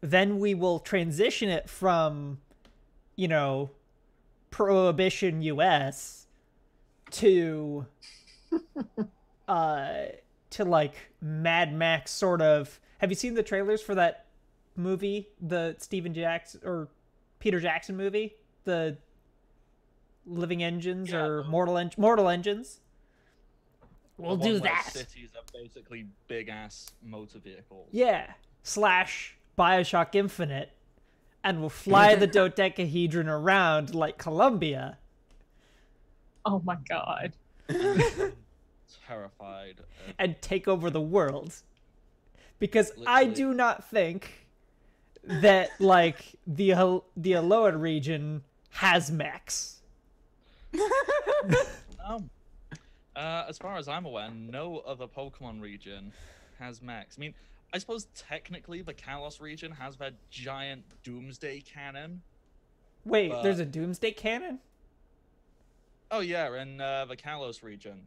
then we will transition it from, you know, Prohibition US to like Mad Max sort of. Have you seen the trailers for that movie, the Steven Jackson or Peter Jackson movie, the Living Engines or Mortal Engines? We'll do that. Cities are basically big ass motor vehicles. Yeah, slash BioShock Infinite, and we'll fly the dodecahedron around like Columbia. Oh my god. Terrified. And take over the world. Because literally. I do not think that, like, the Alolan region has mechs. As far as I'm aware, no other Pokemon region has mechs. I mean, I suppose technically the Kalos region has that giant Doomsday Cannon. Wait, there's a Doomsday Cannon? Oh yeah, in the Kalos region.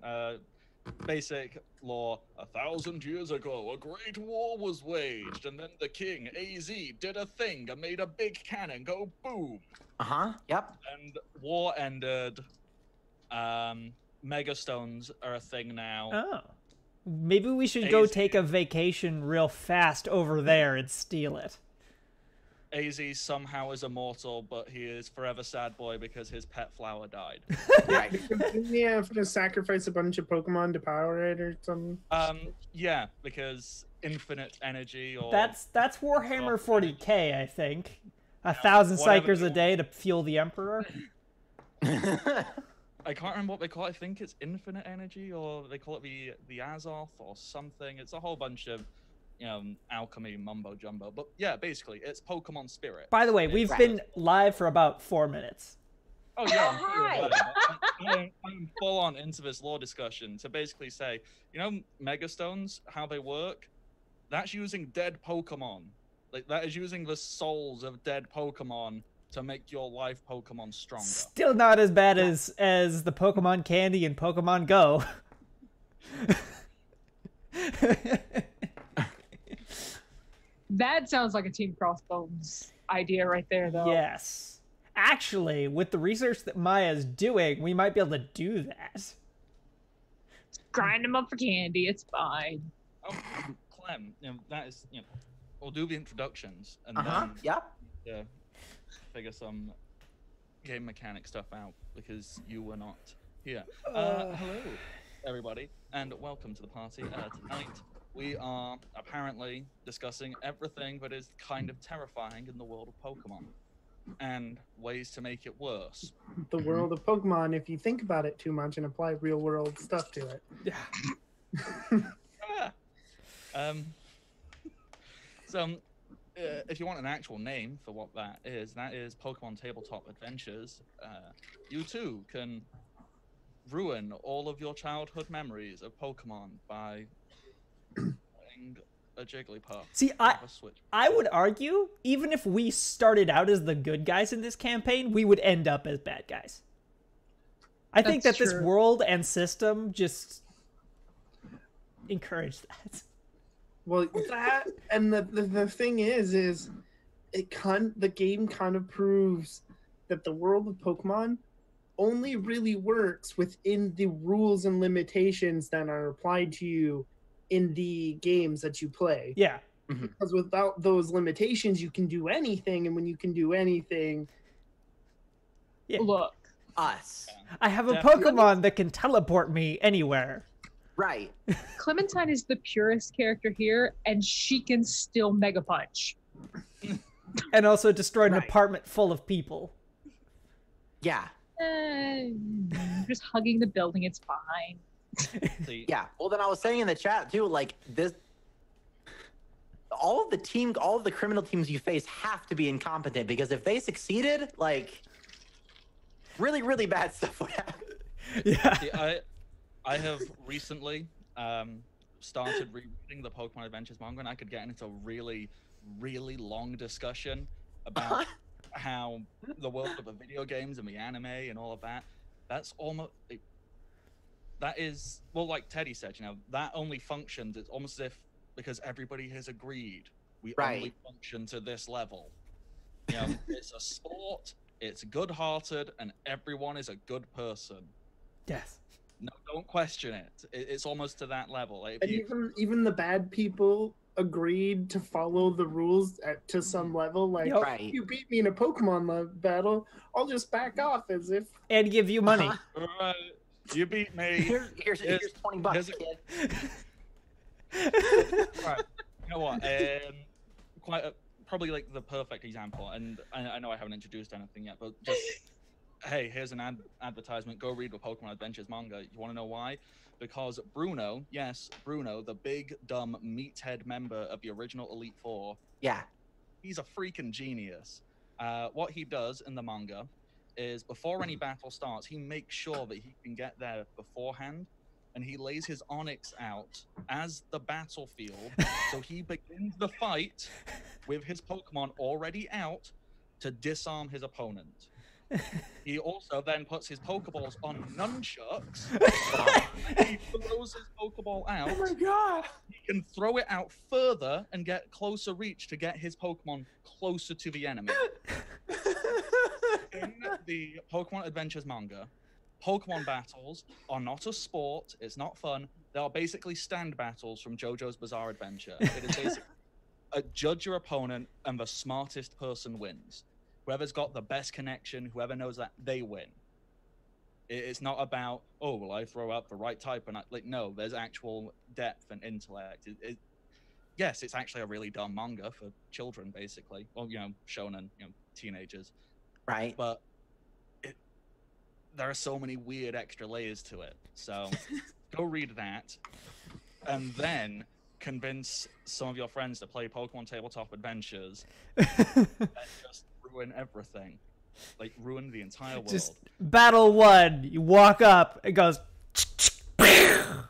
Basic lore: 1,000 years ago, a great war was waged, and then the king, AZ, did a thing and made a big cannon go boom. Yep. And war ended. Megastones are a thing now. Oh. Maybe we should go take a vacation real fast over there and steal it. AZ somehow is immortal, but he is forever sad boy because his pet flower died. Right. Didn't he have to sacrifice a bunch of Pokemon to power it or something? Yeah, because infinite energy or... That's Warhammer 40k, I think. 1,000 Psychers a day to fuel the Emperor. I can't remember what they call it. I think it's infinite energy, or they call it the Azoth or something. It's a whole bunch of, you know, alchemy mumbo jumbo. But yeah, basically, it's Pokemon Spirit. By the way, we've been live for about 4 minutes. Oh yeah, I'm full on into this lore discussion to basically say, you know, Megastones, how they work. That's using dead Pokemon. Like that is using the souls of dead Pokemon to make your life Pokemon stronger. Still not as bad as the Pokemon Candy and Pokemon Go. That sounds like a Team Crossbones idea right there, though. Yes. Actually, with the research that Maya's doing, we might be able to do that. Grind them up for candy, it's fine. Oh, Clem, you know, that is, you know, we'll do the introductions and then yeah, figure some game mechanic stuff out because you were not here. Hello, everybody, and welcome to the party. Tonight we are apparently discussing everything that is kind of terrifying in the world of Pokemon and ways to make it worse. The world of Pokemon, if you think about it too much and apply real world stuff to it. So, if you want an actual name for what that is Pokemon Tabletop Adventures. You too can ruin all of your childhood memories of Pokemon by playing a Jigglypuff. See, I would argue, even if we started out as the good guys in this campaign, we would end up as bad guys. I think that this world and system just encourage that. Well, that and the thing is the game kind of proves that the world of Pokemon only really works within the rules and limitations that are applied to you in the games that you play. Yeah. Because without those limitations, you can do anything, and when you can do anything, look, I have a Pokemon that can teleport me anywhere. Right. Clementine is the purest character here, and she can still Mega Punch. And also destroy an apartment full of people. Yeah. Just hugging the building, it's fine. Yeah. Well, then I was saying in the chat too, like this, all of the criminal teams you face have to be incompetent, because if they succeeded, like really, really bad stuff would happen. Yeah. See, I have recently started rereading the Pokemon Adventures manga, and I could get into a really, really long discussion about how the world of the video games and the anime and all of that, that's almost... That is, well, like Teddy said, you know, that only functions, it's almost as if, because everybody has agreed We only function to this level. You know, it's a sport, it's good-hearted, and everyone is a good person. Yes. No, don't question it. It's almost to that level. Like, and even the bad people agreed to follow the rules to some level. Like, you beat me in a Pokemon battle, I'll just back off as if... And give you money. Right. You beat me. Here's $20, kid. Right. You know what? Probably like the perfect example, and I know I haven't introduced anything yet, but just hey, here's an advertisement. Go read the Pokemon Adventures manga. You want to know why? Because Bruno, yes, Bruno, the big dumb meathead member of the original Elite Four. Yeah. He's a freaking genius. What he does in the manga is before any battle starts, he makes sure that he can get there beforehand, and he lays his Onyx out as the battlefield, so he begins the fight with his Pokemon already out to disarm his opponent. He also then puts his Pokeballs on nunchucks. He throws his Pokeball out. Oh my god! He can throw it out further and get closer reach to get his Pokemon closer to the enemy. In the Pokemon Adventures manga, Pokemon battles are not a sport. It's not fun. They are basically stand battles from JoJo's Bizarre Adventure. It is basically judge your opponent, and the smartest person wins. Whoever's got the best connection, whoever knows that, they win. It's not about, oh, well, I throw out the right type, and no, there's actual depth and intellect. Yes, it's actually a really dumb manga for children, basically. Well, shonen, teenagers. Right. But there are so many weird extra layers to it. So go read that, and then convince some of your friends to play Pokemon Tabletop Adventures and just ruin everything. Like, ruin the entire world. Just battle 1, you walk up, it goes... I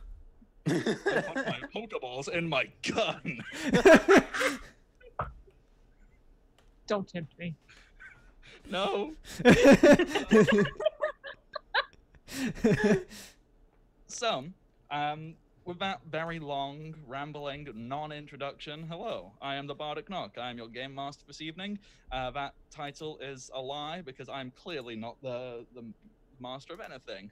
put my Pokeballs in my gun. Don't tempt me. No. So, with that very long, rambling, non-introduction, hello, I am the Bardic Knock. I am your game master this evening. That title is a lie because I'm clearly not the master of anything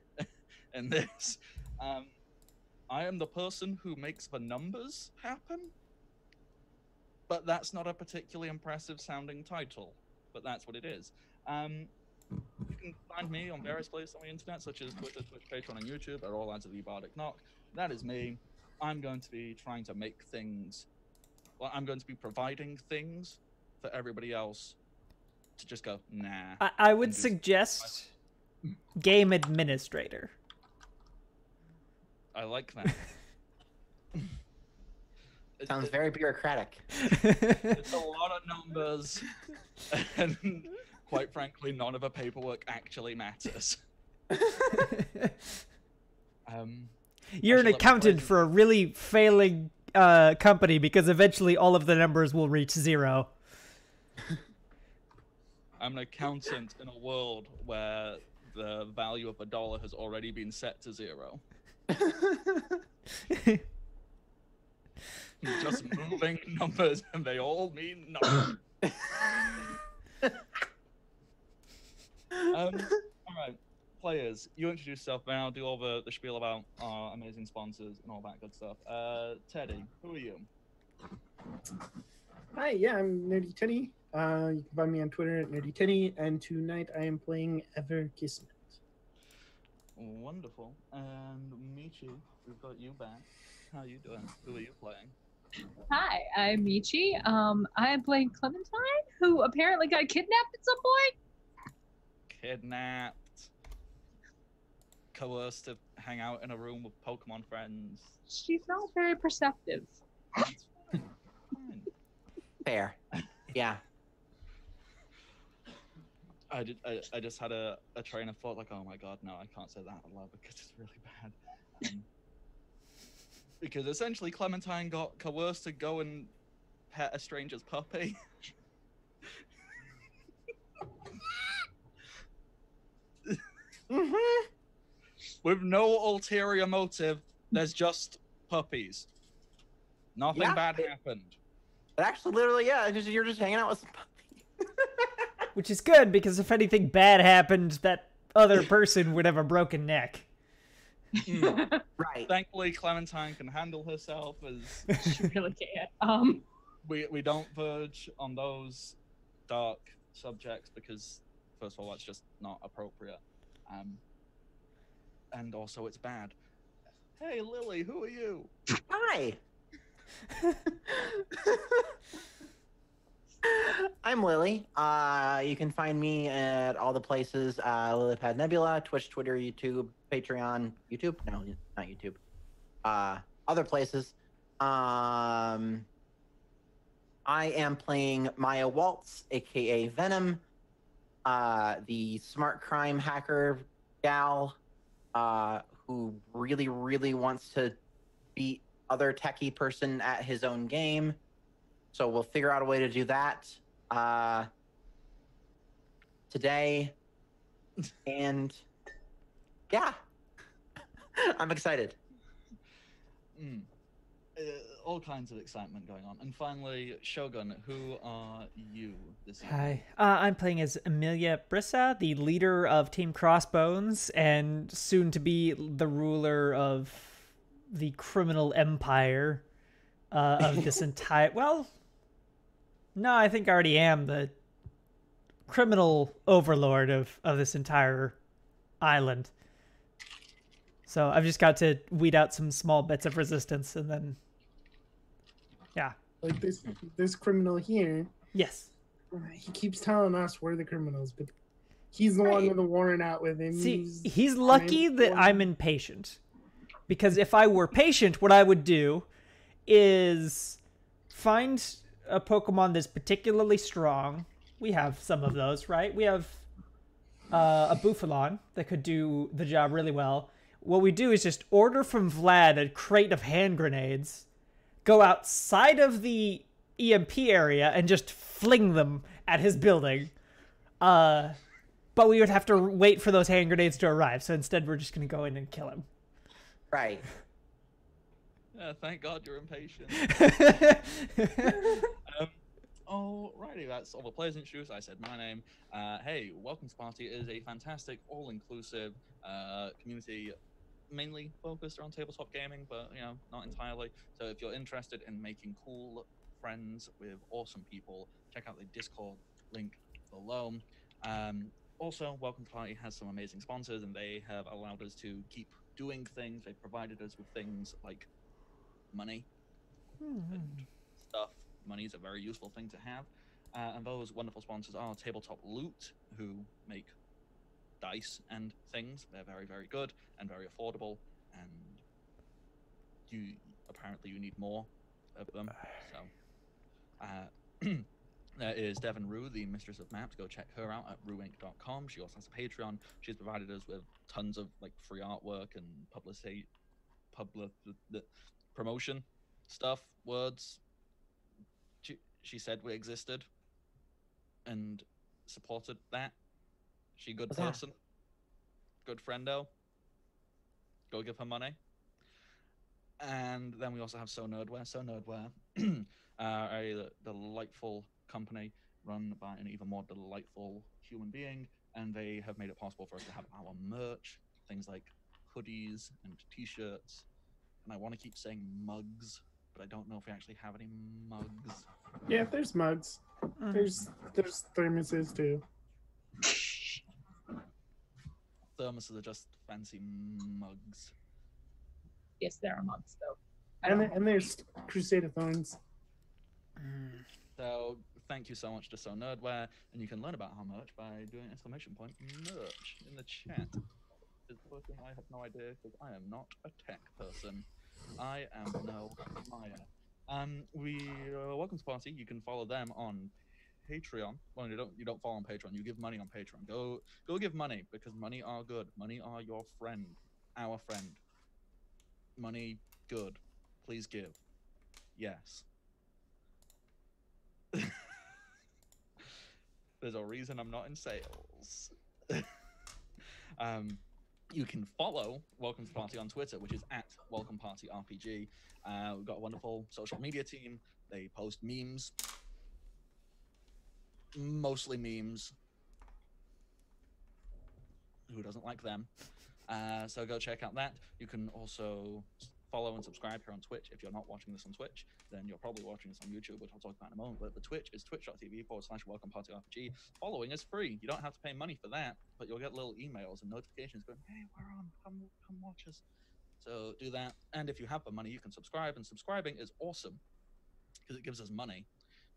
in this. I am the person who makes the numbers happen, but that's not a particularly impressive sounding title, but that's what it is. You can find me on various places on the internet, such as Twitter, Twitch, Patreon, and YouTube. They're all ads of the Bardic Knock. That is me. I'm going to be trying to make things... Well, I'm going to be providing things for everybody else to just go, nah. I would suggest game administrator. I like that. Sounds very bureaucratic. It's a lot of numbers, and quite frankly, none of the paperwork actually matters. You're an accountant for a really failing company because eventually all of the numbers will reach 0. I'm an accountant in a world where the value of $1 has already been set to 0. Just moving numbers, and they all mean nothing. All right, players, you introduce yourself, then I'll do all the spiel about our amazing sponsors and all that good stuff. Teddy, who are you? Hi, yeah, I'm Nerdy Teddy. You can find me on Twitter at Nerdy Teddy, and tonight I am playing Ever Kismet. Wonderful. And Michi, we've got you back. How are you doing? Who are you playing? Hi, I'm Michi. I am playing Clementine, who apparently got kidnapped at some point. Kidnapped. Coerced to hang out in a room with Pokemon friends. She's not very perceptive. That's fine. Fair. Yeah. I just had a train of thought like, oh my god, no, I can't say that out loud because it's really bad. Because essentially Clementine got coerced to go and pet a stranger's puppy. With no ulterior motive, there's just puppies. Nothing bad happened. But actually, literally, yeah, you're just hanging out with some puppies. Which is good, because if anything bad happened, that other person would have a broken neck. Right. Thankfully, Clementine can handle herself, as She really can. we don't verge on those dark subjects because, first of all, that's just not appropriate. And also, it's bad. Hey, Lily, who are you? Hi. I'm Lily. You can find me at all the places: Lilypad Nebula, Twitch, Twitter, YouTube, Patreon, YouTube. No, not YouTube. Other places. I am playing Maya Waltz, aka Venom, the smart crime hacker gal, who really, really wants to beat other techie person at his own game. So we'll figure out a way to do that today. And yeah, I'm excited. All kinds of excitement going on. And finally, Shogun, who are you this evening? Hi, I'm playing as Amelia Brissa, the leader of Team Crossbones, and soon to be the ruler of the criminal empire of this entire... Well, no, I think I already am the criminal overlord of this entire island. So I've just got to weed out some small bits of resistance, and then... Yeah. Like this criminal here. Yes. He keeps telling us we're the criminals, but he's the one with the warrant out with him. See, he's lucky that I'm impatient. Because if I were patient, what I would do is find a Pokemon that's particularly strong. We have some of those, right? We have a Bouffalant that could do the job really well. What we do is just order from Vlad a crate of hand grenades, go outside of the EMP area, and just fling them at his building. But we would have to wait for those hand grenades to arrive, so instead we're just going to go in and kill him. Right. Thank God you're impatient. Alrighty, that's all the players introduced. I said my name. Hey, Welcome to Party is a fantastic, all-inclusive community, mainly focused around tabletop gaming, but not entirely. So if you're interested in making cool friends with awesome people, check out the Discord link below. Also, Welcome to Party has some amazing sponsors, and they have allowed us to keep doing things. They've provided us with things like money and stuff. Money is a very useful thing to have. And those wonderful sponsors are Tabletop Loot, who make dice and things. They're very, very good and very affordable, and apparently you need more of them. So there is Devon Rue, the Mistress of Maps. Go check her out at rueinc.com. She also has a Patreon. She's provided us with tons of free artwork and promotion stuff, words. She said we existed and supported that. She good person. Good friendo. Go give her money. And then we also have So Nerdware. So Nerdware, a delightful company run by an even more delightful human being, and they have made it possible for us to have our merch, things like hoodies and t-shirts, and I want to keep saying mugs, but I don't know if we actually have any mugs. Yeah, there's mugs. There's thermoses too. Thermoses are just fancy mugs. Yes, there are mugs though. And there's Crusade-a-thons. So thank you so much to So Nerdware, and you can learn about our merch by doing !merch in the chat. I have no idea because I am not a tech person. I am no Maya. Welcome to Party. You can follow them on Patreon. Well, you don't follow on Patreon. You give money on Patreon. Go give money, because money are good. Money are your friend, our friend. Money good. Please give. Yes. There's a reason I'm not in sales. You can follow Welcome to the Party on Twitter, which is @WelcomePartyRPG. We've got a wonderful social media team. They post memes, mostly memes. Who doesn't like them? So go check out that. You can also follow and subscribe here on Twitch. If you're not watching this on Twitch, then you're probably watching this on YouTube, which I'll talk about in a moment. But the Twitch is twitch.tv/WelcomePartyRPG. Following is free. You don't have to pay money for that, but you'll get little emails and notifications going, hey, we're on, come watch us. So do that. And if you have the money, you can subscribe. And subscribing is awesome because it gives us money,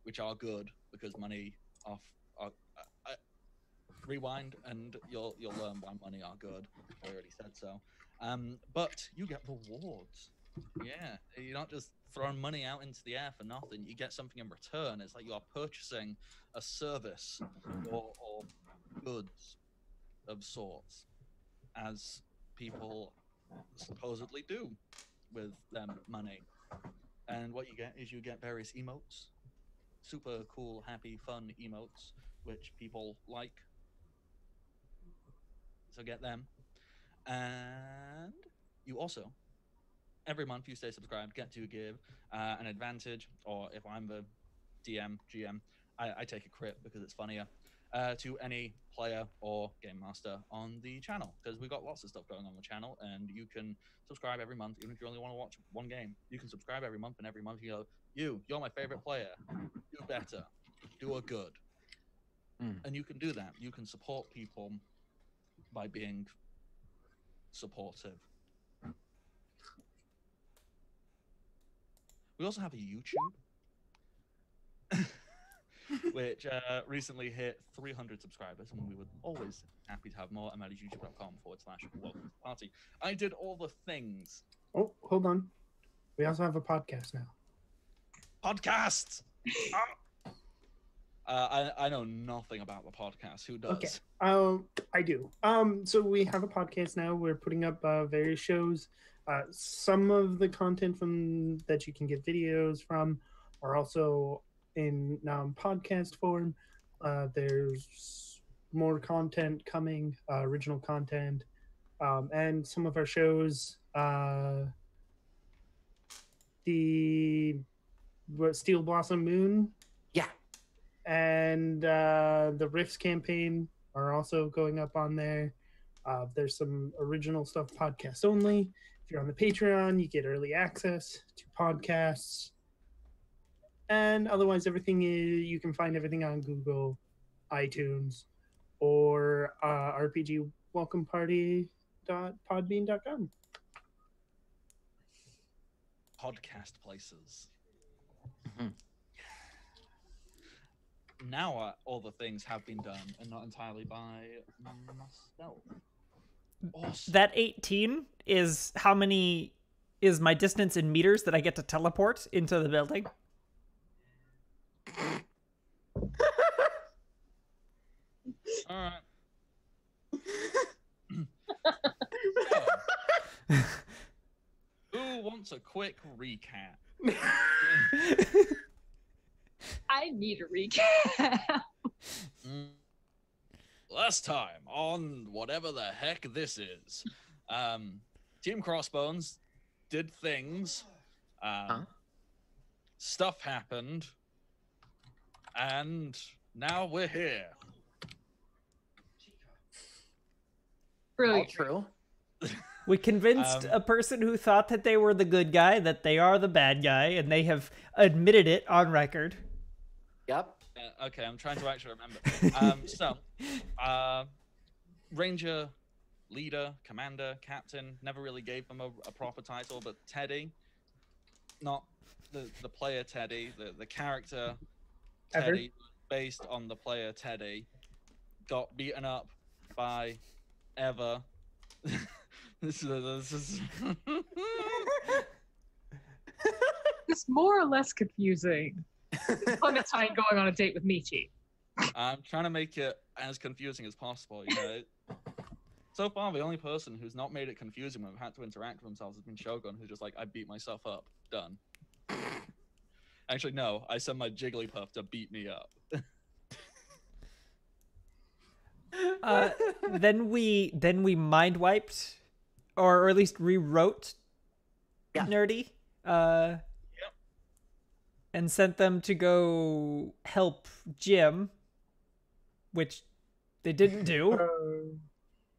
which are good because money off. Rewind and you'll learn why money are good. I already said so. But you get rewards. Yeah, you're not just throwing money out into the air for nothing. You get something in return. It's like you are purchasing a service or goods of sorts, as people supposedly do with them money. And what you get is you get various emotes, super cool, happy, fun emotes, which people like. So get them. And you also, every month you stay subscribed, get to give an advantage, or if I'm the GM, I take a crit because it's funnier, to any player or game master on the channel, because we've got lots of stuff going on the channel, and you can subscribe every month, even if you only want to watch one game. You can subscribe every month, and every month you go, you're my favorite player, do better, do a good. And you can do that. You can support people by being supportive. We also have a YouTube, which recently hit 300 subscribers, and we would always happy to have more. And that is youtube.com/welcome-to-the-party. I did all the things. Oh, hold on. We also have a podcast now. Podcasts! I know nothing about the podcast. Who does? Okay. I do. So we have a podcast now. We're putting up various shows. Some of the content from that you can get videos from are also in podcast form. There's more content coming, original content, and some of our shows. The Steel Blossom Moon. Yeah. And the Rifts campaign are also going up on there. There's some original stuff podcast only. If you're on the Patreon, you get early access to podcasts. And otherwise, everything you can find everything on Google, iTunes, or rpgwelcomeparty.podbean.com. Podcast places. Now all the things have been done, and not entirely by myself. Awesome. That 18 is how many is my distance in meters that I get to teleport into the building. All right. Who wants a quick recap? I need a recap. Last time on whatever the heck this is, Team Crossbones did things. Stuff happened, and now we're here. Brilliant. All true. We convinced a person who thought that they were the good guy that they are the bad guy, and they have admitted it on record. Yep. Okay, I'm trying to actually remember. Ranger, leader, commander, captain, never really gave them a proper title, but Teddy, not the player Teddy, the character Teddy, based on the player Teddy, got beaten up by Eva. This is It's more or less confusing. Clementine going on a date with Michi. I'm trying to make it as confusing as possible. You know, so far the only person who's not made it confusing when we've had to interact with themselves has been Shogun, who's just like, I beat myself up. Done. Actually, no. I sent my Jigglypuff to beat me up. Then we mind wiped, or at least rewrote Nerdy. And sent them to go help Jim, which they didn't do.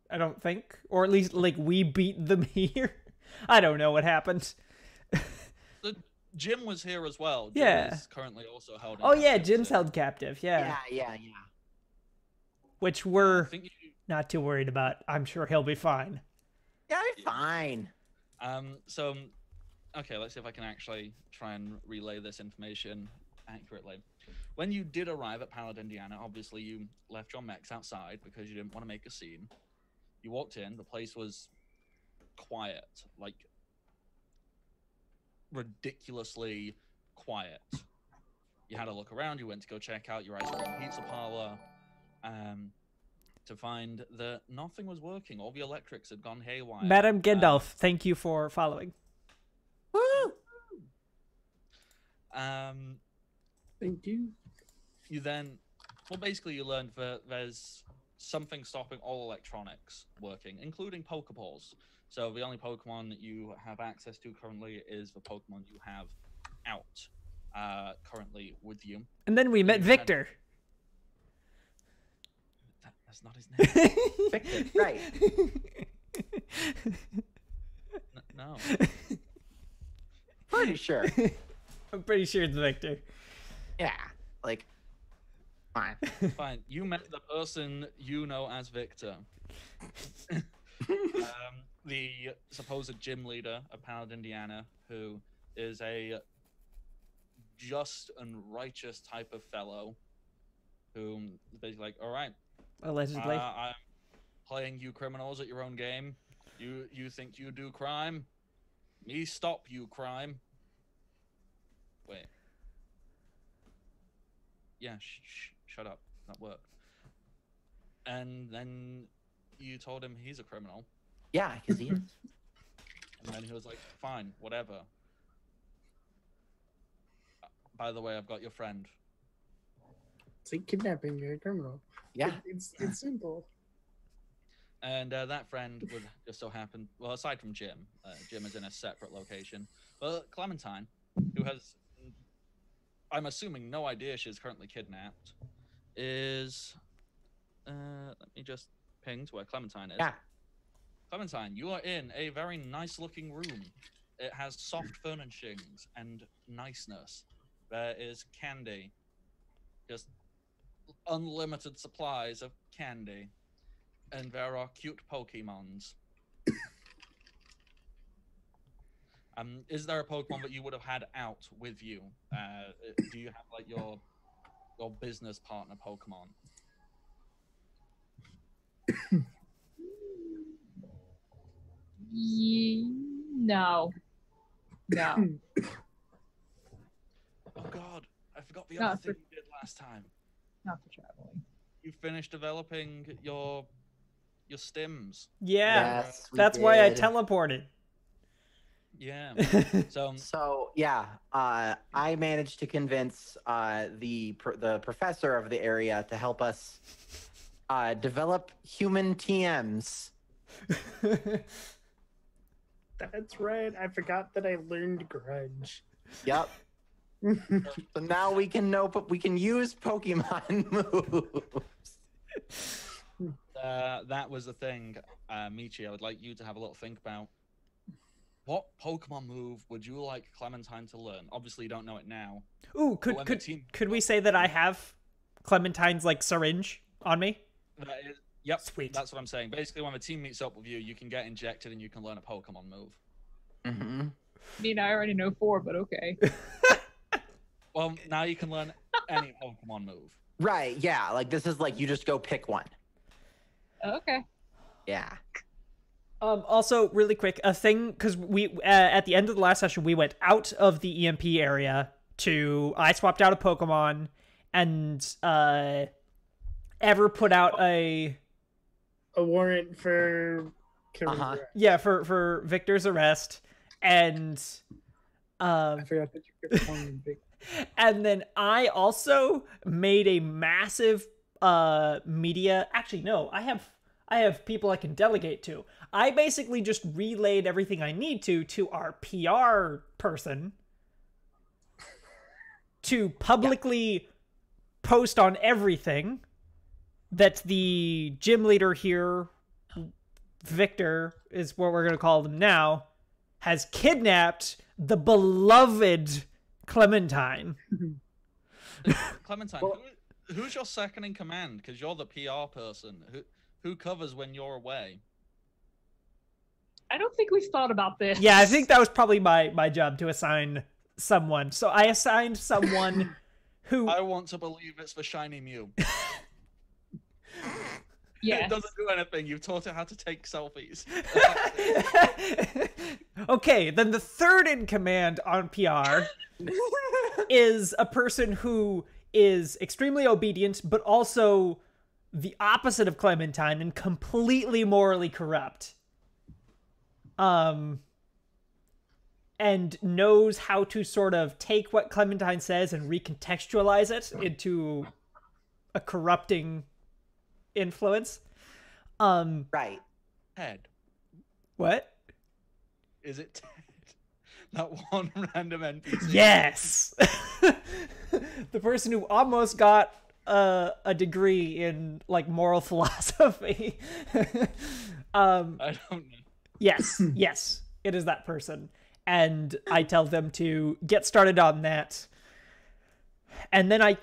I don't think, or at least like we beat them here. I don't know what happened. Jim was here as well. Jim is currently also held. Oh yeah, Jim's held captive. Yeah. Which we're not too worried about. I'm sure he'll be fine. Yeah, he's fine. So, okay, let's see if I can actually try and relay this information accurately. When you did arrive at Palad, Indiana, obviously you left your mechs outside because you didn't want to make a scene. You walked in, the place was quiet, like ridiculously quiet. You had a look around, you went to go check out your ice cream pizza parlor, to find that nothing was working. All the electrics had gone haywire. Madam Gandalf, thank you for following. Woo! Thank you. You then, well, basically you learned that there's something stopping all electronics working, including Pokeballs. So the only Pokemon that you have access to currently is the Pokemon you have out currently with you. And then we met Victor. That's not his name. Victor, right. No. Pretty sure. I'm pretty sure it's Victor. Yeah, like, fine. Fine. You met the person you know as Victor. The supposed gym leader of Palad, Indiana, who is a just and righteous type of fellow who is basically like, all right, allegedly, I'm playing you criminals at your own game. You think you do crime? Me stop you crime. Wait. Yeah, shut up. That worked. And then you told him he's a criminal. Yeah, because he is. And then he was like, fine, whatever. By the way, I've got your friend. It's like kidnapping, you're a criminal. Yeah. It's simple. And that friend would just so happen, well, aside from Jim, Jim is in a separate location. Well, Clementine, who has, I'm assuming, no idea she's currently kidnapped, is, let me just ping to where Clementine is. Yeah. Clementine, you are in a very nice-looking room. It has soft furnishings and niceness. There is candy. Just unlimited supplies of candy. And there are cute Pokemons. Is there a Pokemon that you would have had out with you? Do you have like your business partner Pokemon? No. Oh God, I forgot the other thing you did last time. Not for traveling. You finished developing your stims. Yeah, yes, that's why I teleported. Yeah. So yeah, I managed to convince the professor of the area to help us develop human TMs. That's right. I forgot that I learned Grudge. Yep. So now we can use Pokemon moves. That was the thing, Michi. I would like you to have a little think about. What Pokemon move would you like Clementine to learn? Obviously, you don't know it now. Ooh, could we say that I have Clementine's like syringe on me? Yep, sweet. That's what I'm saying. Basically, when the team meets up with you, you can get injected and you can learn a Pokemon move. Mm-hmm. I mean, I already know 4, but okay. Well, now you can learn any Pokemon move. Right, yeah. Like, this is like, you just go pick one. Okay. Yeah. Also, really quick, a thing, because we, at the end of the last session, we went out of the EMP area I swapped out a Pokemon, and, Ever put out a warrant for yeah, for Victor's arrest, and I forgot that you could Victor. And then I also made a massive media. Actually, no, I have people I can delegate to. I basically just relayed everything I need to our PR person to publicly post on everything that the gym leader here, Victor is what we're going to call him now, has kidnapped the beloved Clementine. Clementine, who's your second in command? Because you're the PR person. Who covers when you're away? I don't think we've thought about this. Yeah, I think that was probably my job to assign someone. So I assigned someone who... I want to believe it's for Shiny Mew. Yes. It doesn't do anything. You've taught it how to take selfies. Okay, then the third in command on PR is a person who is extremely obedient, but also the opposite of Clementine and completely morally corrupt. And knows how to sort of take what Clementine says and recontextualize it into a corrupting influence. Right. Ted. What? Is it Ted? That one random NPC? Yes! The person who almost got a degree in, like, moral philosophy. I don't know. Yes, yes, it is that person. And I tell them to get started on that. And then I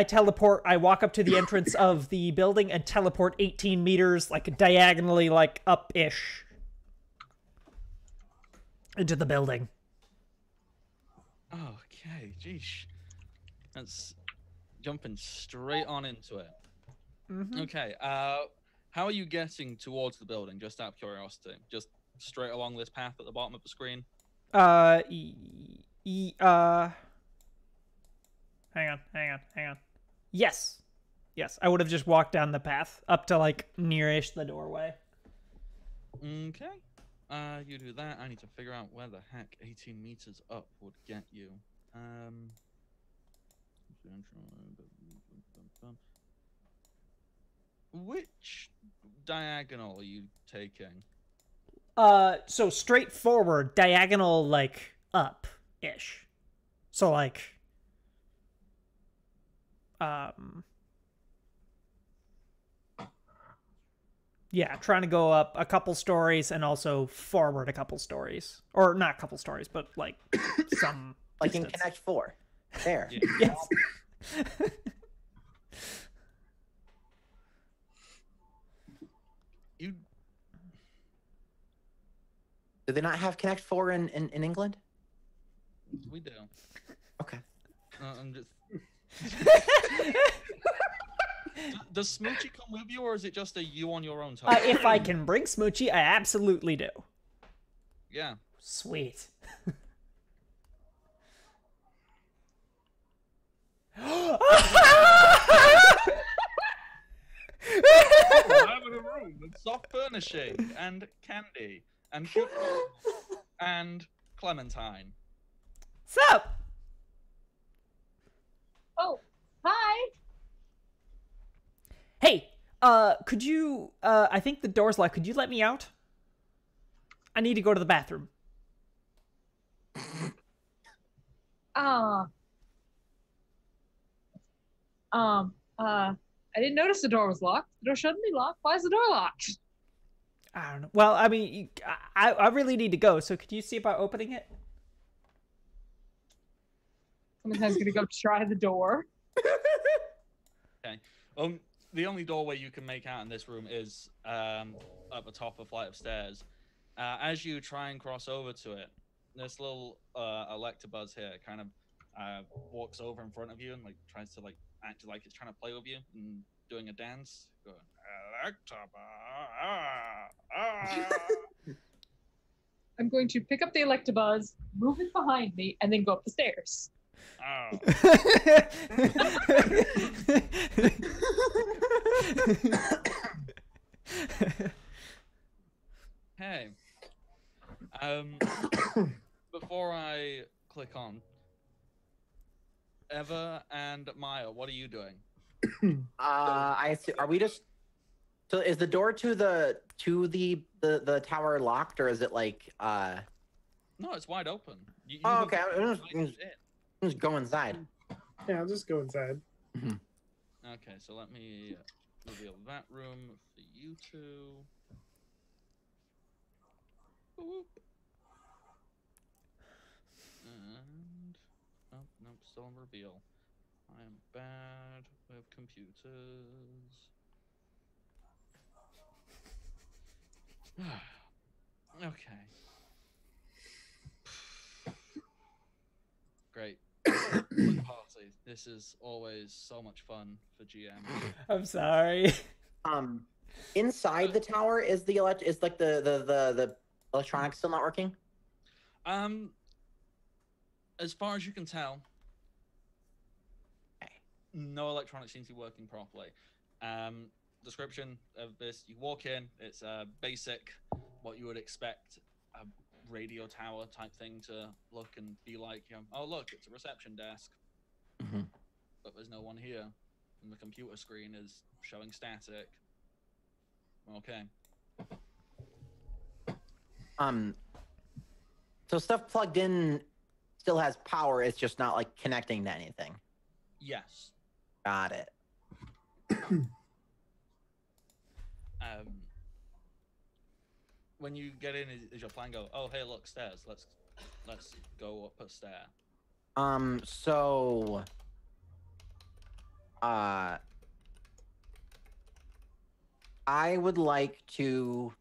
teleport. I walk up to the entrance of the building and teleport 18 meters, like, diagonally, like, up-ish into the building. Okay, geesh. That's jumping straight on into it. Mm-hmm. Okay, how are you getting towards the building, just out of curiosity? Just straight along this path at the bottom of the screen? Hang on. Yes, I would have just walked down the path up to, like, nearish the doorway. Okay. You do that. I need to figure out where the heck 18 meters up would get you. Which diagonal are you taking? So straight forward, diagonal, like, up-ish. So, like, yeah, trying to go up a couple stories and also forward a couple stories. Or not a couple stories, but, like, some Like distance. in Connect 4. There. Yeah. Yes. You Do they not have Connect 4 in England? We do. Okay. I'm just... Does Smoochie come with you, or is it just a you on your own time? If I can bring Smoochie, I absolutely do. Yeah. Sweet. I'm in a room with soft furnishing and candy and cute and Clementine. What's up? Oh, hi. Hey, could you, I think the door's locked. Could you let me out? I need to go to the bathroom. I didn't notice the door was locked. The door shouldn't be locked. Why is the door locked? I don't know. Well, I mean, I really need to go, so could you see about opening it? Sometimes gonna go try the door. Okay. The only doorway you can make out in this room is at the top of a flight of stairs. As you try and cross over to it, this little Electabuzz here kind of walks over in front of you and like tries to like act like it's trying to play with you and doing a dance. Going, I'm going to pick up the Electabuzz, move it behind me, and then go up the stairs. Oh. Hey. Before I click on, Eva and Maya, what are you doing? Are we just? So is the door to the tower locked, or is it like? No, it's wide open. Oh, okay. I'm just go inside. Yeah, I'll just go inside. Okay, so let me reveal that room for you two. Boop. And nope, still on reveal. I am bad with computers. Okay. Great. Party. This is always so much fun for GM. I'm sorry. Inside the tower is the electronics still not working? As far as you can tell, no electronics seems to be working properly. Description of this: you walk in, it's a basic, what you would expect a radio tower type thing to look and be like. Oh look, it's a reception desk, but there's no one here, and the computer screen is showing static. Okay. So stuff plugged in still has power. It's just not like connecting to anything. Yes. Got it. When you get in, is your plan go? Oh, hey, look, stairs. Let's go up a stair. So. I would like to.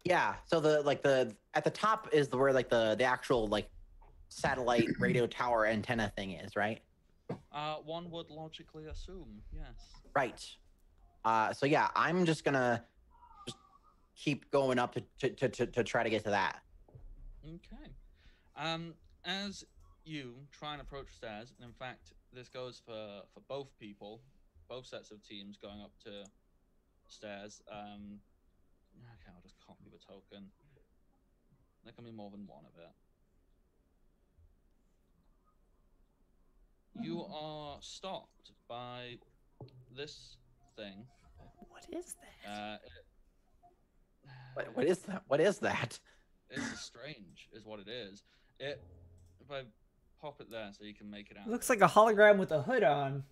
Yeah. So the at the top is where like the actual like satellite radio tower antenna thing is, right? One would logically assume, yes. Right. So yeah, I'm just gonna keep going up to try to get to that. Okay. As you try and approach stairs, and in fact, this goes for both people, both sets of teams going up to stairs. Okay, I'll just copy the token. There can be more than one of it. You are stopped by this thing. What is that? What is that? What is that? It's strange, is what it is. If I pop it there so you can make it out. It looks like a hologram with a hood on.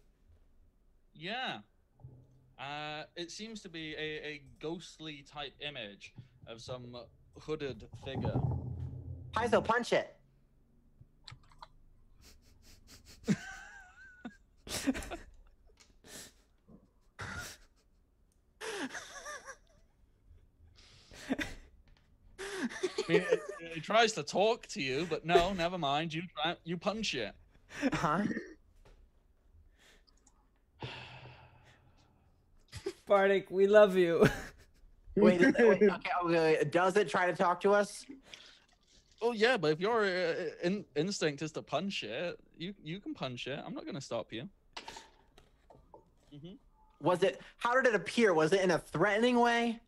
Yeah. It seems to be a ghostly type image of some hooded figure. Paizo, punch it. I mean, it tries to talk to you, but no, never mind. You punch it. Huh? Bardic, we love you. Wait, okay, does it try to talk to us? Oh yeah, but if your instinct is to punch it, you can punch it. I'm not going to stop you. Was it? How did it appear? Was it in a threatening way?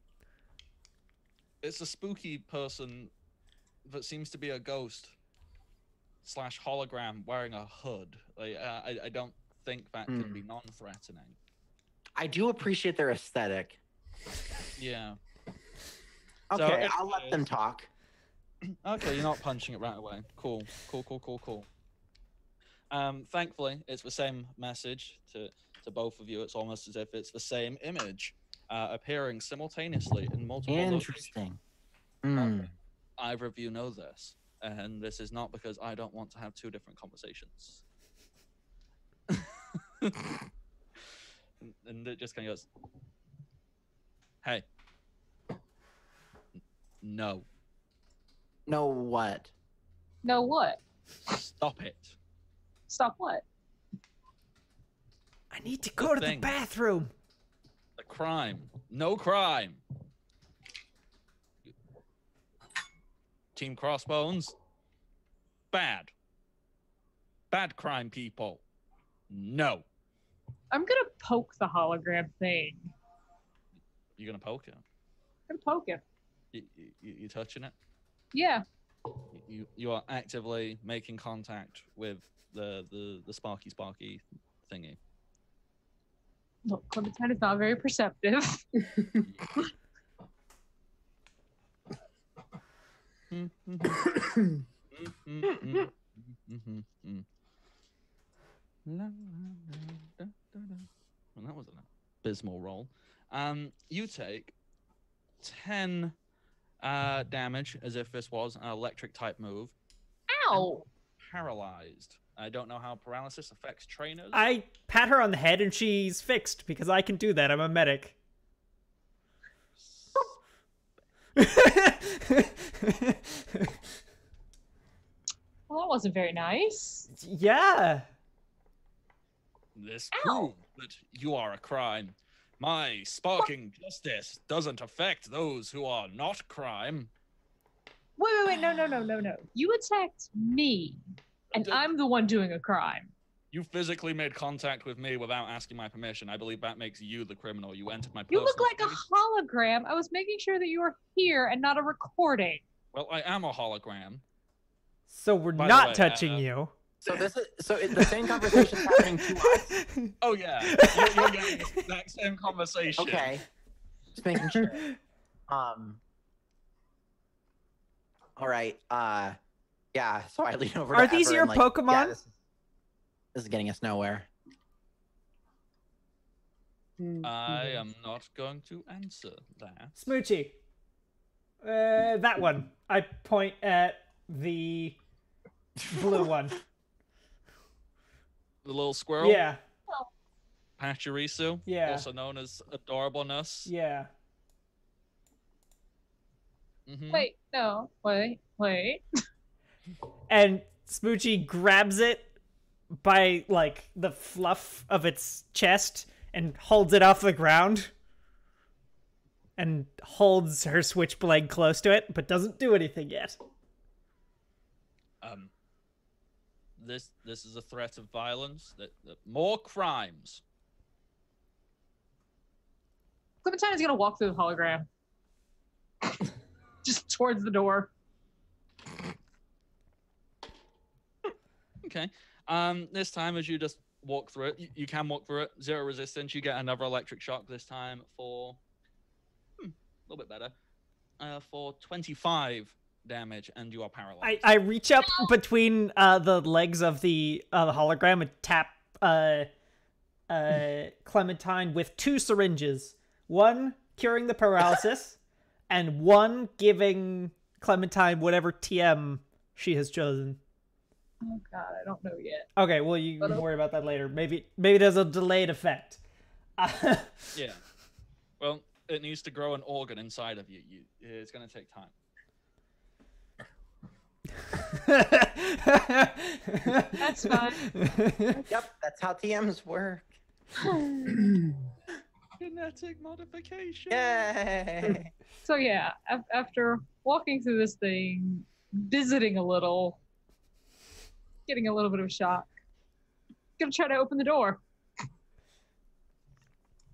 It's a spooky person that seems to be a ghost / hologram wearing a hood. Like I don't think that can be non-threatening. I do appreciate their aesthetic. Yeah. Okay, I'll let them talk. Okay, you're not punching it right away. Cool. Thankfully, it's the same message to both of you. It's almost as if it's the same image appearing simultaneously in multiple Interesting. locations. Either of you know this, and this is not because I don't want to have two different conversations. And it just kind of goes, hey. No. No what? No what? Stop it. Stop what? I need to go to the bathroom. The crime. No crime. Team Crossbones. Bad. Bad crime people. No. I'm gonna poke the hologram thing. You're gonna poke it? I'm gonna poke it. You touching it? Yeah. You are actively making contact with the sparky thingy. Look, Clementine is not very perceptive. Well, that was an abysmal roll. You take 10 damage as if this was an electric type move. Ow! Paralyzed. I don't know how paralysis affects trainers. I pat her on the head and she's fixed because I can do that. I'm a medic. Well, that wasn't very nice. Yeah. This proves that you are a crime. My sparking justice doesn't affect those who are not crime. Wait, no. You attacked me, and I'm the one doing a crime. You physically made contact with me without asking my permission. I believe that makes you the criminal. You entered my personal You look like space. a hologram. I was making sure that you were here and not a recording. Well, I am a hologram. So we're By the not way, touching you. So the same conversation's happening to us. Oh yeah, you're getting the exact same conversation. Okay, just making sure. All right. Yeah. So I lean over. Are to these Ever your and, like, Pokemon? Yeah, this is getting us nowhere. I am not going to answer that. Smoochie. That one. I point at the blue one. The little squirrel? Yeah. Pachirisu? Yeah. Also known as Adorableness? Yeah. Mm-hmm. Wait, no. Wait. And Smoochie grabs it by, like, the fluff of its chest and holds it off the ground. And holds her switchblade close to it, but doesn't do anything yet. This is a threat of violence. That more crimes. Clementine is gonna walk through the hologram. Just towards the door. Okay. This time, as you just walk through it, you can walk through it. 0 resistance. You get another electric shock this time for a little bit better. For 25 damage, and you are paralyzed. I reach up between the legs of the hologram and tap Clementine with 2 syringes. One curing the paralysis, and one giving Clementine whatever TM she has chosen. Oh god, I don't know yet. Okay, well you can worry about that later. Maybe there's a delayed effect. Yeah. Well, it needs to grow an organ inside of you. It's going to take time. That's fine. Yep, that's how TMs work. Genetic modification. Yay! So yeah, after walking through this thing, visiting a little, getting a little bit of a shock, gonna try to open the door.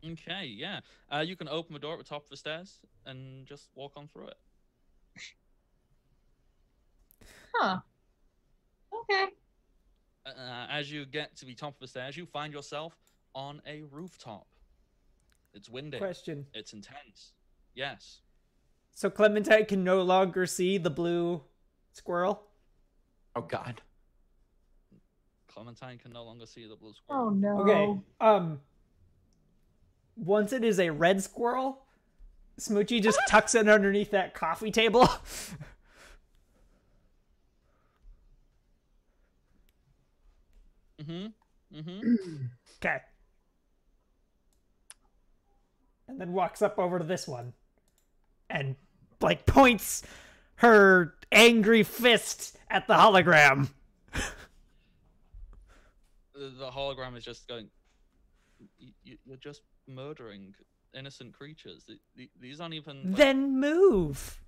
Okay, yeah. You can open the door at the top of the stairs and just walk on through it. Huh. Okay. As you get to the top of the stairs, you find yourself on a rooftop. It's windy. Question. It's intense. Yes. So Clementine can no longer see the blue squirrel? Oh god. Clementine can no longer see the blue squirrel. Oh no. Okay. Once it is a red squirrel, Smoochie just tucks it underneath that coffee table. Okay. And then walks up over to this one. And, like, points her angry fist at the hologram. The hologram is just going, you're just murdering innocent creatures. These aren't even... Then move.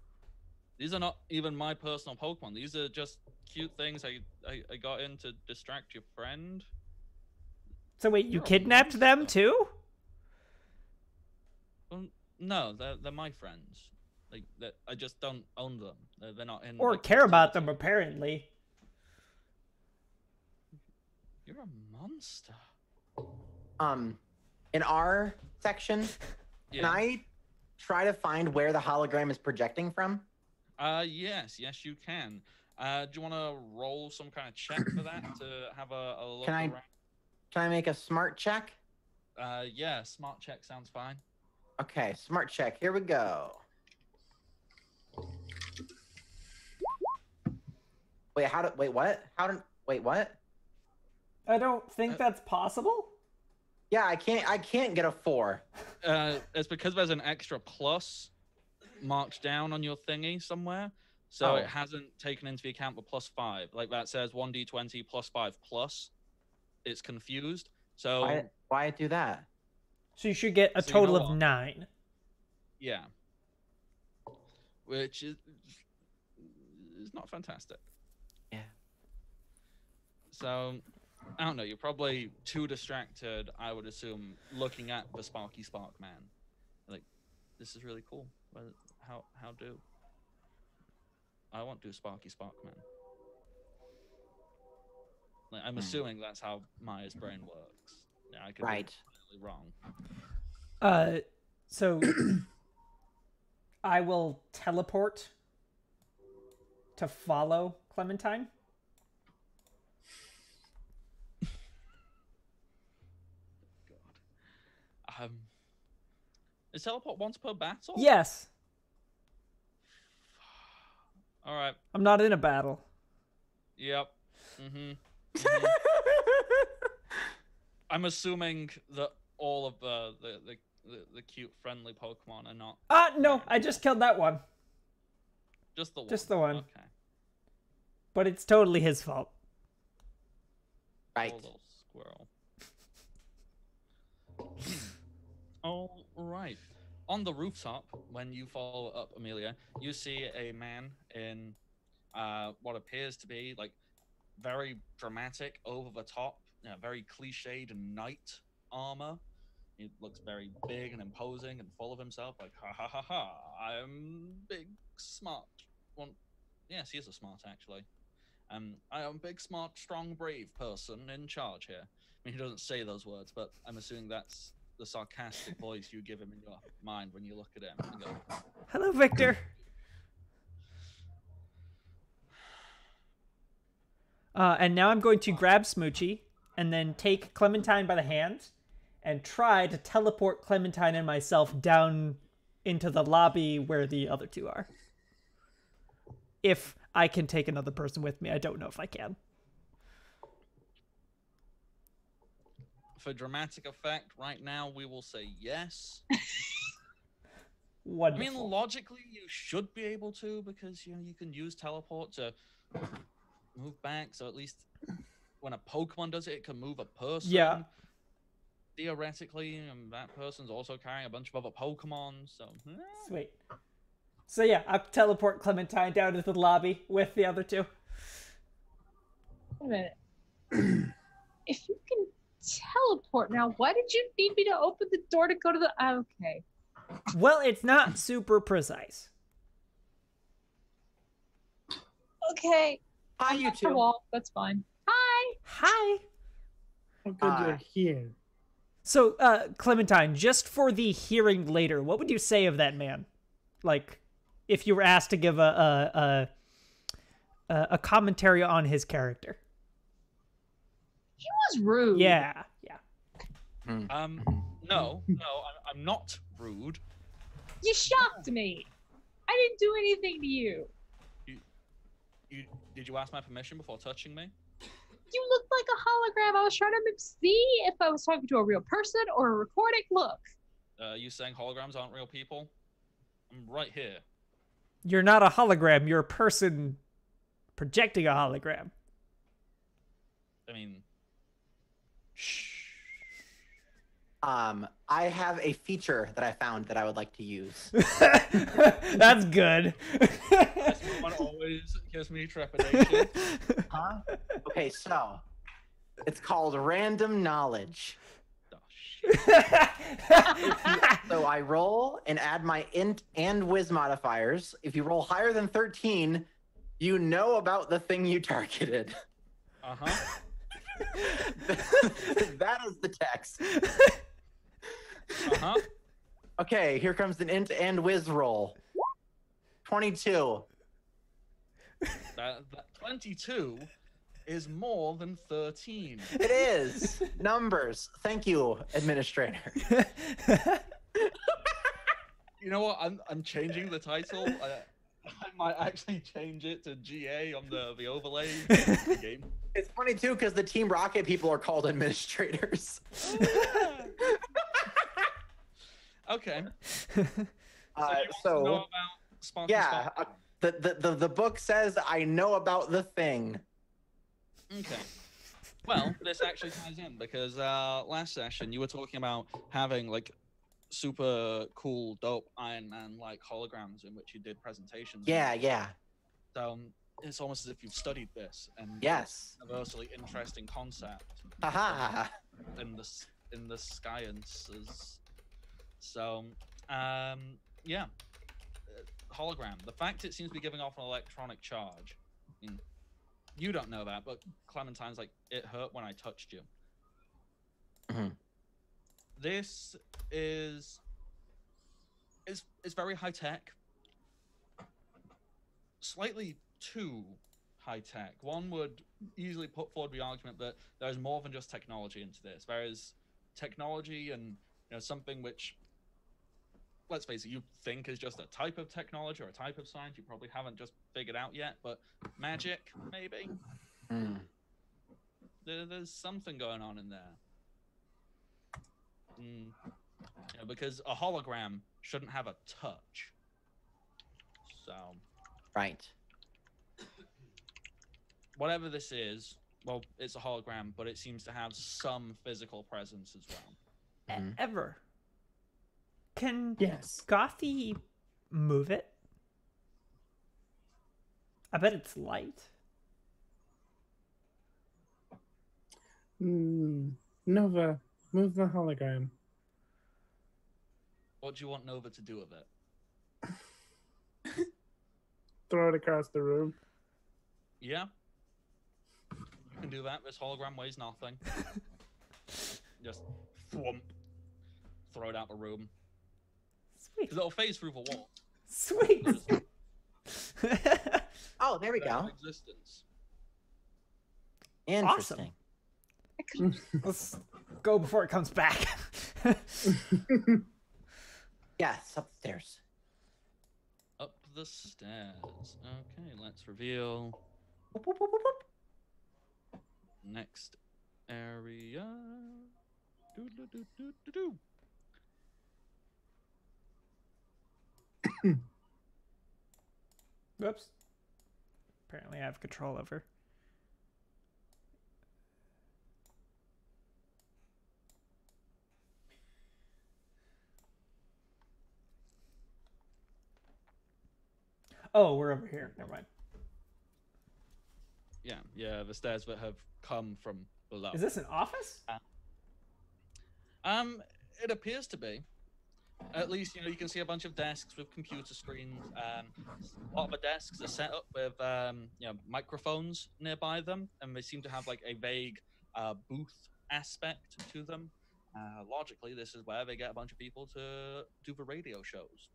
These are not even my personal Pokemon. These are just cute things I got in to distract your friend. So wait, you kidnapped them too? Well, no, they're my friends. Like, I just don't own them. They're not in... Or care about them, apparently. You're a monster. in our section, can I try to find where the hologram is projecting from? Yes, you can. Do you want to roll some kind of check for that to have a look around? Can I make a smart check? Yeah, smart check sounds fine. Okay, smart check. Here we go. Wait, what? Wait, what? I don't think that's possible. Yeah, I can't get a 4. It's because there's an extra plus marked down on your thingy somewhere. So it hasn't taken into account the +5. Like that says 1d20 +5 plus. It's confused. So why do that? So you should get a total of 9. Yeah. Which is not fantastic. Yeah. So, I don't know. You're probably too distracted, I would assume, looking at the Sparky Spark Man. Like, this is really cool. How do? I want to do Sparky Spark Man. Like, I'm assuming that's how Maya's brain works. Yeah, I could be completely wrong. So I will teleport to follow Clementine. God. Is teleport once per battle? Yes. All right. I'm not in a battle. Yep. Mm-hmm. I'm assuming that all of the cute, friendly Pokemon are not. No, I just killed that one. Just the one. Just the one. Okay. But it's totally his fault. Right. Poor little squirrel. All right. On the rooftop, when you follow up Amelia, you see a man in what appears to be like very dramatic, over the top, very cliched knight armor. He looks very big and imposing and full of himself, like ha ha ha ha. I'm big, smart. Well, yes, he is a smart actually. I am a big, smart, strong, brave person in charge here. I mean, he doesn't say those words, but I'm assuming that's the sarcastic voice you give him in your mind when you look at him and go, "Hello, Victor." And now I'm going to grab Smoochie and then take Clementine by the hand and try to teleport Clementine and myself down into the lobby where the other two are. If I can take another person with me. I don't know if I can. For dramatic effect, right now we will say yes. Wonderful. I mean, logically, you should be able to, because you can use teleport to move back. So at least when a Pokemon does it, it can move a person. Yeah. Theoretically, that person's also carrying a bunch of other Pokemon. So sweet. So yeah, I'll teleport Clementine down to the lobby with the other two. Wait a minute. If you can teleport now, why did you need me to open the door to go to the... Okay. Well, it's not super precise. Okay. Hi, you two. Wall. That's fine. Hi. Hi. How good you're here. So, Clementine, just for the hearing later, what would you say of that man? Like, if you were asked to give a commentary on his character. He was rude. Yeah. No, I'm not rude. You shocked me. I didn't do anything to you. Did you ask my permission before touching me? You looked like a hologram. I was trying to see if I was talking to a real person or a recording. Look. You saying holograms aren't real people? I'm right here. You're not a hologram. You're a person projecting a hologram. I mean, shh. I have a feature that I found that I would like to use. That's good. This one always gives me trepidation. Huh? Okay, so it's called random knowledge. Oh, shit. So I roll and add my int and whiz modifiers. If you roll higher than 13, you know about the thing you targeted. Uh-huh. That is the text. Uh-huh. Okay, here comes an int and whiz roll. 22. That 22 is more than 13. It is. Numbers. Thank you, administrator. You know what? I'm changing the title. I might actually change it to GA on the overlay game. It's funny too because the Team Rocket people are called administrators. Okay. So know about Sparky yeah, Spark? the book says I know about the thing. Okay. Well, this actually ties in because last session you were talking about having like super cool, dope Iron Man like holograms in which you did presentations. Yeah. So it's almost as if you've studied this and Yes. universally interesting concept. Haha. in the sciences. So yeah. Hologram. The fact it seems to be giving off an electronic charge. I mean, you don't know that, but Clementine's like, it hurt when I touched you. Mm-hmm. This is very high tech. Slightly too high tech. One would easily put forward the argument that there's more than just technology into this. There is technology and something which, let's face it, you think is just a type of technology or a type of science you probably haven't just figured out yet, but magic, maybe? There's something going on in there. Because a hologram shouldn't have a touch. So... Right. Whatever this is, well, it's a hologram, but it seems to have some physical presence as well. Ever. Can Yes. Gothy move it? I bet it's light. Nova, move the hologram. What do you want Nova to do with it? Throw it across the room. Yeah. You can do that. This hologram weighs nothing. Just thwomp. Throw it out the room. Sweet. Because it'll phase through the wall. Sweet. Oh, there we go. Existence. Interesting. Let's go before it comes back. Yes, upstairs. Up the stairs. Okay, let's reveal Whoop, whoop, whoop, whoop, whoop. next area. Do. Whoops. Apparently I have control over. Oh, we're over here. Never mind. Yeah, the stairs that have come from below. Is this an office? It appears to be. At least, you can see a bunch of desks with computer screens. A lot of the desks are set up with, microphones nearby them, and they seem to have like a vague booth aspect to them. Logically, this is where they get a bunch of people to do the radio shows.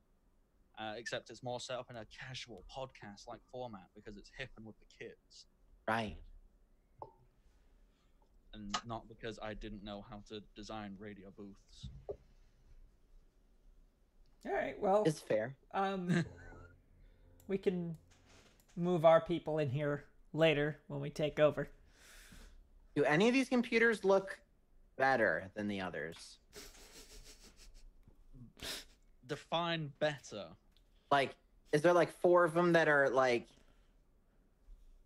Except it's more set up in a casual podcast-like format because it's hip and with the kids. Right. And not because I didn't know how to design radio booths. All right, well, It's fair. we can move our people in here later when we take over. Do any of these computers look better than the others? Define better. Like, is there like 4 of them that are like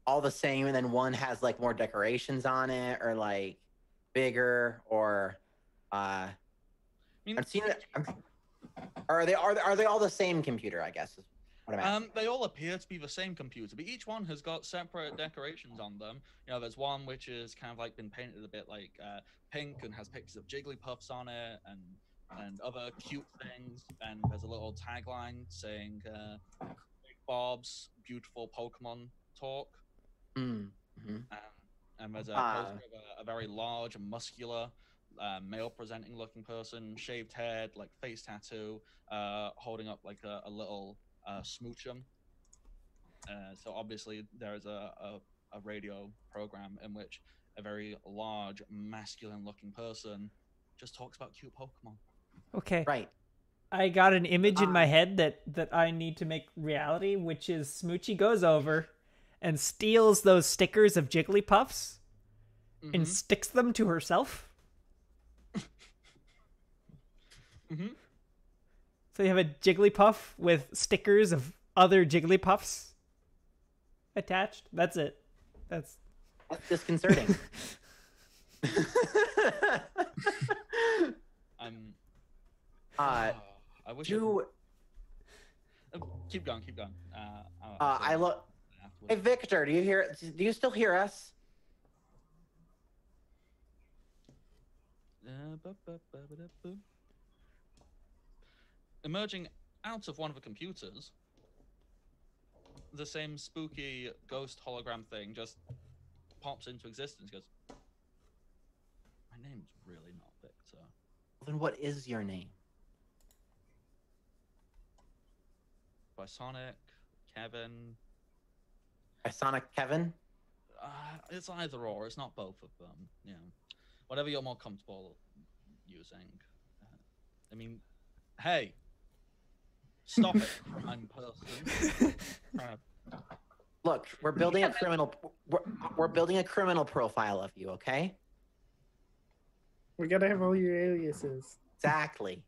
all the same, and then one has like more decorations on it, or like bigger, or I mean, I'm seeing it. Are they all the same computer? I guess is what I'm asking. they all appear to be the same computer, but each one has got separate decorations on them. There's one which is kind of like been painted a bit like pink and has pictures of Jigglypuffs on it, and other cute things. And there's a little tagline saying Bob's beautiful Pokemon talk. Mm-hmm. And there's a poster of a very large and muscular male presenting looking person, shaved head, like face tattoo, holding up like a little smoochum. So obviously there's a radio program in which a very large masculine looking person just talks about cute Pokemon. Okay. Right. I got an image in my head that I need to make reality, which is Smoochie goes over and steals those stickers of Jigglypuffs and sticks them to herself. So you have a Jigglypuff with stickers of other Jigglypuffs attached. That's it. That's disconcerting. I wish you keep going. I look. Hey Victor, do you still hear us? Emerging out of one of the computers, the same spooky ghost hologram thing just pops into existence. Goes, my name's really not Victor. Well, then what is your name? By Sonic, Kevin. By Sonic Kevin? It's either or. It's not both of them. Yeah, whatever you're more comfortable using. I mean, hey, stop it, crime person. Look, we're building a criminal. We're building a criminal profile of you. Okay. We gotta have all your aliases. Exactly.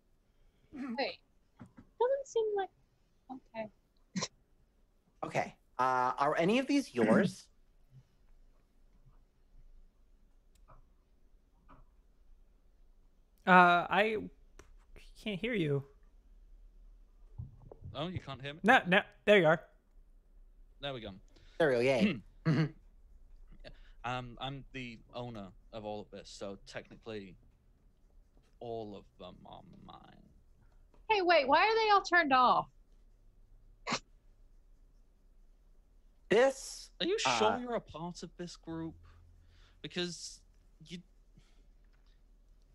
Wait, doesn't seem like okay. Okay. Are any of these yours? I can't hear you. Oh, you can't hear me? No, there you are. There we go. There we go. Yay. I'm the owner of all of this, so technically, all of them are mine. Hey, wait, why are they all turned off? This. Are you sure you're a part of this group? Because you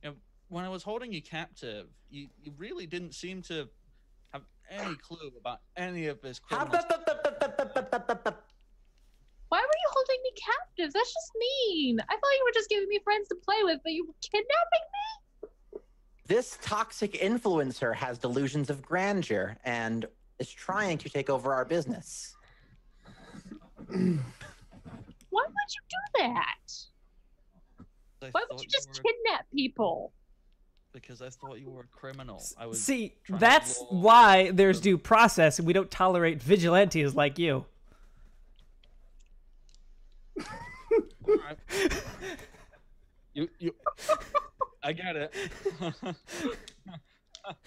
know, when I was holding you captive, you really didn't seem to have any clue about any of this criminal stuff. Why were you holding me captive? That's just mean. I thought you were just giving me friends to play with, but you were kidnapping me? This toxic influencer has delusions of grandeur and is trying to take over our business. Why would you do that? Why would you just kidnap people? Because I thought you were a criminal. I was See, that's why there's due process and we don't tolerate vigilantes like you. Right. You I get it.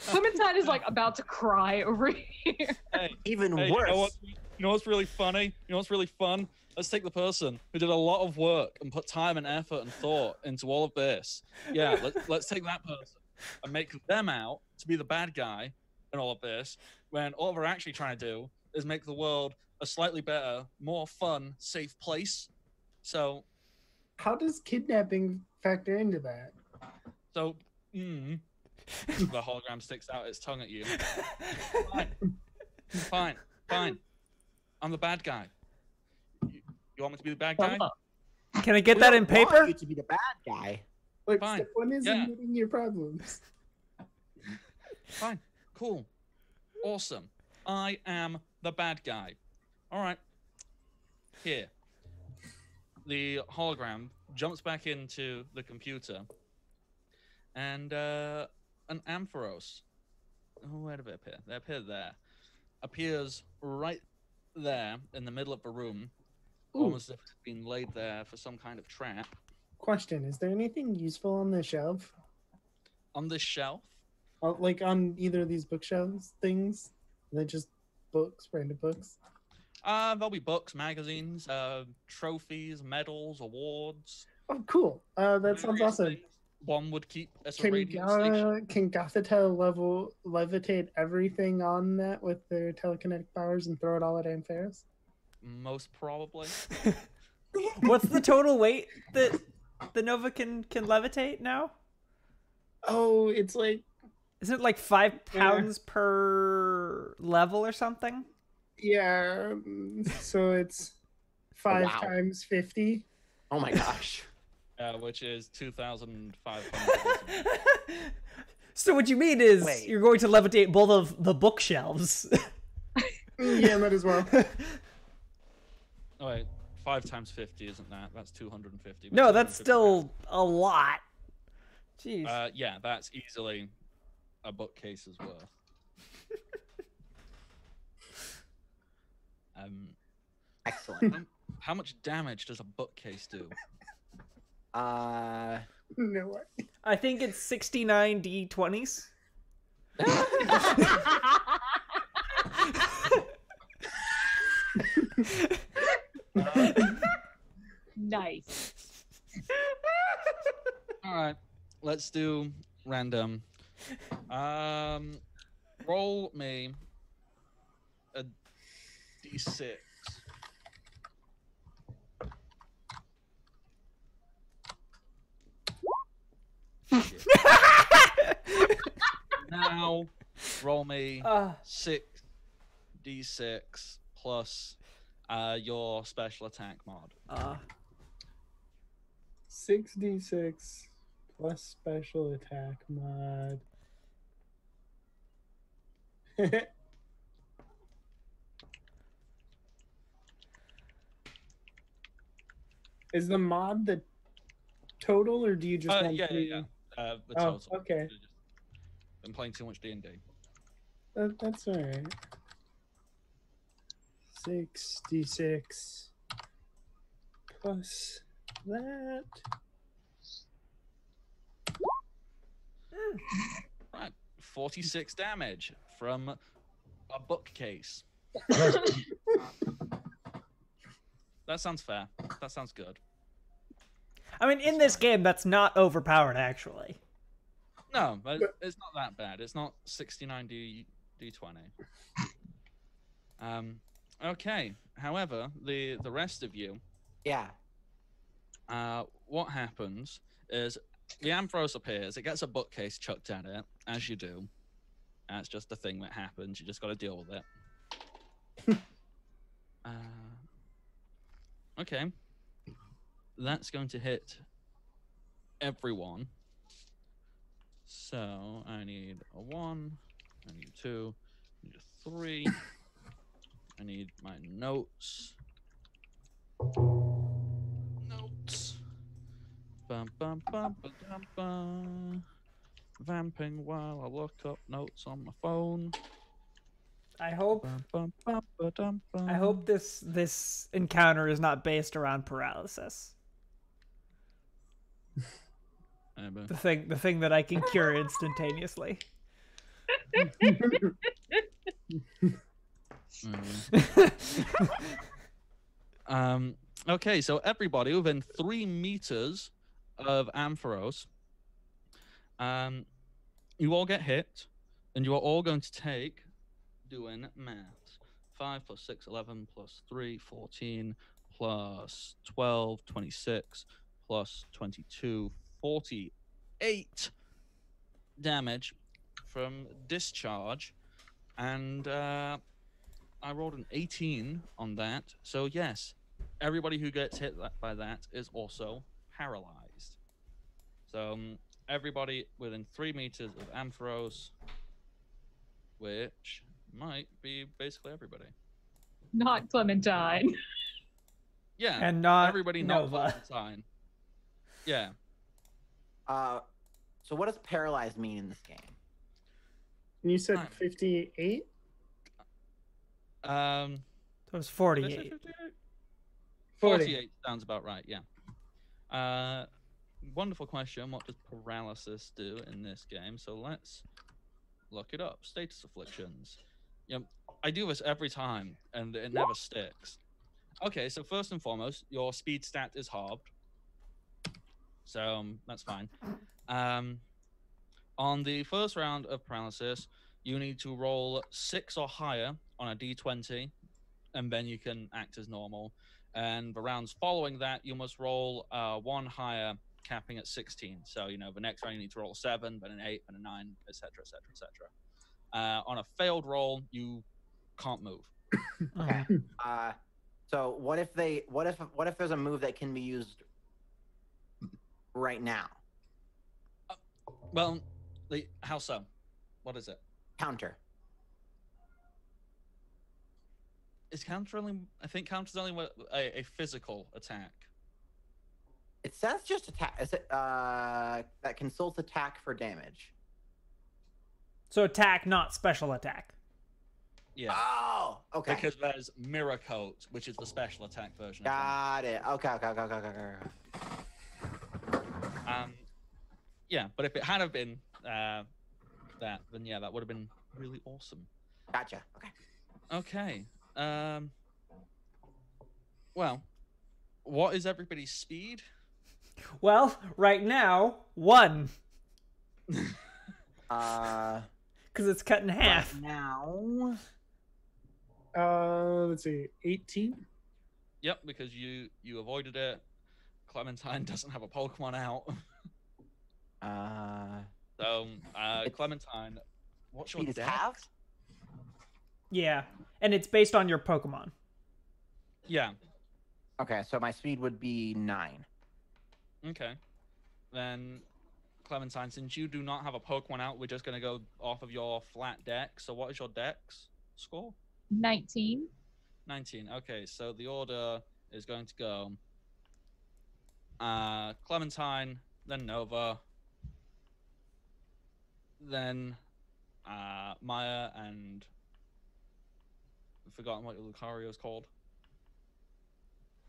Clementine is like about to cry over here. Hey, Even worse. You know what's really funny? You know what's really fun? Let's take the person who did a lot of work and put time and effort and thought into all of this. Yeah, let's take that person and make them out to be the bad guy in all of this, when all we're actually trying to do is make the world a slightly better, more fun, safe place. So, how does kidnapping factor into that? So, the hologram sticks out its tongue at you. Fine. I'm the bad guy. You want me to be the bad guy? Can I get that in paper? Want you to be the bad guy. Look, Fine. step one is Yeah. admitting your problems. Fine. Cool. Awesome. I am the bad guy. All right. Here. The hologram jumps back into the computer, and an Ampharos. Oh, where did it appear? They appear there. Appears right there in the middle of the room, almost as if it's been laid there for some kind of trap. Question: is there anything useful on the shelf? On this shelf? Like on either of these bookshelves things? Are they just books, random books? There'll be books, magazines, trophies, medals, awards. Oh, cool. That sounds awesome. Things one would keep as a Can radio station. can Gothitelle levitate everything on that with their telekinetic powers and throw it all at Ampharos? Most probably. What's the total weight that the Nova can levitate now? Oh, it's like... Isn't it like 5 pounds per level or something? Yeah, so it's 5 wow. times 50. Oh my gosh. Which is 2,500. So what you mean is you're going to levitate both of the bookshelves. Yeah, might as well. Oh wait, 5 times 50 isn't that? That's 250. No, that's still a lot. Jeez. Yeah, that's easily a bookcase's worth. Excellent. How much damage does a bookcase do? No way. I think it's 69 D20s. Nice. All right, let's do random. Roll me a D6. Now, roll me 6d6 plus your special attack mod. 6d6 plus special attack mod. Is the mod the total, or do you just want yeah. to... The total. Okay. Been playing too much D&D. That's all right. 6d6 plus that. Right, 46 damage from a bookcase. That sounds fair. That sounds good. I mean, in this game, that's not overpowered, actually. No, but it's not that bad. It's not 69 D20. Okay. However, the rest of you, Yeah. what happens is the Ampharos appears. It gets a bookcase chucked at it, as you do. That's just a thing that happens. You just got to deal with it. Okay. That's going to hit everyone. So I need a 1, I need 2, I need a 3. I need my notes. Notes. Bum, bum, bum, ba, dum, bum. Vamping while I look up notes on my phone. I hope. Bum, bum, bum, ba, dum, bum. I hope this encounter is not based around paralysis. The thing that I can cure instantaneously. Okay, so everybody within 3 meters of Ampharos, you all get hit, and you are all going to take, doing maths, 5 plus 6, 11, plus 3, 14, plus 12, 26, plus 22, 48 damage from discharge, and I rolled an 18 on that. So yes, everybody who gets hit by that is also paralyzed. So everybody within 3 meters of Ampharos, which might be basically everybody. Not Clementine. Yeah, and not everybody Nova. Not Clementine. Yeah. So what does paralyzed mean in this game? You said 58? That was 48. 48 sounds about right, yeah. Wonderful question. What does paralysis do in this game? So let's look it up. Status afflictions. You know, I do this every time, and it never sticks. Okay, so first and foremost, your speed stat is halved. So that's fine. On the first round of paralysis, you need to roll 6 or higher on a d20, and then you can act as normal. And the rounds following that, you must roll 1 higher capping at 16. So, the next round you need to roll a 7, then an 8, then a 9, etc., etc., etc. On a failed roll, you can't move. Okay. So what if there's a move that can be used right now? Well, how so? What is it? Counter. Is counter only? I think counter's only a physical attack. It says just attack. Is it that consults attack for damage? So attack, not special attack. Yeah. Oh, okay. Because there's Mirror Coat, which is the special attack version. Got it. Okay. Yeah, but if it had have been that, then yeah, that would have been really awesome. Gotcha. Okay. Okay. Well, what is everybody's speed? Well, right now, 1. Because it's cut in half. Right now. Let's see, 18. Yep, because you avoided it. Clementine doesn't have a Pokemon out. So, Clementine, what's your Speed is dex? halved? Yeah, and it's based on your Pokemon. Yeah. Okay, so my speed would be 9. Okay. Then, Clementine, since you do not have a Pokemon out, we're just going to go off of your flat dex. So what is your dex score? 19. 19. Okay, so the order is going to go Clementine, then Nova, then Maya, and I've forgotten what Lucario's called.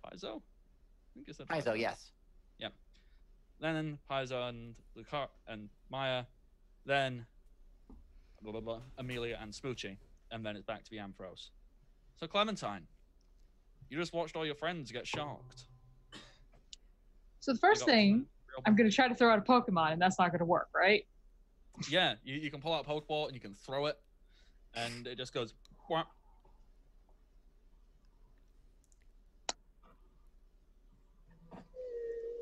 Paizo? I think it's Paizo, yes. Yep. Then Paizo and Maya, then blah, blah, blah, Amelia and Smoochie, and then it's back to the Ampharos. So Clementine, you just watched all your friends get shocked. So the first thing, I'm going to try to throw out a Pokemon, and that's not going to work, right? Yeah, you can pull out a Pokeball and you can throw it, and it just goes. Whap.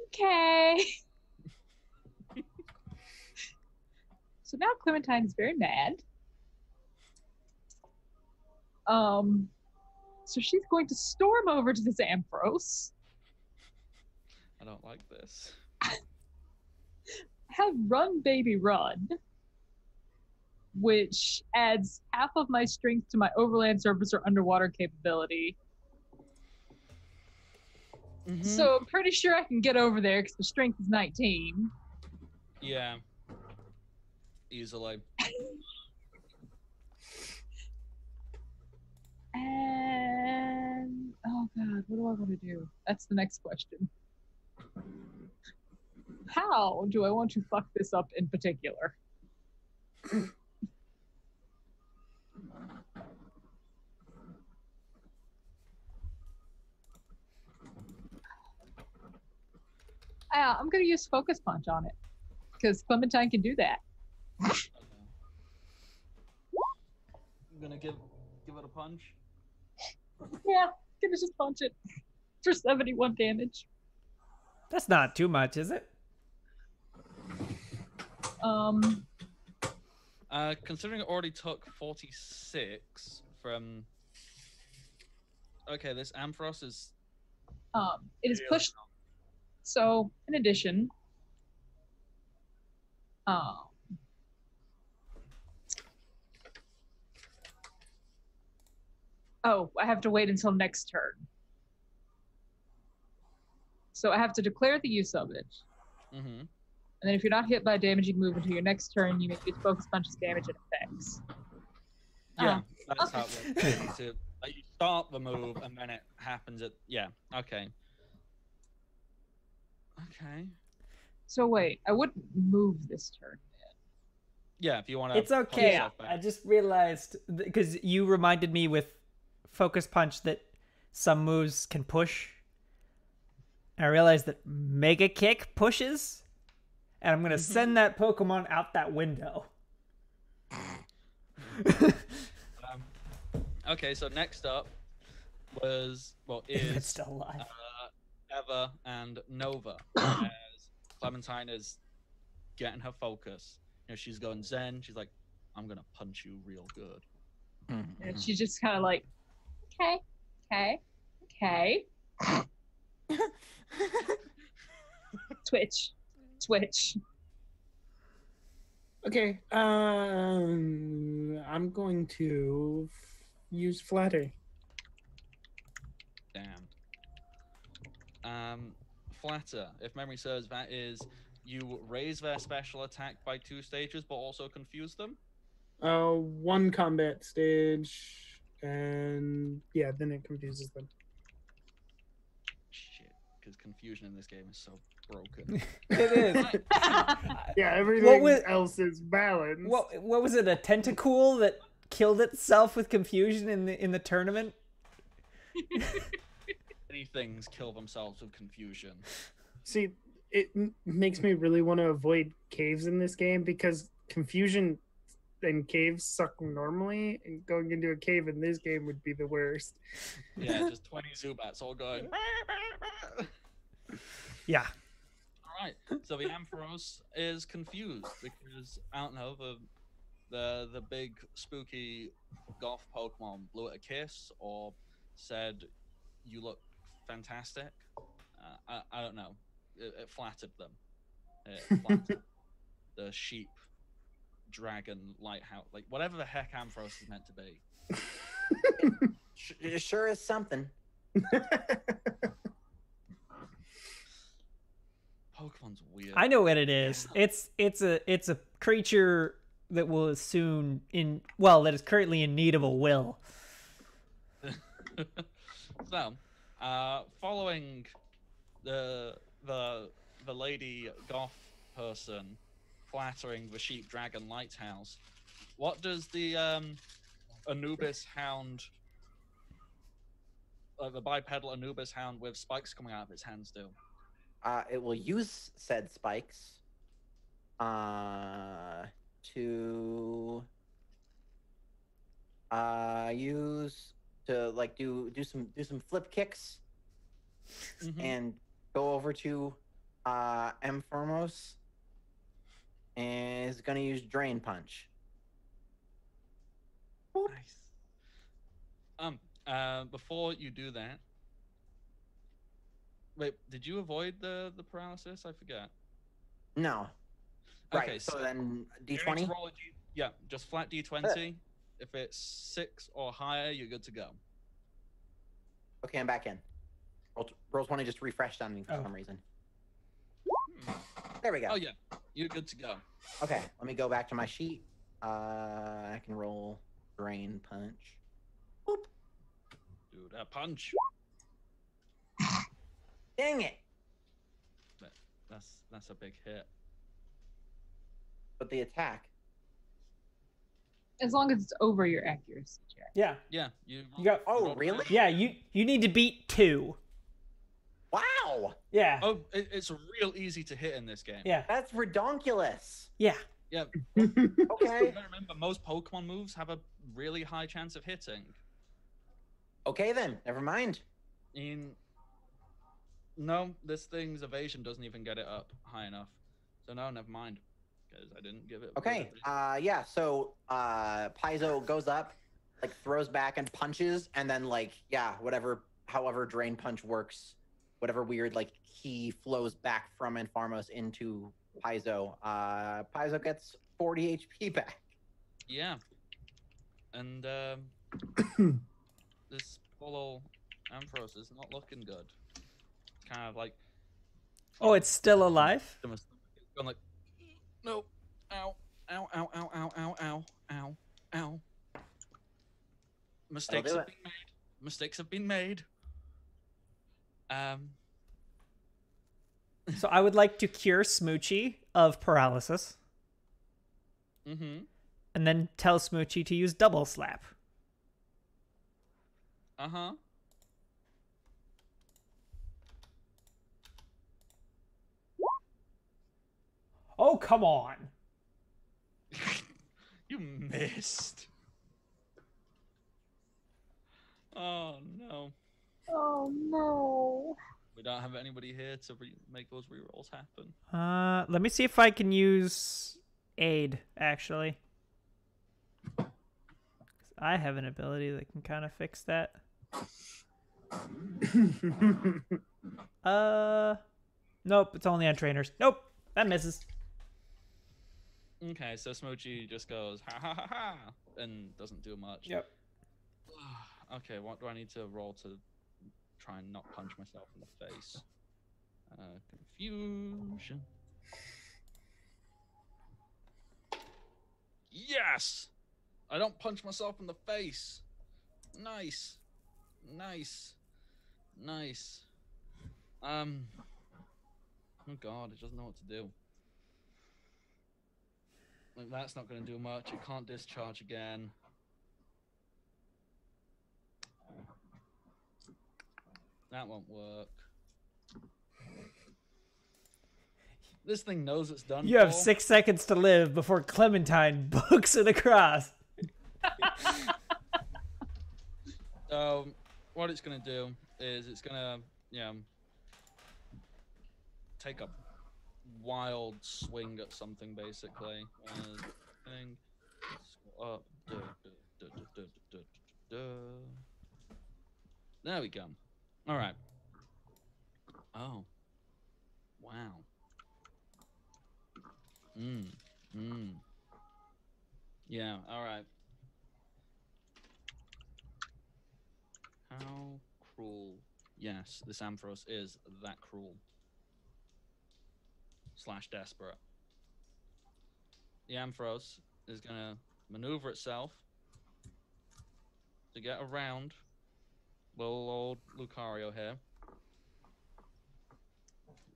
Okay. So now Clementine is very mad. So she's going to storm over to this Ampharos. I don't like this. Have Run Baby Run, which adds half of my strength to my overland surface or underwater capability. Mm-hmm. So I'm pretty sure I can get over there because the strength is 19. Yeah. Easily. And oh god, what do I want to do? That's the next question. How do I want to fuck this up in particular? I'm going to use Focus Punch on it because Clementine can do that. Okay. I'm gonna give it a punch. Yeah, gonna just punch it for 71 damage. That's not too much, is it? Considering it already took 46 from. Okay, this Ampharos is. It is pushed. So, in addition, oh, I have to wait until next turn. So I have to declare the use of it. Mm-hmm. And then if you're not hit by damage, you move until your next turn. You make its Focus Punch's damage and effects. Yeah, that's how it works. You start the move and then it happens at. Yeah, okay. Okay. So wait, I wouldn't move this turn. Yeah, if you want to. It's okay. I just realized because you reminded me with Focus Punch that some moves can push. And I realized that Mega Kick pushes, and I'm gonna send that Pokemon out that window. Okay, so next up is it's still alive. Eva and Nova as Clementine is getting her focus. You know, she's going zen. She's like, I'm gonna punch you real good. And she's just kind of like, okay. Twitch. Okay, I'm going to use flatter. Damn. Flatter. If memory serves, that is you raise their special attack by 2 stages, but also confuse them. 1 combat stage, and yeah, then it confuses them. Shit, because confusion in this game is so broken. It is. Yeah, everything else is balanced. What was it? A tentacle that killed itself with confusion in the tournament? Many things kill themselves with confusion. See, it makes me really want to avoid caves in this game because confusion and caves suck normally, and going into a cave in this game would be the worst. Yeah, just 20 Zubats all going. Yeah. All right, so the Ampharos is confused because I don't know, the big spooky golf Pokemon blew it a kiss or said you look fantastic. I don't know. It flattered them. It flattered the sheep, dragon, lighthouse, like whatever the heck Ampharos is meant to be. It sure is something. Pokemon's weird. I know what it is. It's a creature that will soon that is currently in need of a will. So, following the lady goth person flattering the sheep dragon lighthouse, what does the Anubis hound, the bipedal Anubis hound with spikes coming out of its hands do? It will use said spikes to use to like do some flip kicks and go over to Ampharos and is gonna use Drain Punch. Nice. Before you do that, wait, did you avoid the paralysis? I forget. No. Okay, right. So then D20. Yeah, just flat D20. If it's 6 or higher, you're good to go. Okay, I'm back in. Roll 20 just refreshed on me for some reason. There we go. Oh yeah, you're good to go. Okay, let me go back to my sheet. I can roll Drain Punch. Boop. Do that punch. Dang it! That's a big hit. But the attack. As long as it's over your accuracy check. Yeah. Yeah, you got. Oh, really? Yeah, you need to beat 2. Wow. Yeah. Oh, it's real easy to hit in this game. Yeah. That's redonkulous. Yeah. Yeah. Okay. Remember, most Pokemon moves have a really high chance of hitting. Okay then, never mind. No, this thing's evasion doesn't even get it up high enough. So no, never mind. Because I didn't give it. Okay. Yeah. So Paizo goes up, like throws back and punches, and then however Drain Punch works, whatever weird like key flows back from Ampharos into Paizo. Paizo gets 40 HP back. Yeah. And this Polo Ampharos is not looking good. It's kind of like. Oh, it's still alive? It's gone like. No. Ow. Ow, ow, ow, ow, ow, ow, ow, ow. Mistakes have been made. Mistakes have been made. So I would like to cure Smoochie of paralysis. Mm-hmm. And then tell Smoochie to use Double Slap. Uh-huh. Oh, come on. You missed. Oh, no. Oh no. We don't have anybody here to make those rerolls happen. Let me see if I can use aid, actually. I have an ability that can kind of fix that. Nope, it's only on trainers. Nope, that misses. Okay, so Smoochie just goes ha ha ha ha and doesn't do much. Yep. Okay, what do I need to roll to try and not punch myself in the face? Confusion. Yes! I don't punch myself in the face. Nice. Nice. Nice. Oh god, it doesn't know what to do. Like, that's not going to do much. It can't discharge again. That won't work. This thing knows it's done. You have 6 seconds to live before Clementine books it across. So, what it's going to do is it's going to, take a wild swing at something, basically. There we go. All right. Oh. Wow. Yeah, all right. How cruel. Yes, this Ampharos is that cruel. / desperate. The Ampharos is going to maneuver itself to get around little old Lucario here.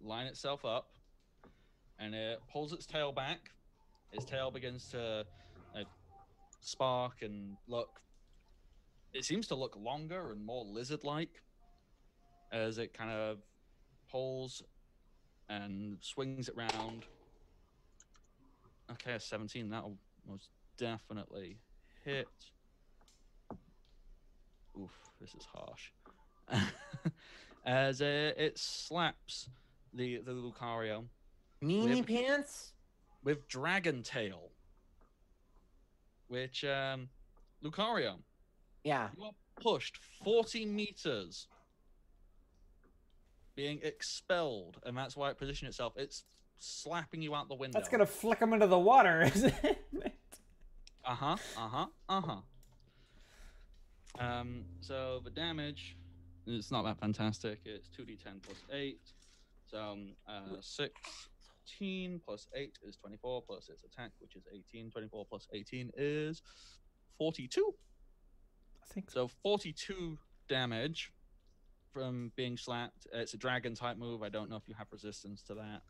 Line itself up. And it pulls its tail back. Its tail begins to spark and look. It seems to look longer and more lizard-like as it kind of pulls and swings it round. Okay, a 17. That'll most definitely hit. Oof, this is harsh. As it slaps the Lucario. Meanie pants? With Dragon Tail. Which, Lucario. Yeah. You are pushed 40 meters. Being expelled. And that's why it positioned itself. It's slapping you out the window. That's gonna flick him into the water, isn't it? So the damage, it's not that fantastic. It's 2d10 plus 8. So, 16 plus 8 is 24, plus its attack, which is 18. 24 plus 18 is 42. I think so. 42 damage from being slapped. It's a dragon type move. I don't know if you have resistance to that.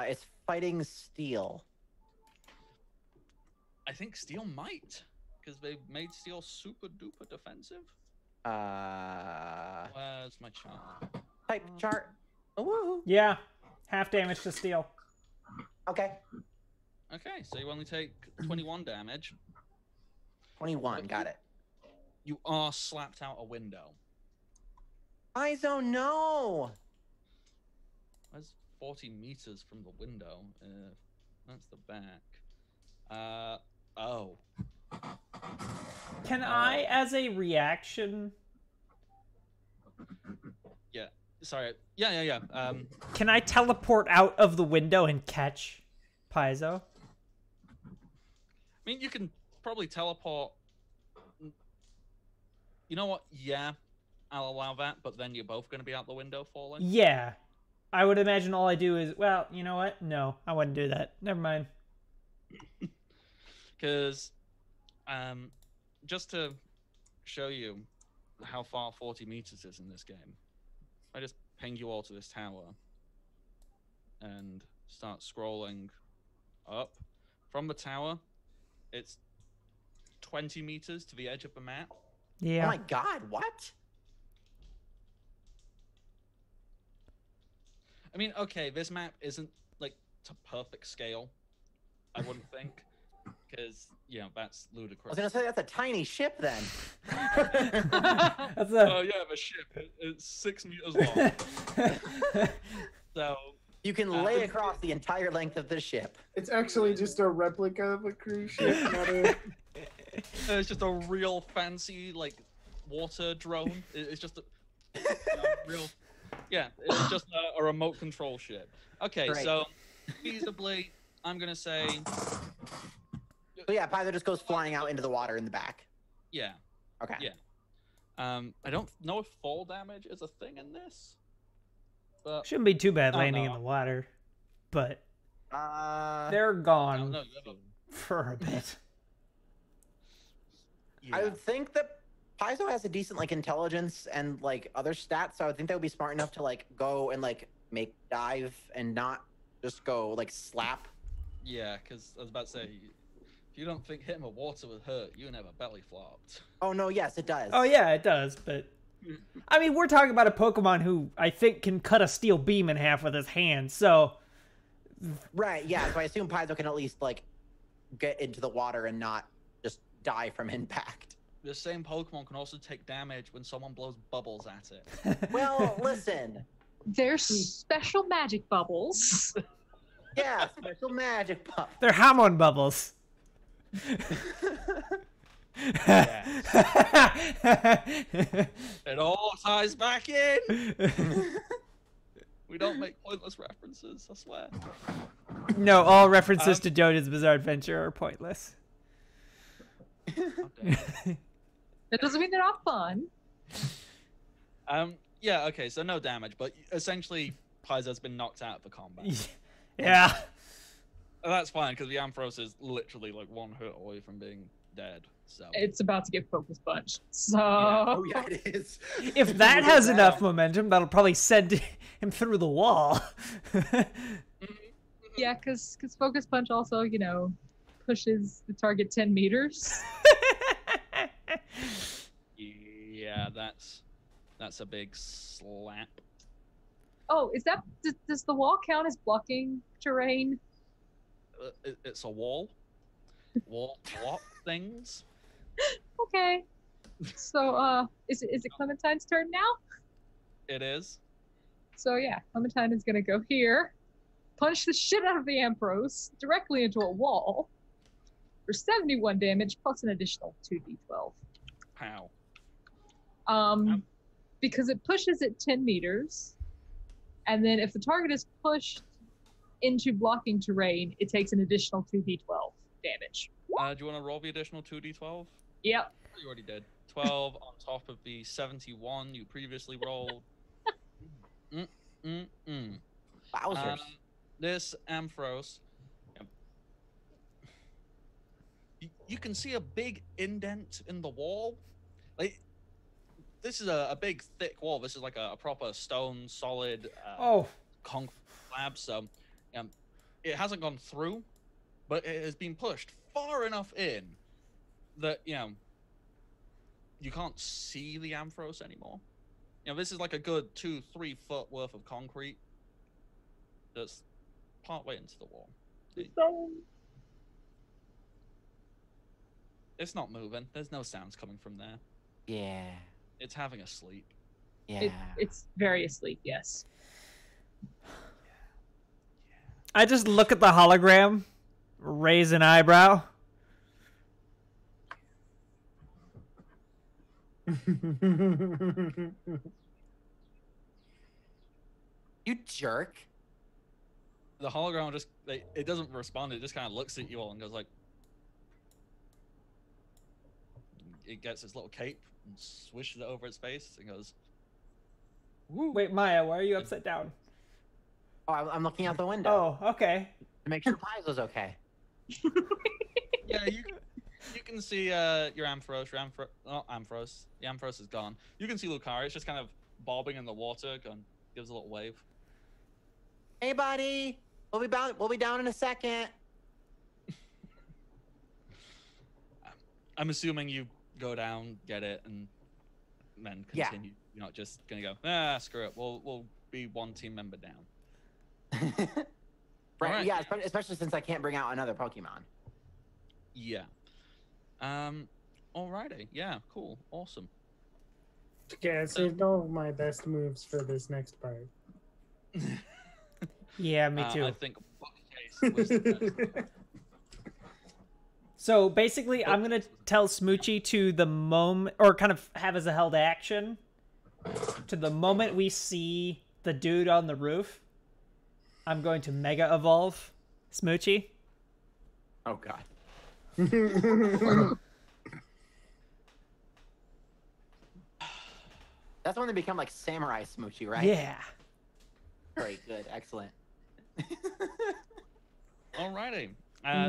It's fighting steel. I think steel might, because they've made steel super duper defensive. Where's my chart? Type chart. Ooh. Yeah, half damage to steel. Okay. Okay, so you only take 21 damage. 21, got it. You are slapped out a window. Izo, no! That's 40 meters from the window. That's the back. Oh. Can I, as a reaction... Yeah. Sorry. Yeah. Can I teleport out of the window and catch Paizo? I mean, you can probably teleport. You know what? Yeah, I'll allow that, but then you're both going to be out the window falling. Yeah. I would imagine all I do is, well, you know what? No, I wouldn't do that. Never mind. Because, just to show you how far 40 meters is in this game, I just ping you all to this tower and start scrolling up. From the tower, it's 20 meters to the edge of the map. Yeah. Oh my god, what? I mean, okay, this map isn't, like, to perfect scale, I wouldn't think. because that's I was ludicrous. gonna say that's a tiny ship then. That's Oh yeah, the ship. It's 6 meters long. So You can lay across the entire length of the ship. It's actually just a replica of a cruise ship, not a... it's just a real fancy water drone. It's just a real. Yeah, it's just a remote control ship. Okay, Great. so feasibly, I'm gonna say. So yeah, Paizo just goes flying out into the water in the back. Yeah. Okay. Yeah. I don't know if fall damage is a thing in this. But Shouldn't be too bad Oh, landing no. in the water, but Uh, they're gone no, for a bit. yeah. I would think that Paizo has a decent intelligence and other stats, so I would think they would be smart enough to go and make dive and not just go slap. Yeah, because I was about to say, if you don't think hitting the water would hurt, you never belly flopped. Oh no, yes it does. Oh yeah, it does, but I mean, we're talking about a Pokemon who I think can cut a steel beam in half with his hand, so Right, yeah, so I assume Paizo can at least get into the water and not just die from impact. The same Pokemon can also take damage when someone blows bubbles at it. Well, listen. There's special magic bubbles. Yeah, special magic pup. they're Hamon bubbles. It all ties back in. We don't make pointless references, I swear. No, all references to Jojo's Bizarre Adventure are pointless. Okay. That doesn't mean they're not fun. Yeah, okay, so no damage, but essentially Paizo's been knocked out of the combat. Yeah. That's fine, because the Ampharos is literally one hit away from being dead. So It's about to get focus punched. So Oh yeah, it is. If that has enough momentum, that'll probably send him through the wall. yeah, because focus punch also, pushes the target 10 meters. yeah, that's a big slap. Oh, does the wall count as blocking terrain? It's a wall block things. Okay. So, is it Clementine's turn now? It is. So yeah, Clementine is gonna go here, punch the shit out of the Ampharos directly into a wall for 71 damage plus an additional 2d12. How? Because it pushes it 10 meters, and then if the target is pushed into blocking terrain, it takes an additional 2d12 damage. Do you want to roll the additional 2d12? Yep. You already did. 12 on top of the 71 you previously rolled. Wowzers. This Ampharos, you can see a big indent in the wall. This is a big, thick wall. This is a proper stone, solid concrete slab. So it hasn't gone through, but it has been pushed far enough in that, you can't see the Ampharos anymore. This is a good 2-3 foot worth of concrete that's part way into the wall. It's not moving. There's no sounds coming from there. Yeah. It's having a sleep. Yeah. It's very asleep, yes. I just look at the hologram, raise an eyebrow. You jerk. The hologram just, it doesn't respond. It just kind of looks at you all and goes it gets its little cape and swishes it over its face and goes, Woo. Wait, Maya, why are you upside down? Oh, I'm looking out the window. Oh, okay. To make sure Paizo's okay. yeah, you can see your Ampharos. Not Ampharos. The Ampharos is gone. You can see Lucaria. It's just kind of bobbing in the water. Gives a little wave. Hey, buddy. We'll be down in a second. I'm assuming you go down, get it, and then continue. Yeah. You're not just gonna go, screw it. We'll be one team member down. Right. Yeah, especially since I can't bring out another Pokemon. Yeah. Alrighty. Yeah. Cool. Awesome. Okay, I saved all my best moves for this next part. Yeah, me too. I think bookcase was the best. So basically, I'm gonna tell Smoochie to the moment, or kind of have as a held action, to the moment we see the dude on the roof, I'm going to Mega Evolve Smoochie. Oh god. That's when they become like Samurai Smoochie, right? Yeah. Great, good, excellent. Alrighty.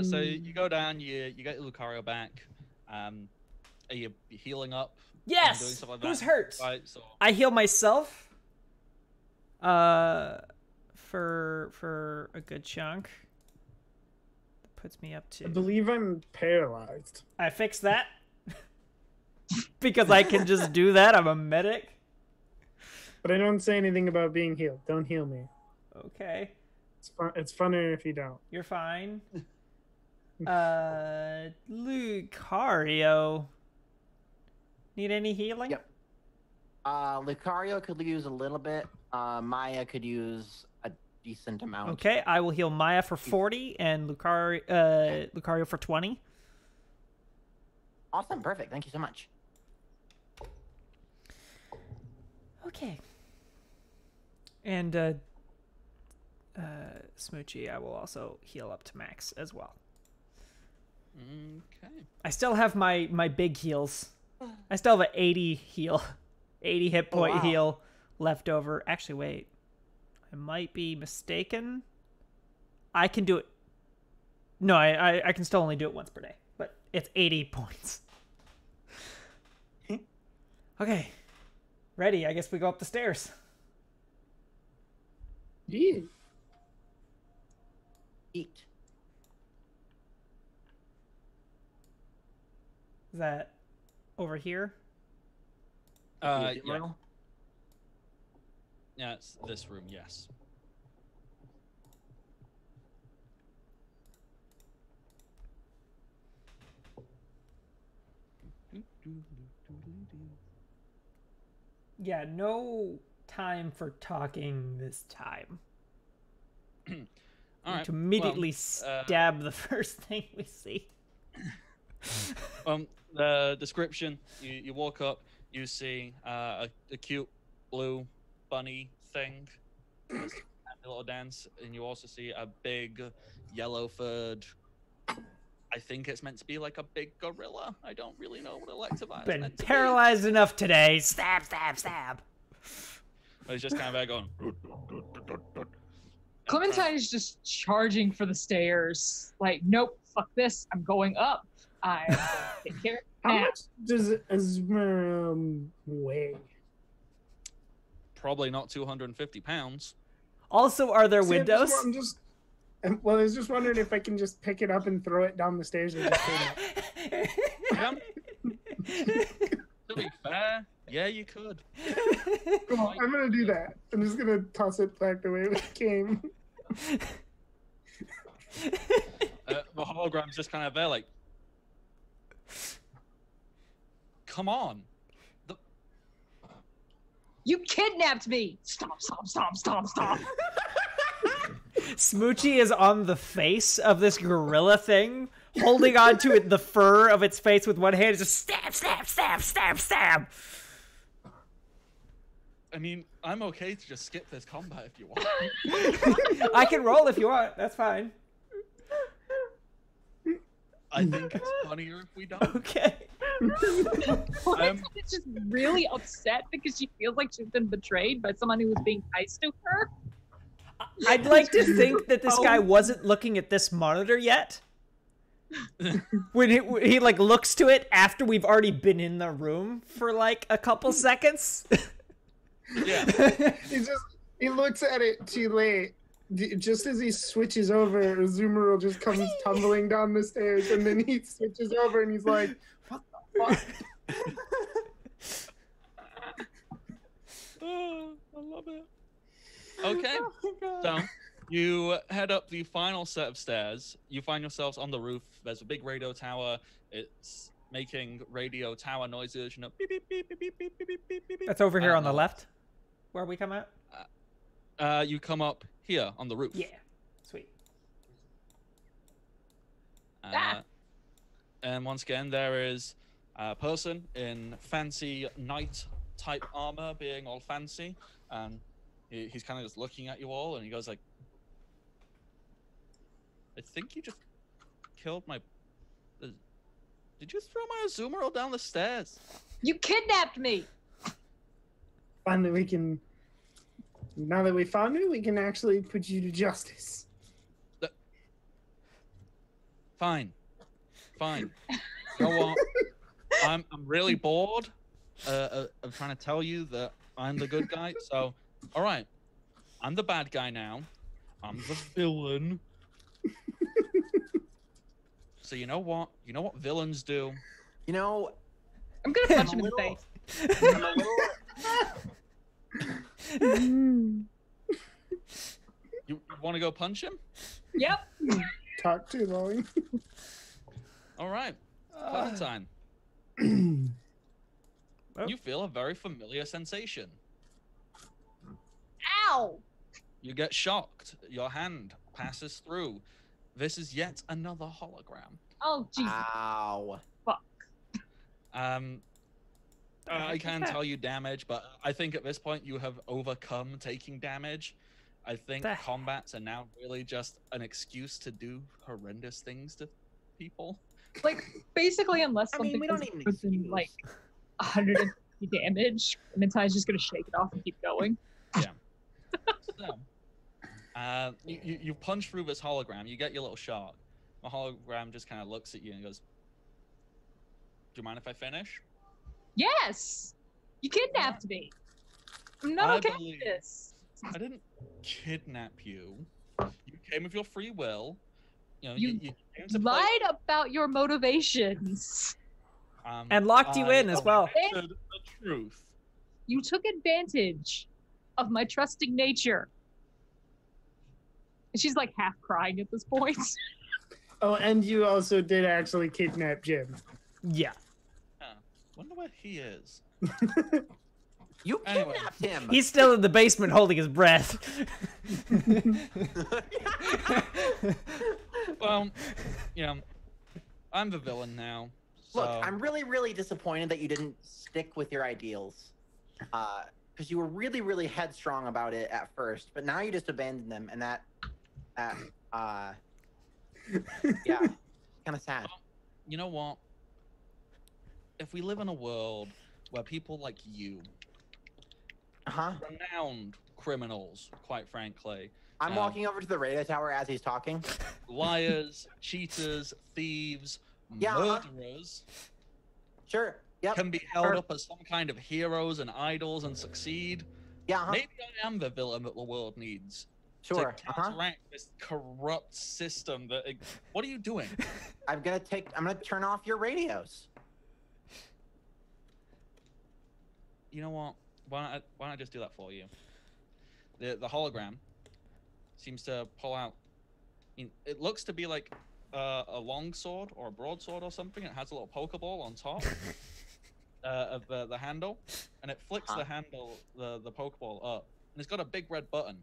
So you go down, you get Lucario back. Are you healing up? Yes. Doing stuff like Who's that? hurt? Right, so I heal myself. For a good chunk. That puts me up I to. believe I'm paralyzed. I fixed that because I can just do that. I'm a medic. But I don't say anything about being healed. Don't heal me. Okay, It's funner if you don't. you're fine. Lucario. Need any healing? Yep. Lucario could use a little bit. Maya could use a decent amount. Okay, I will heal Maya for 40 and Lucario for 20. Awesome, perfect. Thank you so much. Okay. And Smoochie, I will also heal up to max as well. okay. I still have my big heals. I still have an 80 heal. 80 hit point heal left over. Actually, wait. I might be mistaken. I can do it. No, I can still only do it once per day. But it's 80 points. Okay. Ready. I guess we go up the stairs. Yeah. Eat. Is that over here? Yeah. Yeah, it's this room, yes. Yeah, no time for talking this time. All right. To immediately stab the first thing we see. The description, you walk up, you see a cute blue bunny thing, a little dance, and you also see a big yellow-furred, I think it's meant to be like a big gorilla. I don't really know what Electivire is Been meant to paralyzed enough today. Stab, stab, stab. be. It's just kind of there going... Clementine is just charging for the stairs. Like, nope, fuck this. I'm going up. I'm going to take care of How that. much does Esmer weigh? Probably not 250 pounds. Also, are there See, windows? I was just wondering if I can just pick it up and throw it down the stairs and just it. To be fair, yeah, you could. Cool, I'm gonna do that. I'm just gonna toss it back the way it came. The hologram's just kind of there, like, come on. You kidnapped me! Stop, stop, stop, stop, stop. Smoochie is on the face of this gorilla thing, holding on to the fur of its face with one hand, just stab, stab, stab, stab, stab. I mean, I'm okay to just skip this combat if you want. I can roll if you want. That's fine. I think it's funnier if we don't. Okay. Clementine is just really upset because she feels like she's been betrayed by someone who was being nice to her. I'd like to think that this guy wasn't looking at this monitor yet. When he like looks to it after we've already been in the room for like a couple seconds. Yeah. He looks at it too late. Just as he switches over, Azumarill just comes tumbling down the stairs, and then he switches over and he's like, "What the fuck?" Oh, I love it. Okay, Oh my God. so You head up the final set of stairs. You find yourselves on the roof. There's a big radio tower. It's making radio tower noises. You know, beep, beep, beep, beep, beep, beep, beep, beep, beep. That's over here on the left, where we come out. You come up here on the roof. Yeah, sweet. And once again, there is a person in fancy knight-type armor, being all fancy, and he's kind of just looking at you all, and he goes like, I think you just killed my... Did you throw my Azumarill down the stairs? You kidnapped me! Finally, we can... Now that we found you, we can actually put you to justice. Fine. You know what? I'm really bored of trying to tell you that I'm the good guy, so... Alright. I'm the bad guy now. I'm the villain. So you know what? You know what villains do? You know, I'm gonna punch him in the face. You want to go punch him? Yep. Talk too long. All right. Fun time. You feel a very familiar sensation. Ow! You get shocked. Your hand passes through. This is yet another hologram. Oh, Jesus. Ow. Fuck. I can tell you damage, but I think at this point you have overcome taking damage. I think combats are now really just an excuse to do horrendous things to people. Like, basically, unless something we don't need an within, excuse. like, 150 damage, Mintai's just gonna shake it off and keep going. Yeah. So, you punch through this hologram. You get your little shock. The hologram just kind of looks at you and goes, "Do you mind if I finish?" Yes! You kidnapped me. I'm not okay with this. I didn't kidnap you. You came with your free will. You know, You came to lied about your motivations. And locked you in as well. The truth. You took advantage of my trusting nature. And she's like half crying at this point. Oh, and you also did actually kidnap Jim. Yeah. Wonder where he is. You kidnapped him. He's still in the basement holding his breath. Well, you know, I'm the villain now. So... Look, I'm really, really disappointed that you didn't stick with your ideals. Because you were really, really headstrong about it at first, but now you just abandoned them, and yeah, kind of sad. Well, you know what? If we live in a world where people like you, renowned criminals, quite frankly, I'm walking over to the radio tower as he's talking. Liars, cheaters, thieves, murderers, sure, yep, can be held up as some kind of heroes and idols and succeed. Yeah, maybe I am the villain that the world needs. Sure. To counteract this corrupt system. What are you doing? I'm gonna turn off your radios. You know what? Why don't I just do that for you? The hologram seems to pull out. I mean, it looks to be like a long sword or a broadsword or something. It has a little pokeball on top of the handle, and it flicks the handle, the pokeball up, and it's got a big red button.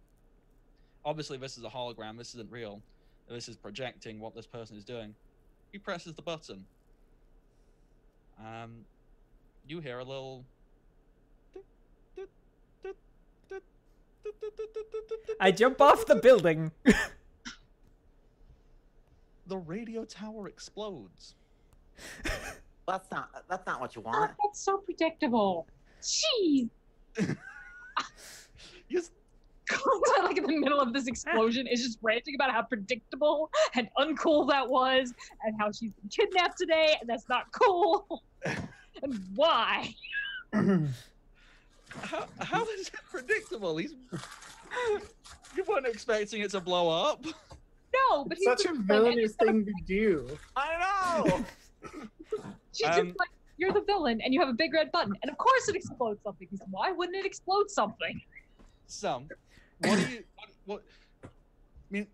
Obviously, this is a hologram. This isn't real. This is projecting what this person is doing. He presses the button. You hear a little. I jump off the building. The radio tower explodes. That's not what you want. Oh, that's so predictable. Jeez. Like in the middle of this explosion is just ranting about how predictable and uncool that was, and how she's been kidnapped today, and that's not cool. And why? How is it predictable? You weren't expecting it to blow up. No, but it's such a villainous thing to do. I know. She's just like, you're the villain, and you have a big red button, and of course it explodes something. Why wouldn't it explode something? So, what mean,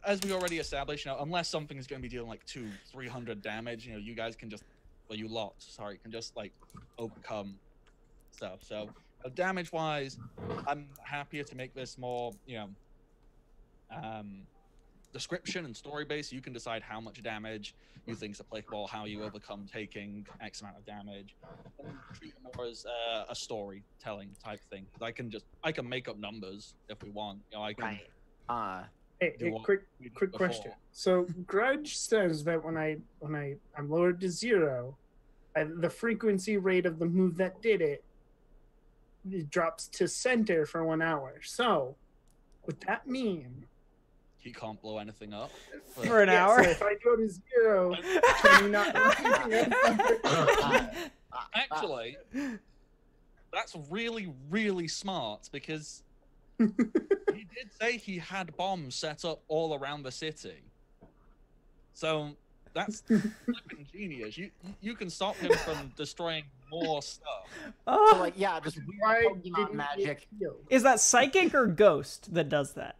as we already established, unless something's going to be dealing like 200-300 damage, you guys can just, well, you lot, sorry, can just like overcome stuff. So damage-wise, I'm happier to make this more, description and story-based. You can decide how much damage you think is applicable, how you overcome taking X amount of damage. And treat it more as a storytelling type thing. I can make up numbers if we want. I can. Right. Hey, quick question. So Grudge says that when I'm lowered to 0, the frequency rate of the move that did it drops to center for 1 hour. So would that mean he can't blow anything up for an hour? So if I go to 0, can you not actually, that's really, really smart, because he did say he had bombs set up all around the city. So that's flipping genius. You can stop him from destroying more stuff. So like, yeah, just weird Pokemon magic. Is that psychic or ghost that does that?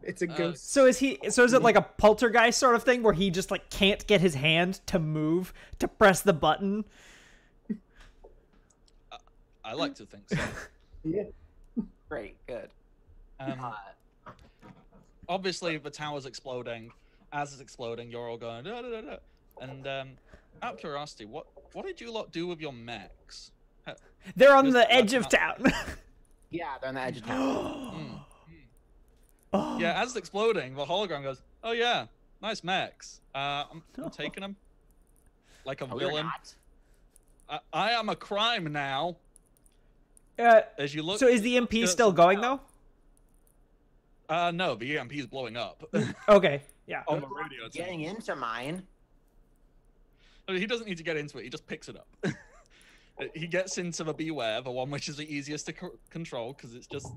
It's a ghost. So is it like a poltergeist sort of thing where he just like can't get his hand to move to press the button? I like to think so. Yeah. Great, good. Obviously, the tower's exploding. As it's exploding, you're all going da, da, da, da. And out of curiosity, what did you lot do with your mechs? They're on the edge of town. Yeah, they're on the edge of town. Oh. Yeah, as it's exploding, the hologram goes, "Oh yeah, nice mechs. I'm taking them like a villain. I am a crime now." As you look. So is the EMP still going though? No, the EMP is blowing up. Okay, yeah. On the radio. Getting into mine. He doesn't need to get into it. He just picks it up. He gets into the Beware, the one which is the easiest to control because it's just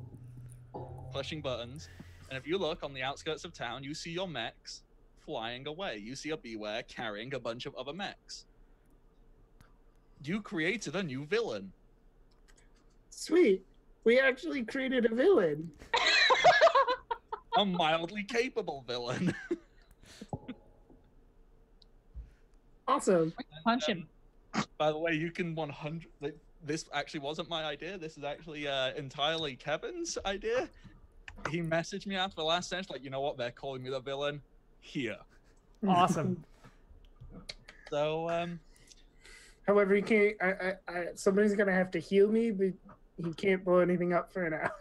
pushing buttons. And if you look on the outskirts of town, you see your mechs flying away. You see a Beware carrying a bunch of other mechs. You created a new villain. Sweet. We actually created a villain. A mildly capable villain. Awesome. Punch him. By the way, you can 100... This actually wasn't my idea. This is actually entirely Kevin's idea. He messaged me after the last session, like, you know what? They're calling me the villain. Here. Awesome. So, However, he can't. Somebody's gonna have to heal me, but he can't blow anything up for an hour.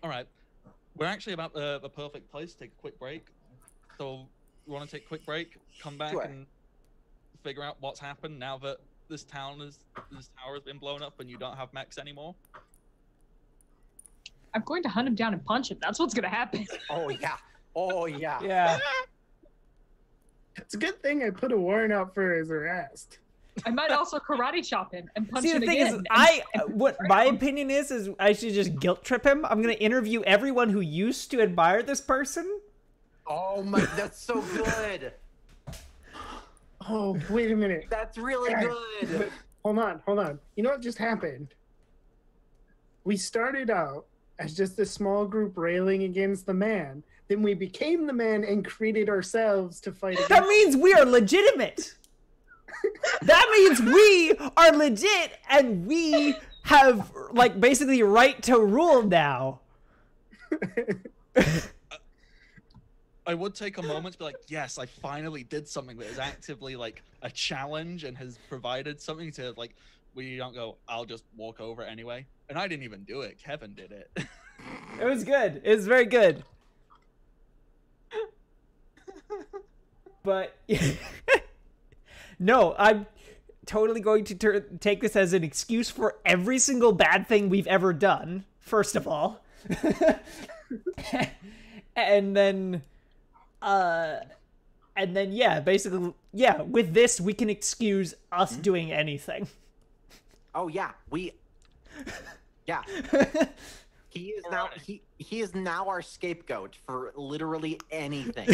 All right. We're actually about the perfect place to take a quick break. So, you want to take a quick break, come back, and figure out what's happened now that this tower has been blown up and you don't have mechs anymore? I'm going to hunt him down and punch him. That's what's gonna happen. Oh yeah. Oh yeah. Yeah. It's a good thing I put a warrant out for his arrest. I might also karate chop him and punch See, him the thing again. is, what my opinion is I should just guilt trip him. I'm gonna interview everyone who used to admire this person. Oh my, that's so good. Oh, wait a minute. That's really good. Hold on. You know what just happened? We started out as just a small group railing against the man. Then we became the man and created ourselves to fight against. That means we are legitimate. That means we are legit and we have, like, basically right to rule now. I would take a moment to be like, yes, I finally did something that is actively like a challenge and has provided something to, like, where you don't go, I'll just walk over it anyway. And I didn't even do it. Kevin did it. It was good. It was very good. But no, I'm totally going to take this as an excuse for every single bad thing we've ever done, first of all. And then yeah, basically, yeah, with this we can excuse us doing anything. Oh yeah, yeah. He is now he is now our scapegoat for literally anything.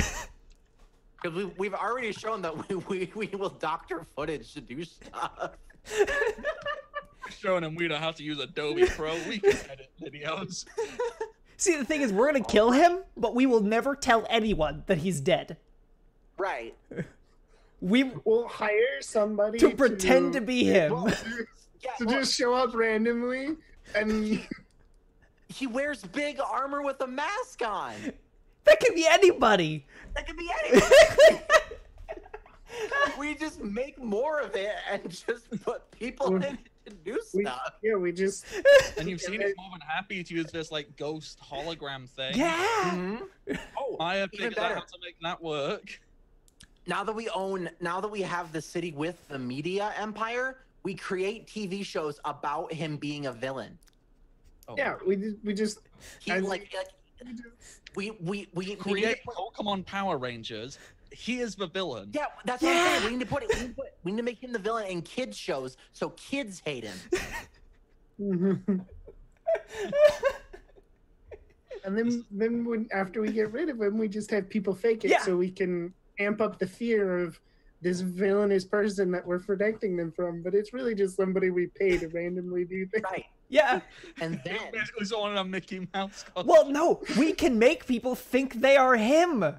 Because we've already shown that we will doctor footage to do stuff. showing him we don't have to use Adobe Pro. We can edit videos. See, the thing is, we're gonna kill him, but we will never tell anyone that he's dead. Right. We'll hire somebody To pretend to be him. Well, Just show up randomly and he wears big armor with a mask on. That could be anybody. That could be anybody. We just make more of it and just put people in it to do stuff. we just. And you've seen he's more than happy to use this like ghost hologram thing. Yeah. Mm-hmm. Oh, Maya even figured out better. how to make that work. Now that we have the city with the media empire, we create TV shows about him being a villain. Oh. Yeah, we just. We need to Create put, Pokemon Power Rangers. He is the villain. yeah, that's what I'm saying. We need to make him the villain in kids shows so kids hate him. And then after we get rid of him, we just have people fake it so we can amp up the fear of this villainous person that we're protecting them from. But it's really just somebody we pay to randomly do things. Right. Yeah. And then Basically someone in a Mickey Mouse costume. Well, no, we can make people think they are him.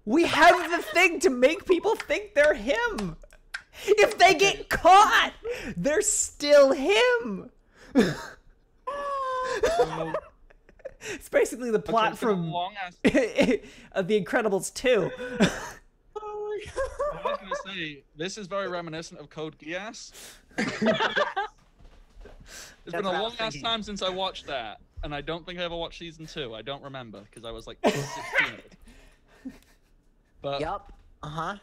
We have the thing to make people think they're him. If they get caught, they're still him. It's basically the plot from The Incredibles 2. I was going to say, this is very reminiscent of Code Geass. It's been a long ass time since I watched that, and I don't think I ever watched season 2. I don't remember because I was like 16. But yep. Uh-huh.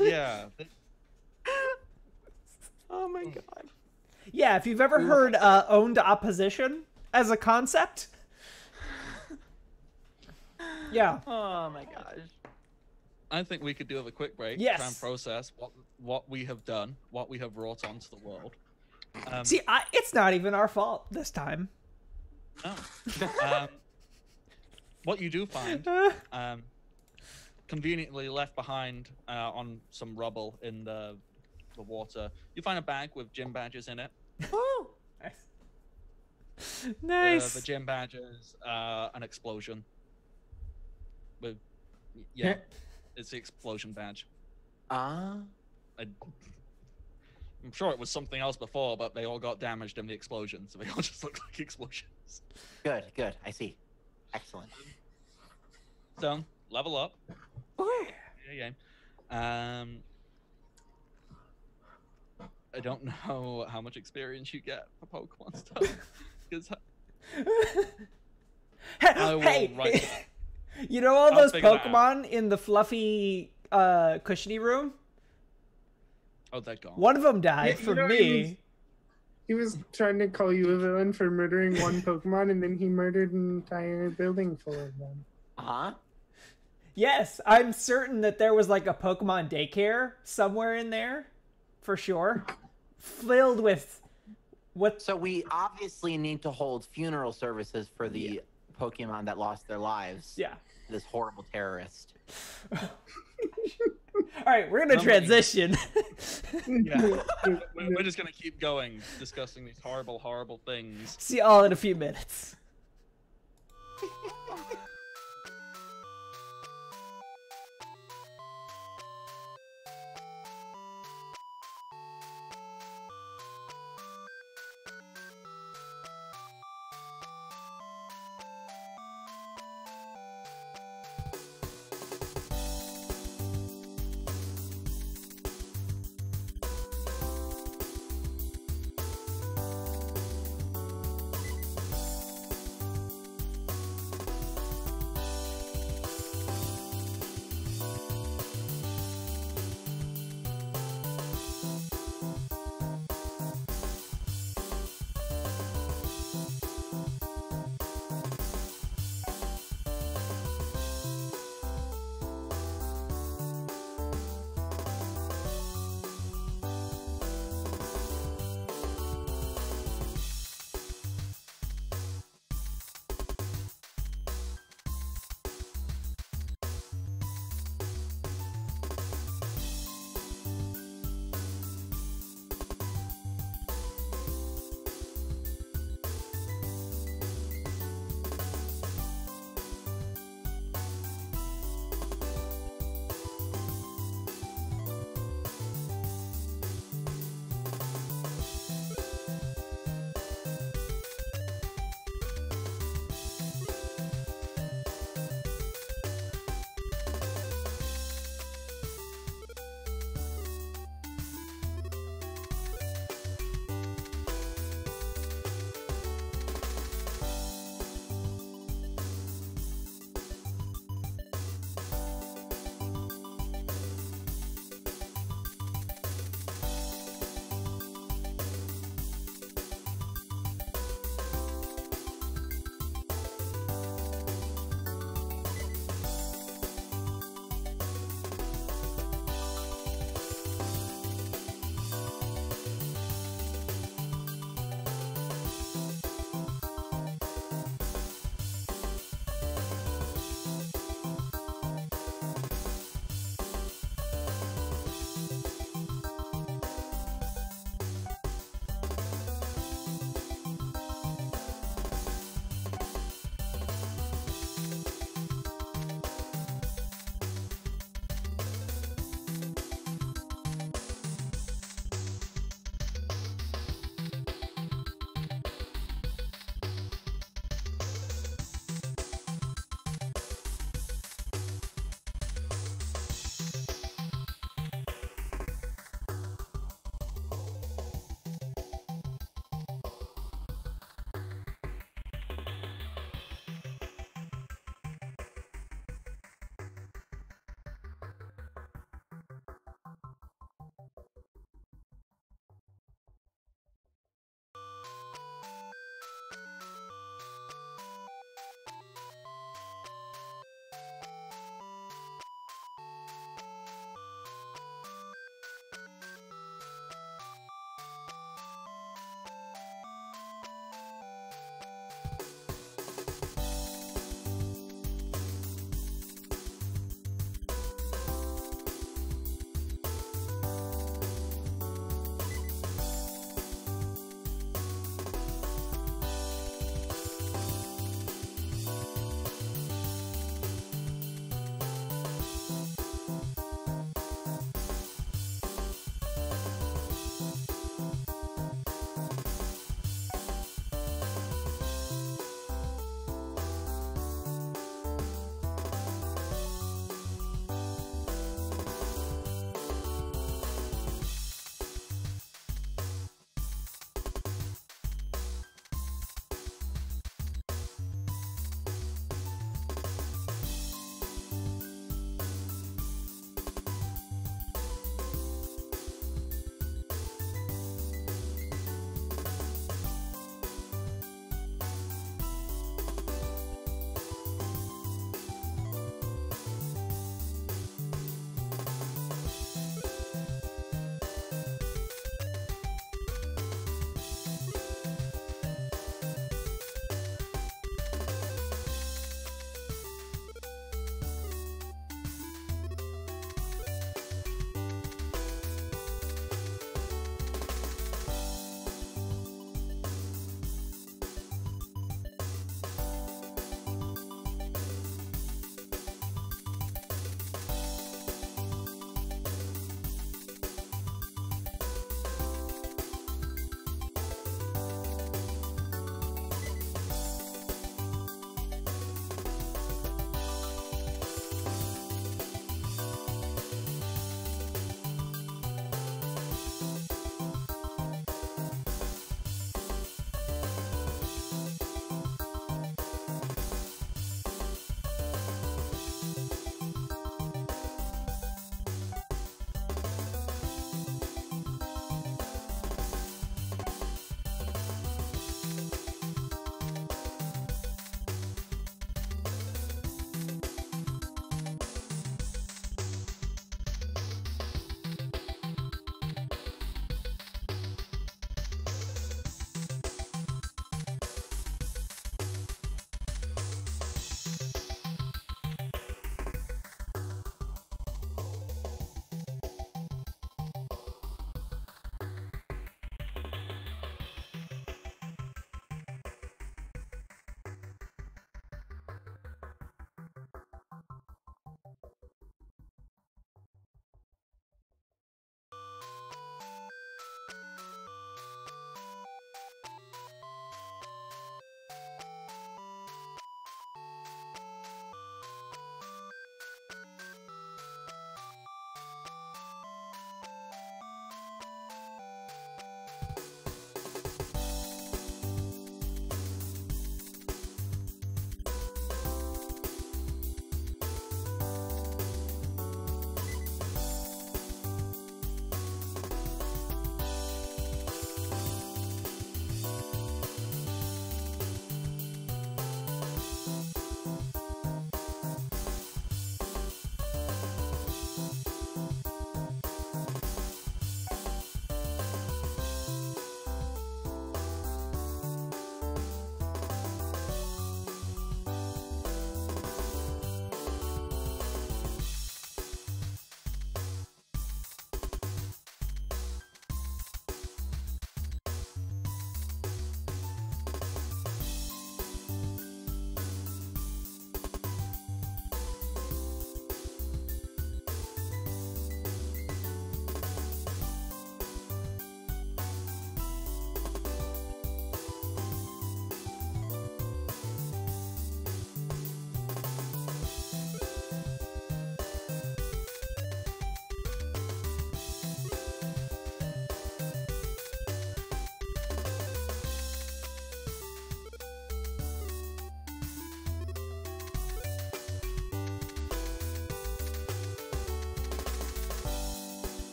yeah. Oh my god. Yeah, if you've ever heard owned opposition as a concept. Yeah. Oh my gosh. I think we could do a quick break. Yes. Try and process what we have done, what we have brought onto the world. See, it's not even our fault this time. No. What you do find, conveniently left behind on some rubble in the water, you find a bag with gym badges in it. Woo! Nice. The gym badges, an explosion. With, yeah, it's the explosion badge. I'm sure it was something else before, but they all got damaged in the explosion, so they all just look like explosions. Good. I see. Excellent. So, level up. Yeah. I don't know how much experience you get for Pokemon stuff. Because hey, you know all those Pokemon in the fluffy, cushiony room? Oh, they're gone. One of them died for me. He was trying to call you a villain for murdering one Pokemon, and then he murdered an entire building full of them. Uh-huh. Yes, I'm certain that there was like a Pokemon daycare somewhere in there, for sure, filled with what. So we obviously need to hold funeral services for the Pokemon that lost their lives. Yeah. This horrible terrorist. All right, we're gonna transition. Yeah, we're just gonna keep going, discussing these horrible, horrible things. See y'all in a few minutes.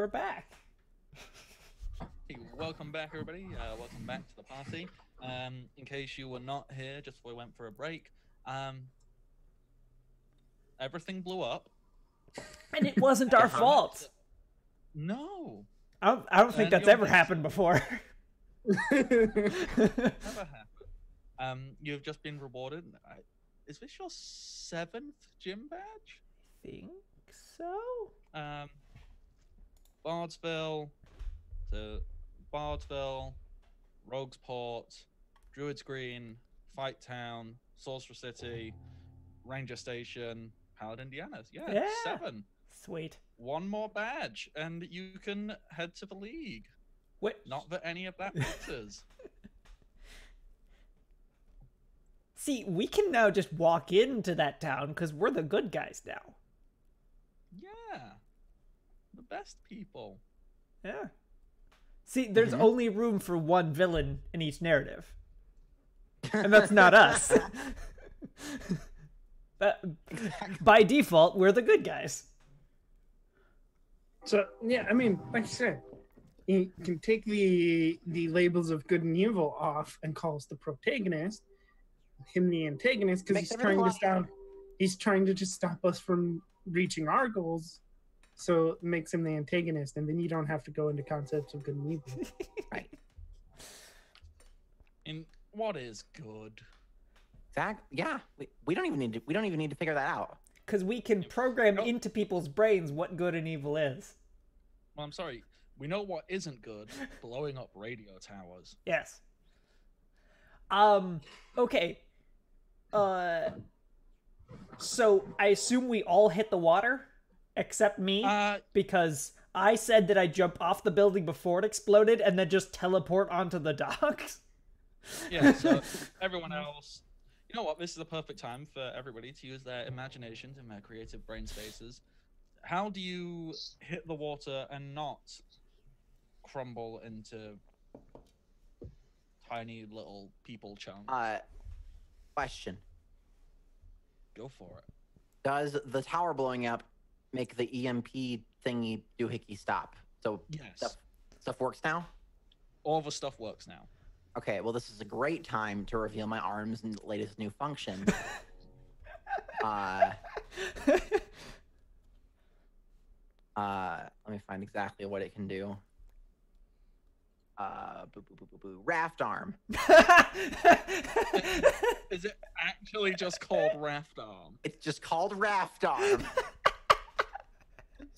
we're back. Hey, welcome back, everybody. Welcome back to the party. In case you were not here just before we went for a break, everything blew up. And it wasn't our fault. No. I don't think that's ever happened before. Never happened. You've just been rewarded. Is this your 7th gym badge? I think so. Bardsville, to Bardsville, Roguesport, Druids Green, Fight Town, Sorcerer City, Ranger Station, Paladin Indiana's. Yeah, 7. Sweet. 1 more badge, and you can head to the league. What? Not that any of that matters. See, we can now just walk into that town because we're the good guys now. Yeah. The best people. Yeah. See, there's only room for 1 villain in each narrative. And that's not us. By default, we're the good guys. So, yeah, I mean, like I said, you can take the labels of good and evil off and call us the protagonist, him the antagonist, because he's trying to just stop us from reaching our goals. So it makes him the antagonist, and then you don't have to go into concepts of good and evil. Right. And what is good? Yeah, we don't even need to figure that out. Because we can program into people's brains what good and evil is. Well, I'm sorry. We know what isn't good. Blowing up radio towers. Yes. Okay. So I assume we all hit the water, except me, because I said that I jump off the building before it exploded and then just teleport onto the docks. Yeah, so everyone else... You know what? This is the perfect time for everybody to use their imaginations and their creative brain spaces. How do you hit the water and not crumble into tiny little people chunks? Question. Go for it. Does the tower blowing up make the EMP thingy doohickey stop? So yes. Stuff works now? All the stuff works now. Okay, well, this is a great time to reveal my arm's latest new function. Let me find exactly what it can do. Raft arm. Is it actually just called raft arm? It's just called raft arm.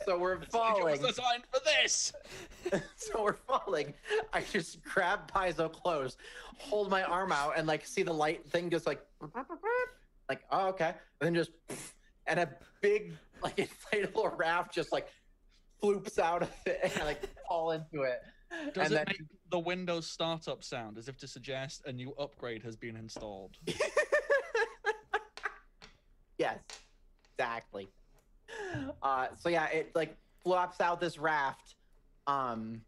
So we're falling. Like it was designed for this. So we're falling. I just grab Paizo close, hold my arm out, and like see the light thing just like oh okay, and then just and a big like inflatable raft just like floops out of it and I like fall into it. Does it make the Windows startup sound as if to suggest a new upgrade has been installed? Yes, exactly. So yeah, it like flops out this raft, and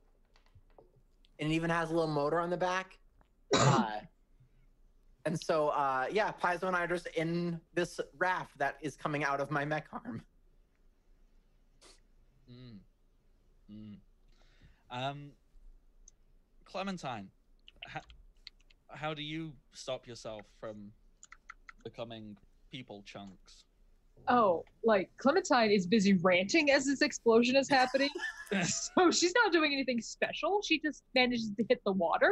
it even has a little motor on the back. And so yeah, Paizo and I are just in this raft that is coming out of my mech arm. Clementine, how do you stop yourself from becoming people chunks? Oh, like Clementine is busy ranting as this explosion is happening. So she's not doing anything special. She just manages to hit the water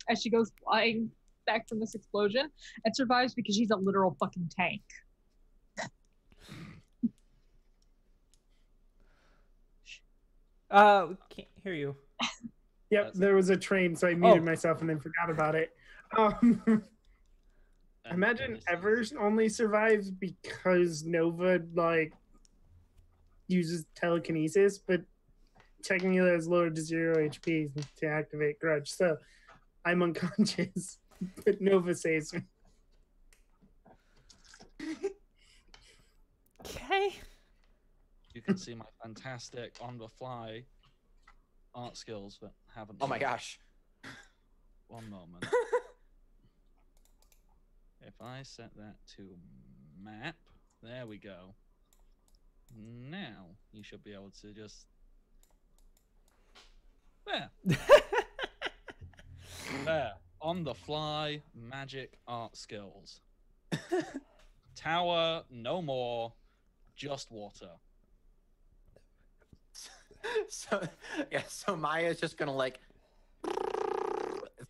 as she goes flying back from this explosion and survives because she's a literal fucking tank. Can't hear you. Yep, there was a train, so I muted myself and then forgot about it. Imagine Evers only survives because Nova like uses telekinesis, but technically has lowered to 0 HP to activate Grudge. So I'm unconscious, but Nova saves me. Okay. You can see my fantastic on-the-fly art skills, but haven't. Oh my gosh. One moment. If I set that to map, there we go. Now you should be able to just Yeah. There, on the fly, magic art skills. Tower, no more, just water. So yeah, so Maya's just gonna like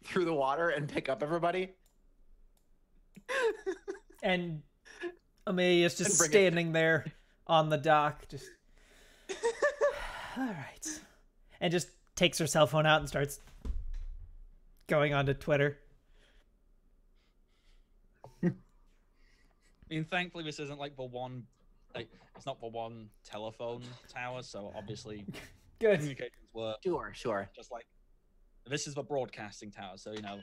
through the water and pick up everybody. And Amelia's just standing there on the dock, just all right, and just takes her cell phone out and starts going onto Twitter. I mean, thankfully, this isn't like the one. Like, it's not the one telephone tower, so obviously, Good. communications work. Sure. Just like this is the broadcasting tower, so you know,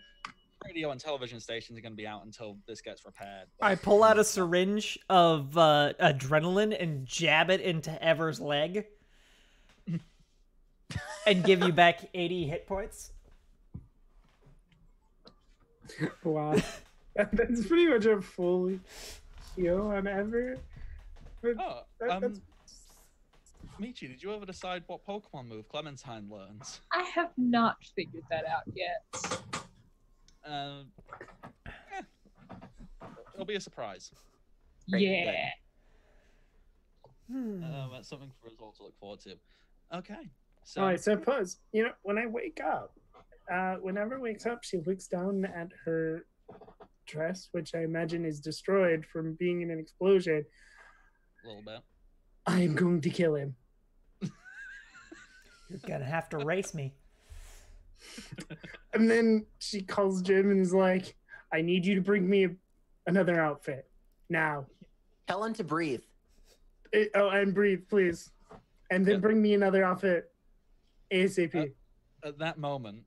radio and television stations are going to be out until this gets repaired. I pull out a syringe of adrenaline and jab it into Ever's leg, and give you back 80 hit points. Wow. That's pretty much a full heal on Ever. Oh, Michi, did you ever decide what Pokemon move Clementine learns? I have not figured that out yet. It'll be a surprise. Yeah. That's something for us all to look forward to. Okay. So I suppose, when I wake up, whenever wakes up, she looks down at her dress, which I imagine is destroyed from being in an explosion. a little bit. I am going to kill him. You're gonna have to race me. And then she calls Jim and is like, I need you to bring me another outfit. Now. Tell him to breathe. And breathe, please. And then bring me another outfit. ASAP. At that moment,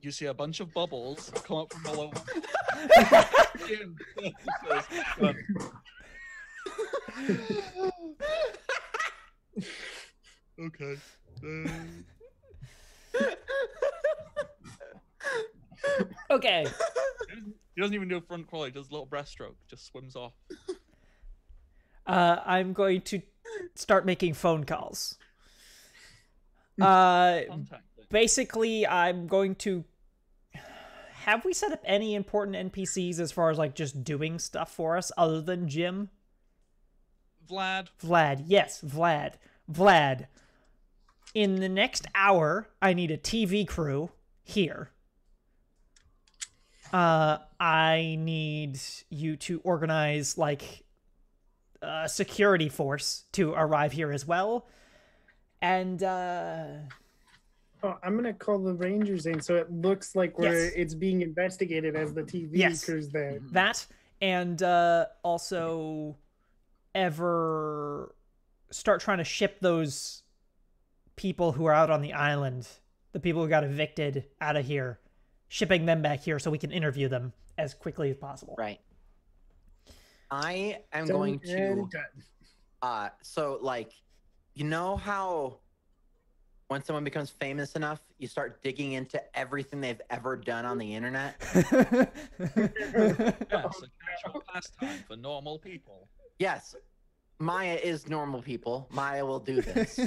you see a bunch of bubbles come up from all over. Okay. Okay. He doesn't even do a front crawl. He does a little breaststroke. Just swims off. I'm going to start making phone calls. Basically, I'm going to... Have we set up any important NPCs as far as, like, just doing stuff for us other than Jim? Vlad, yes, Vlad. Vlad. In the next hour, I need a TV crew here. I need you to organize, like, a security force to arrive here as well. And, I'm gonna call the Rangers in, so it looks like it's being investigated as the TV crew's there. That, and also start trying to ship those people who are out on the island, the people who got evicted out of here, shipping them back here so we can interview them as quickly as possible. Right. I am going to... so, like, you know how... when someone becomes famous enough, you start digging into everything they've ever done on the internet. Yes, a casual pastime for normal people. Yes, Maya is normal people. Maya will do this.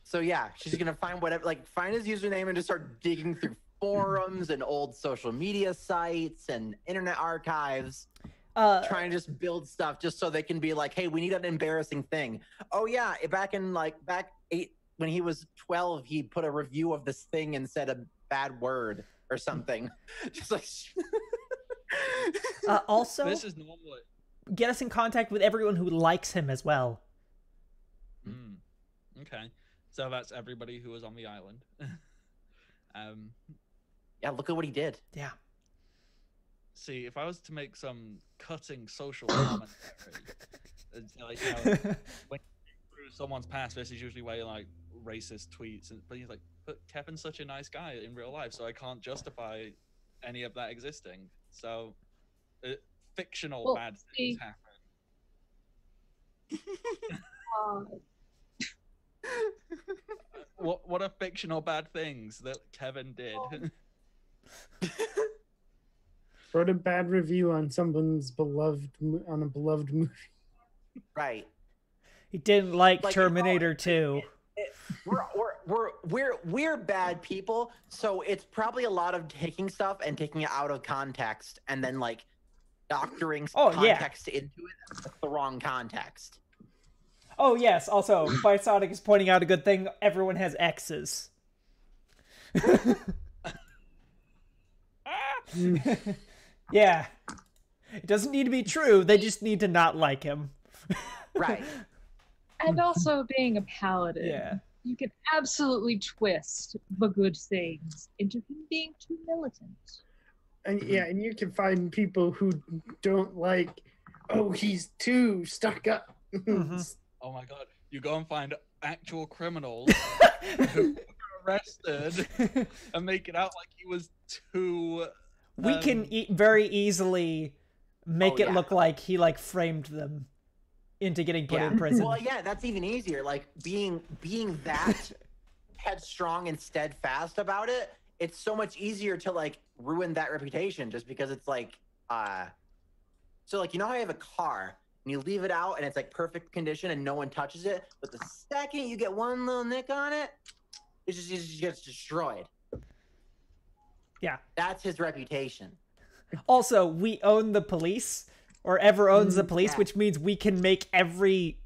So yeah, she's gonna find whatever, like find his username and just start digging through forums and old social media sites and internet archives. Trying to just build stuff just so they can be like, hey, we need an embarrassing thing. Oh yeah, back when he was 12, he put a review of this thing and said a bad word or something. Just like also, this is normal. Get us in contact with everyone who likes him as well. Okay, so that's everybody who was on the island. Yeah, look at what he did. Yeah. See, if I was to make some cutting social commentary, like, when through someone's past, this is usually where you like racist tweets, but he's like, but Kevin's such a nice guy in real life, so I can't justify any of that existing. So, fictional bad things happen. What are fictional bad things that Kevin did? Wrote a bad review on someone's beloved movie. Right. He didn't like Terminator 2. we're bad people, so it's probably a lot of taking stuff and taking it out of context and then like doctoring context into it. That's the wrong context. Oh yes, also Bisonic is pointing out a good thing. Everyone has X's. Yeah. It doesn't need to be true, they just need to not like him. Right. And also being a paladin, you can absolutely twist the good things into him being too militant. And and you can find people who don't like, oh, he's too stuck up. Oh my god, you go and find actual criminals who are arrested and make it out like he was too... We can very easily make it look like he like framed them into getting put in prison. Well, yeah, that's even easier. Like being that headstrong and steadfast about it, it's so much easier to like ruin that reputation just because it's like so like, you know how you have a car and you leave it out and it's like perfect condition and no one touches it, but the second you get one little nick on it, it just gets destroyed. Yeah. That's his reputation. Also, we own the police, or ever owns the police, which means we can make every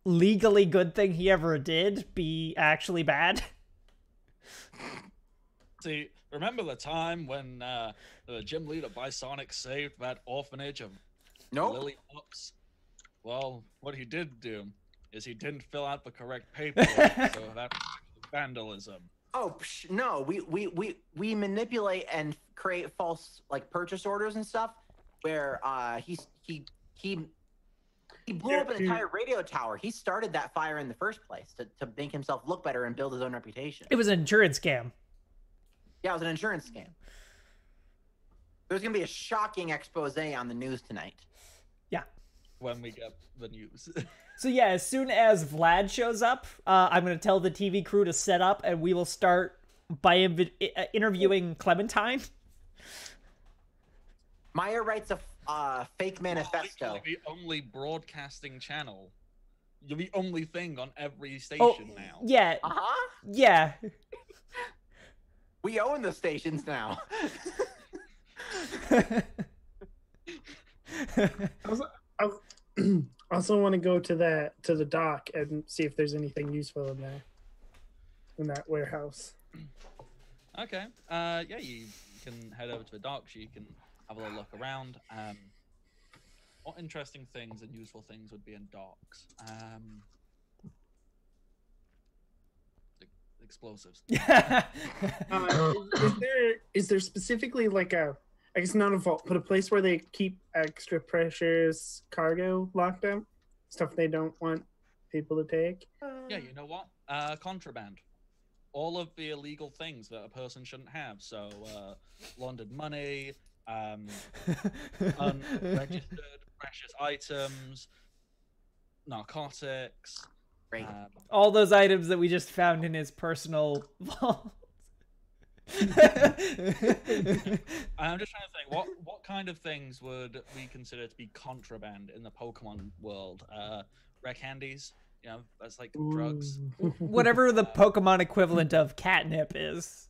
legally good thing he ever did be actually bad. See, remember the time when the gym leader Bisonic saved that orphanage of lily pups? Well, what he did do is he didn't fill out the correct paperwork, so that was vandalism. Oh no, we manipulate and create false like purchase orders and stuff where he blew up an entire radio tower. He started that fire in the first place to make himself look better and build his own reputation. It was an insurance scam. Yeah, it was an insurance scam. There's gonna be a shocking expose on the news tonight. Yeah. When we get the news. So yeah, as soon as Vlad shows up, I'm going to tell the TV crew to set up, and we will start by interviewing Clementine. Maya writes a fake manifesto. You're the only broadcasting channel. You're the only thing on every station now. Yeah. Yeah. We own the stations now. I also want to go to the dock and see if there's anything useful in there, in that warehouse. Okay. Yeah, you can head over to the dock. So you can have a little look around. What interesting things and useful things would be in docks? Explosives. Is there specifically like a, I guess not a vault, but a place where they keep extra precious cargo locked up? Stuff they don't want people to take? Yeah, you know what? Contraband. All of the illegal things that a person shouldn't have. So, laundered money, unregistered precious items, narcotics. Great. All those items that we just found in his personal vault. I'm just trying to think, what kind of things would we consider to be contraband in the Pokemon world? Rare candies, you know, that's like drugs. Whatever the Pokemon equivalent of catnip is.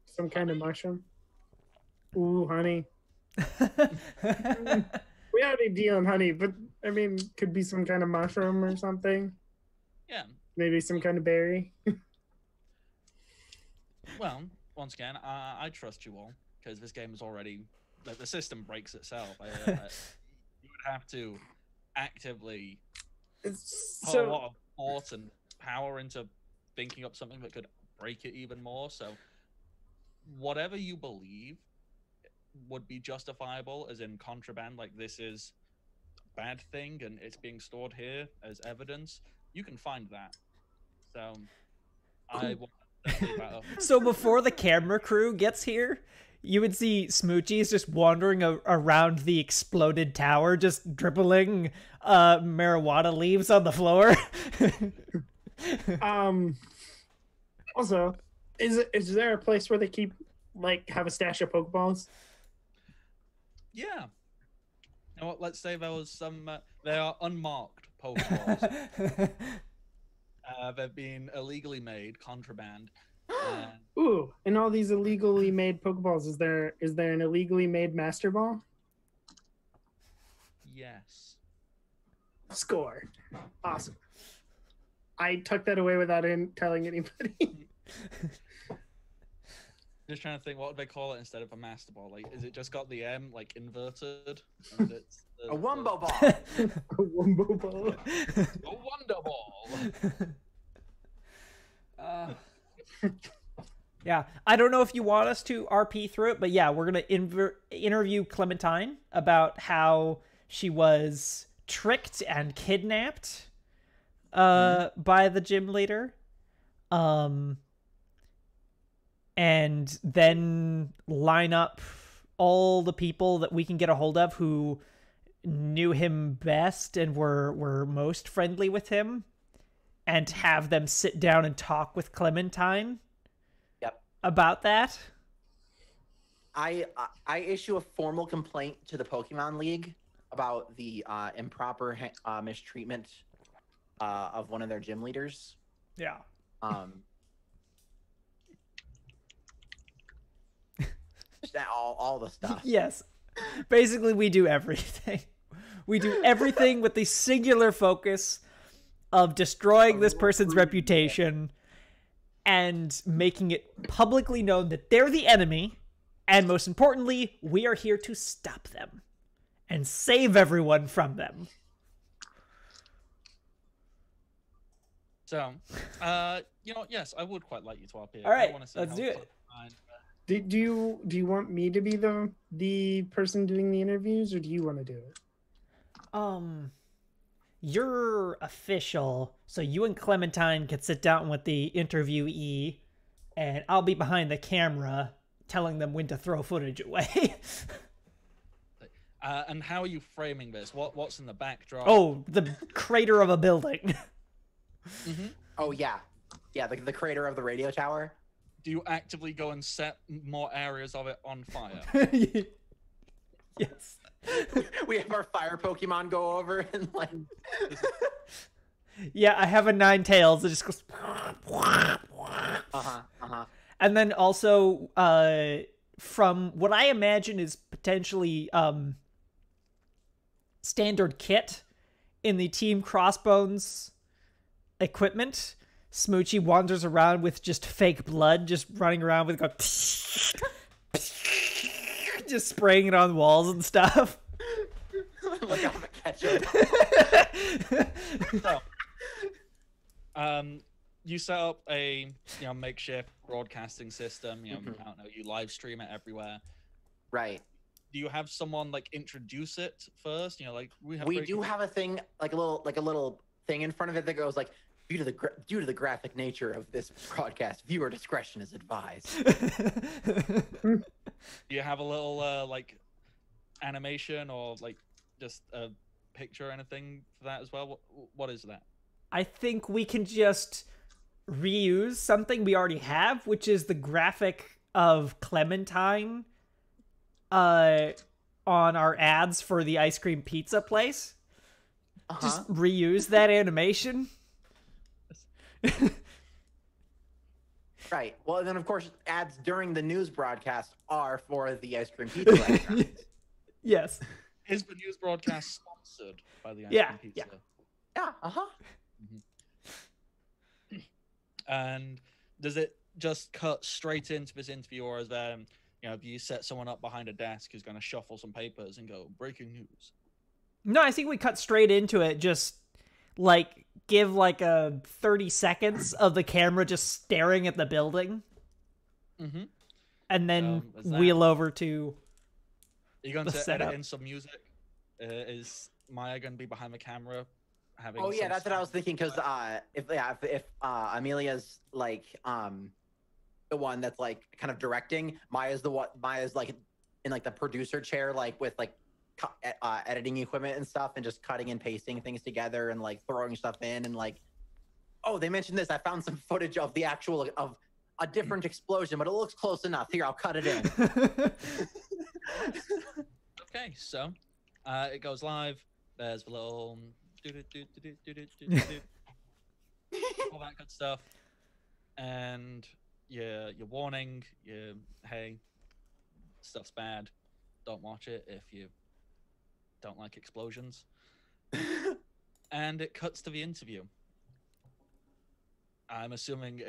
Some kind of mushroom? Ooh, honey. We already deal in honey, but I mean, could be some kind of mushroom or something. Yeah. Maybe some kind of berry. Well, once again, I trust you all because this game is already like the system breaks itself. You would have to actively put a lot of thought and power into thinking up something that could break it even more. So, whatever you believe would be justifiable as in contraband, like this is a bad thing and it's being stored here as evidence, you can find that. So I want to leave that up. So before the camera crew gets here, you would see Smoochies just wandering around the exploded tower, just dribbling marijuana leaves on the floor. Also, is there a place where they keep have a stash of Pokeballs? Yeah. know what? Let's say there was some. They are unmarked Pokeballs. They've been illegally made, contraband. Ooh, in all these illegally made Pokeballs, is there an illegally made Master Ball? Yes. Score. Awesome. I tucked that away without telling anybody. Just trying to think, what would they call it instead of a Master Ball? Like, is it just got the M like inverted? And it's A Wumbo Ball. A Wumbo Ball. A Wonder Ball. Yeah, I don't know if you want us to RP through it, but yeah, we're gonna interview Clementine about how she was tricked and kidnapped by the gym leader, and then line up all the people that we can get a hold of who knew him best and were most friendly with him, and have them sit down and talk with Clementine about that. I issue a formal complaint to the Pokemon League about the improper mistreatment of one of their gym leaders. Yeah. Just all the stuff. Yes. Basically, we do everything. We do everything with the singular focus of destroying this person's reputation and making it publicly known that they're the enemy, and most importantly, we are here to stop them and save everyone from them. So, yes, I would quite like you to RP. All right, I wanna see let's how do it. Do you want me to be the person doing the interviews, or do you want to do it? You're official, so you and Clementine can sit down with the interviewee, and I'll be behind the camera telling them when to throw footage away. And how are you framing this? What's in the backdrop? Oh, the crater of a building. Mm-hmm. Oh yeah, the crater of the radio tower. Do you actively go and set more areas of it on fire? Yes. We have our fire Pokemon go over and like. Yeah, I have a Ninetales that just goes. And then also, from what I imagine is potentially standard kit in the Team Crossbones equipment, Smoochie wanders around with just fake blood, just running around with just spraying it on walls and stuff. Like I'm a ketchup. So, you set up a makeshift broadcasting system. I don't know, you live stream it everywhere. Right. Do you have someone like introduce it first? We do have a thing, like a little thing in front of it that goes like, due to the graphic nature of this broadcast, viewer discretion is advised. Do you have a little like animation or like just a picture or anything for that as well? What is that? I think we can just reuse something we already have, which is the graphic of Clementine on our ads for the ice cream pizza place. Just reuse that animation. Right. Well, and then of course, ads during the news broadcast are for the ice cream pizza restaurant. Yes. Is the news broadcast sponsored by the ice cream pizza? Yeah. Mm-hmm. And does it just cut straight into this interview, or is there, if you set someone up behind a desk who's going to shuffle some papers and go, breaking news? No, I think we cut straight into it. Just like give like a 30 seconds of the camera just staring at the building. Mm-hmm. And then wheel over to You're going to edit in some music? Is Maya going to be behind the camera? Oh yeah, that's what I was thinking. Because if Amelia's like the one that's like kind of directing, Maya's like in like the producer chair, like with like editing equipment and stuff, and just cutting and pasting things together and like throwing stuff in, and like, oh, they mentioned this. I found some footage of the actual of a different explosion, but it looks close enough. Here, I'll cut it in. Okay, so It goes live. There's the little all that good stuff, and your warning. Hey, stuff's bad. Don't watch it if you don't like explosions. And it cuts to the interview. I'm assuming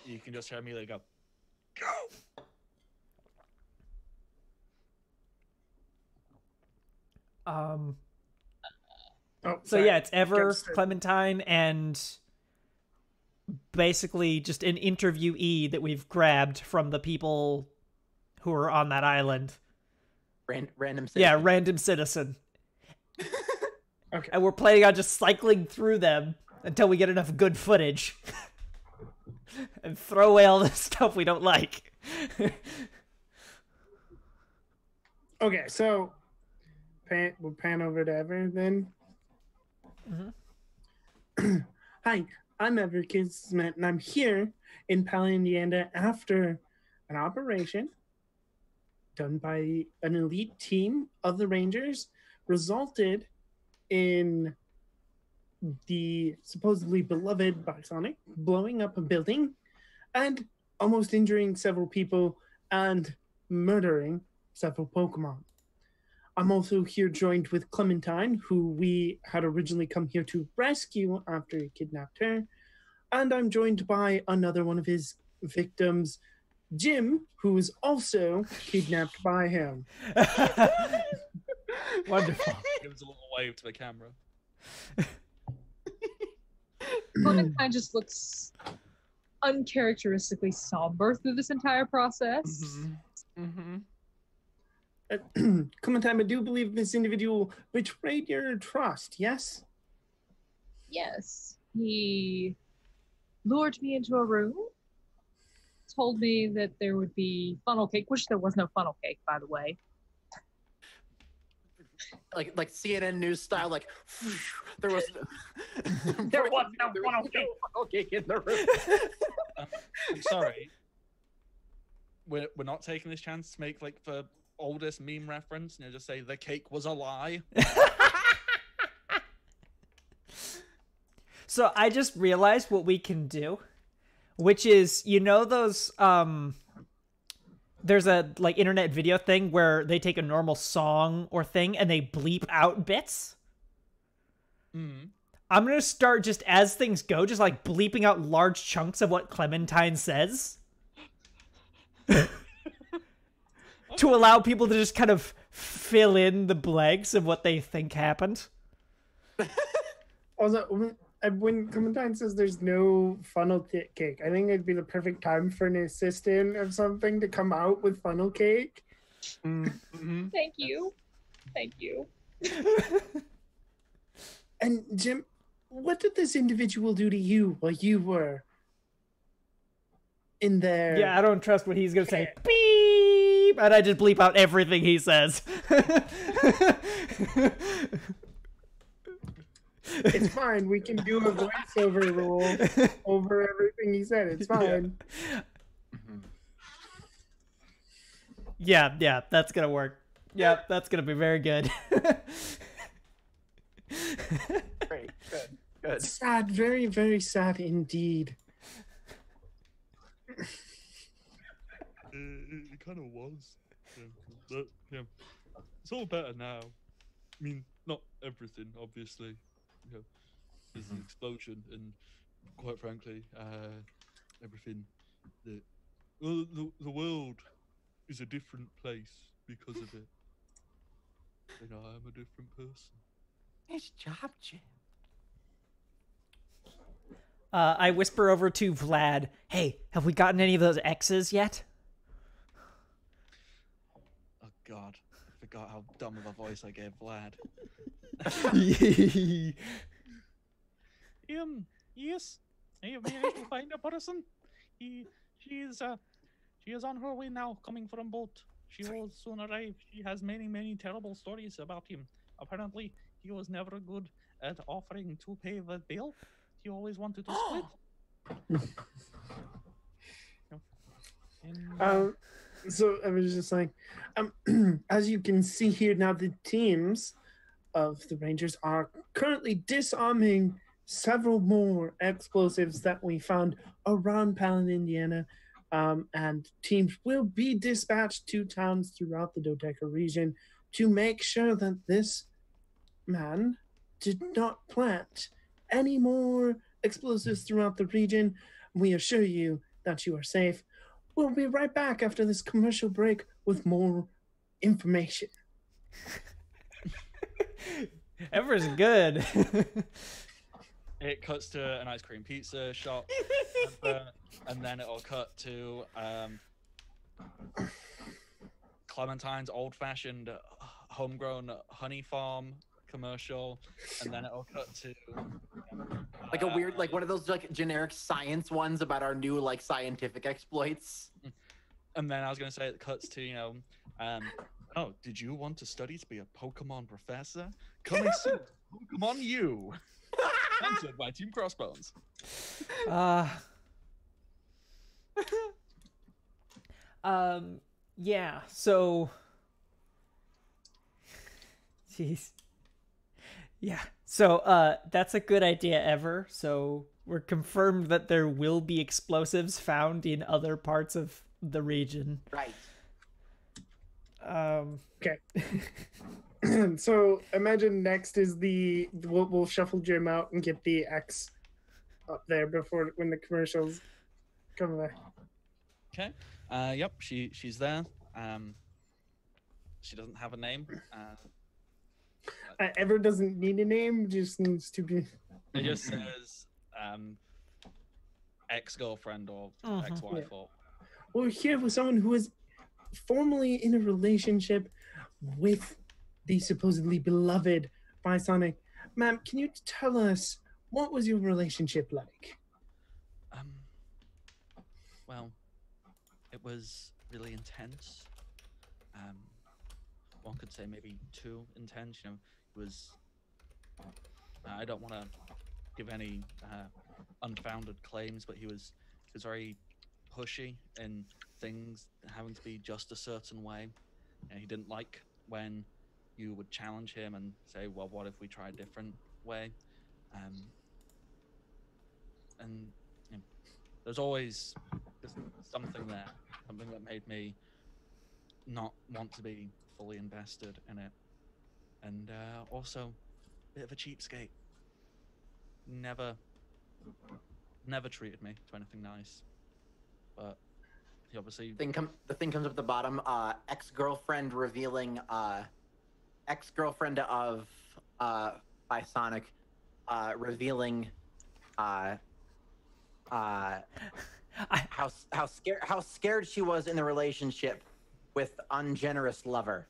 you can just hear Amelia go, go. So yeah, it's Ever, Clementine, and basically just an interviewee that we've grabbed from the people who are on that island. Random citizen. Yeah, random citizen. Okay. And we're planning on just cycling through them until we get enough good footage. And throw away all the stuff we don't like. Okay, so we'll pan over to Ever then. Mm-hmm. Hi, I'm Ever Kismet, and I'm here in Palo, Indiana after an operation done by an elite team of the Rangers resulted in the supposedly beloved by Sonic blowing up a building and almost injuring several people and murdering several Pokemon. I'm also here joined with Clementine, who we had originally come here to rescue after he kidnapped her. And I'm joined by another one of his victims, Jim, who was also kidnapped by him. Wonderful. Gives a little wave to the camera. Clementine just looks uncharacteristically somber through this entire process. Clementine, I do believe this individual betrayed your trust, yes? Yes. He lured me into a room, told me that there would be funnel cake, which there was no funnel cake, by the way. Like CNN news style, like there was no funnel cake in the room. I'm sorry. We're not taking this chance to make like the oldest meme reference, just say the cake was a lie. So I just realized what we can do, which is, those there's a like internet video thing where they take a normal song or thing and they bleep out bits. I'm gonna start just as things go, just like bleeping out large chunks of what Clementine says. To allow people to just kind of fill in the blanks of what they think happened. Also, when Clementine says there's no funnel cake, I think it'd be the perfect time for an assistant or something to come out with funnel cake. Mm-hmm. Thank you. Thank you. And Jim, what did this individual do to you while you were in there? Yeah, I don't trust what he's gonna say. Beep! And I just bleep out everything he says. It's fine. We can do a voiceover rule over everything he said. It's fine. Yeah, that's gonna work. Yeah, that's gonna be very good. Great, good. Sad, very, very sad indeed. It kind of was. But it's all better now. I mean, not everything, obviously. There's an explosion, and quite frankly, everything that the world is a different place because of it. And I am a different person. Nice job, Jim. I whisper over to Vlad, hey, have we gotten any of those X's yet? Oh God, I forgot how dumb of a voice I gave Vlad. Yes, I have managed to find a person. She is on her way now, coming from boat. She will soon arrive. She has many terrible stories about him. Apparently, he was never good at offering to pay the bill. He always wanted to split. So I was just like, as you can see here now, the teams of the Rangers are currently disarming several more explosives that we found around Palin, Indiana. And teams will be dispatched to towns throughout the Dodeca region to make sure that this man did not plant any more explosives throughout the region. We assure you that you are safe. We'll be right back after this commercial break with more information. Ever's good. It cuts to an ice cream pizza shop, and then it'll cut to Clementine's old-fashioned homegrown honey farm commercial, and then it'll cut to like a weird, like one of those like generic science ones about our new like scientific exploits. And then I was gonna say it cuts to oh, did you want to study to be a Pokemon professor? Coming soon, Pokemon U. Sponsored by Team Crossbones. Yeah, so jeez. Yeah. So that's a good idea, Ever. So we're confirmed that there will be explosives found in other parts of the region. Right. Okay. So imagine next is we'll shuffle Jim out and get the X up there before when the commercials come back. Okay. Yep. She's there. She doesn't have a name. Ever doesn't need a name, just needs to be. It just says ex-girlfriend or ex-wife or. We're here with someone who is formally in a relationship with the supposedly beloved by Sonic. Ma'am, can you tell us what was your relationship like? Well, it was really intense. One could say maybe too intense. You know, it was. I don't want to give any unfounded claims, but he was very pushy in things having to be just a certain way, and he didn't like when you would challenge him and say, well, what if we try a different way? And you know, there's always something there, something that made me not want to be fully invested in it. And also a bit of a cheapskate. Never treated me to anything nice. But he obviously the thing comes up at the bottom. Ex-girlfriend revealing. Ex-girlfriend of by Sonic, revealing. How scared she was in the relationship with ungenerous lover.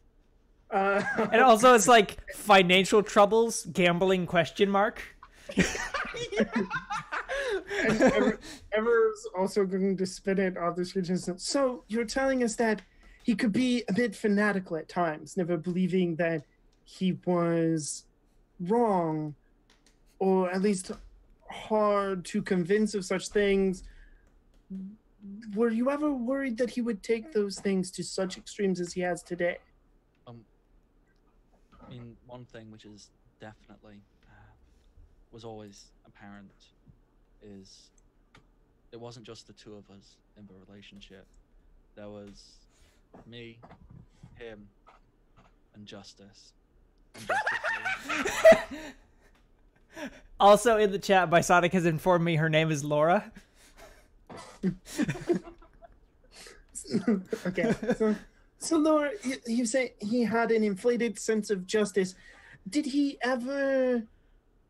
And also it's like financial troubles, gambling ? And Ever's also going to spin it off the screen. So you're telling us that he could be a bit fanatical at times, never believing that he was wrong, or at least hard to convince of such things. Were you ever worried that he would take those things to such extremes as he has today? I mean, one thing which is definitely was always apparent is it wasn't just the two of us in the relationship. There was me, him, and Justice. Also in the chat, by Sonic has informed me her name is Laura. Okay, so Laura, you say he had an inflated sense of justice. Did he ever,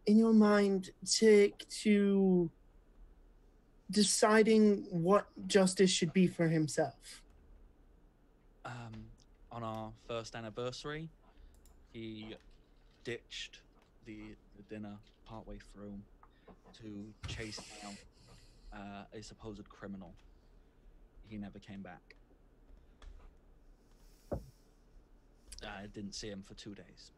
in your mind, take to deciding what justice should be for himself? On our first anniversary, he ditched the dinner partway through to chase down a supposed criminal. He never came back. I didn't see him for 2 days.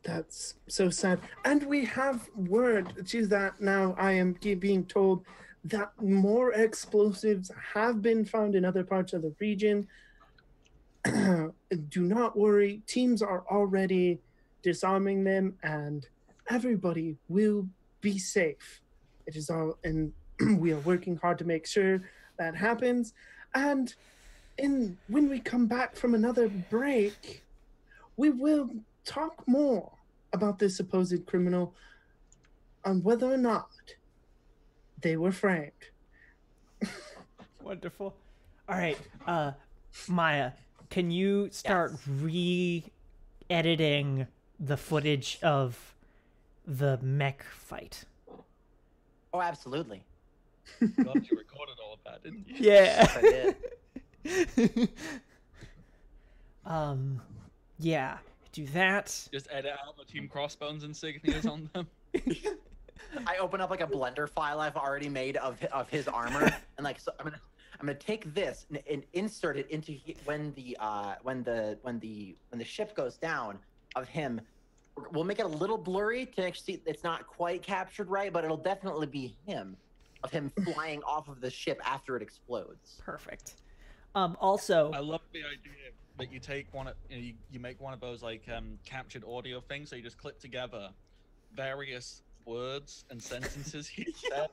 That's so sad. And we have word to that now. I am being told that more explosives have been found in other parts of the region. do not worry. Teams are already disarming them, and everybody will be safe. It is all, and we are working hard to make sure that happens. And when we come back from another break, we will talk more about this supposed criminal on whether or not they were framed. Wonderful. All right, Maya, can you start re-editing the footage of the mech fight? Oh, absolutely. God, you recorded all of that, didn't you? Yeah. Yes, I did. Yeah, do that. Just edit out the Team Crossbones insignias on them. I open up like a Blender file I've already made of his armor, and like, so I'm gonna take this and insert it into when the ship goes down of him. We'll make it a little blurry to actually see it's not quite captured right, but it'll definitely be him, of him flying off of the ship after it explodes. Perfect. Also, I love the idea that you take one, you make one of those like captured audio things, so you just clip together various words and sentences he said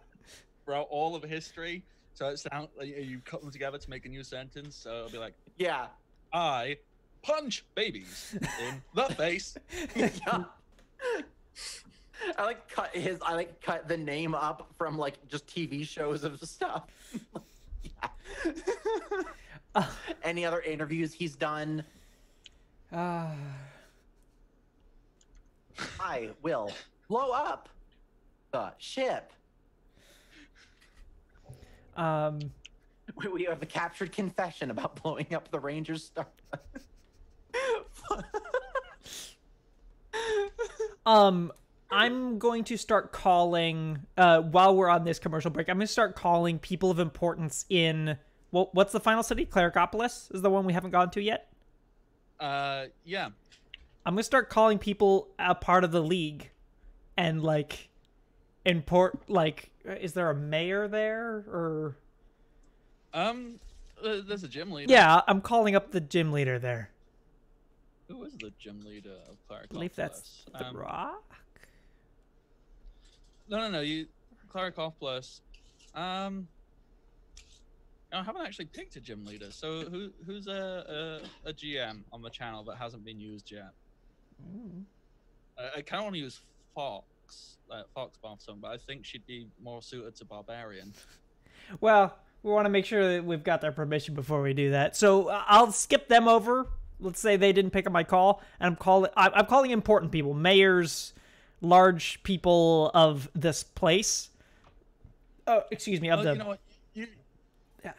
throughout all of history. So it sounds like you cut them together to make a new sentence. So it'll be like, Yeah. I punch babies in the face. Yeah. I cut the name up from like just TV shows of stuff. Yeah. Any other interviews he's done? I will blow up the ship. We have a captured confession about blowing up the Rangers star. I'm going to start calling, while we're on this commercial break, I'm going to start calling people of importance in, well, what's the final city? Clericopolis is the one we haven't gone to yet? Yeah. I'm going to start calling people a part of the league and, like, is there a mayor there, or? There's a gym leader. Yeah, I'm calling up the gym leader there. Who is the gym leader of Clericopolis? I believe that's the Rock. No. Clericopolis. I haven't actually picked a gym leader. So who's a GM on the channel that hasn't been used yet? I kind of want to use Fox Barthson, but I think she'd be more suited to Barbarian. Well, we want to make sure that we've got their permission before we do that. So I'll skip them over. Let's say they didn't pick up my call, and I'm calling important people, mayors, large people of this place. Oh, excuse me, You know what?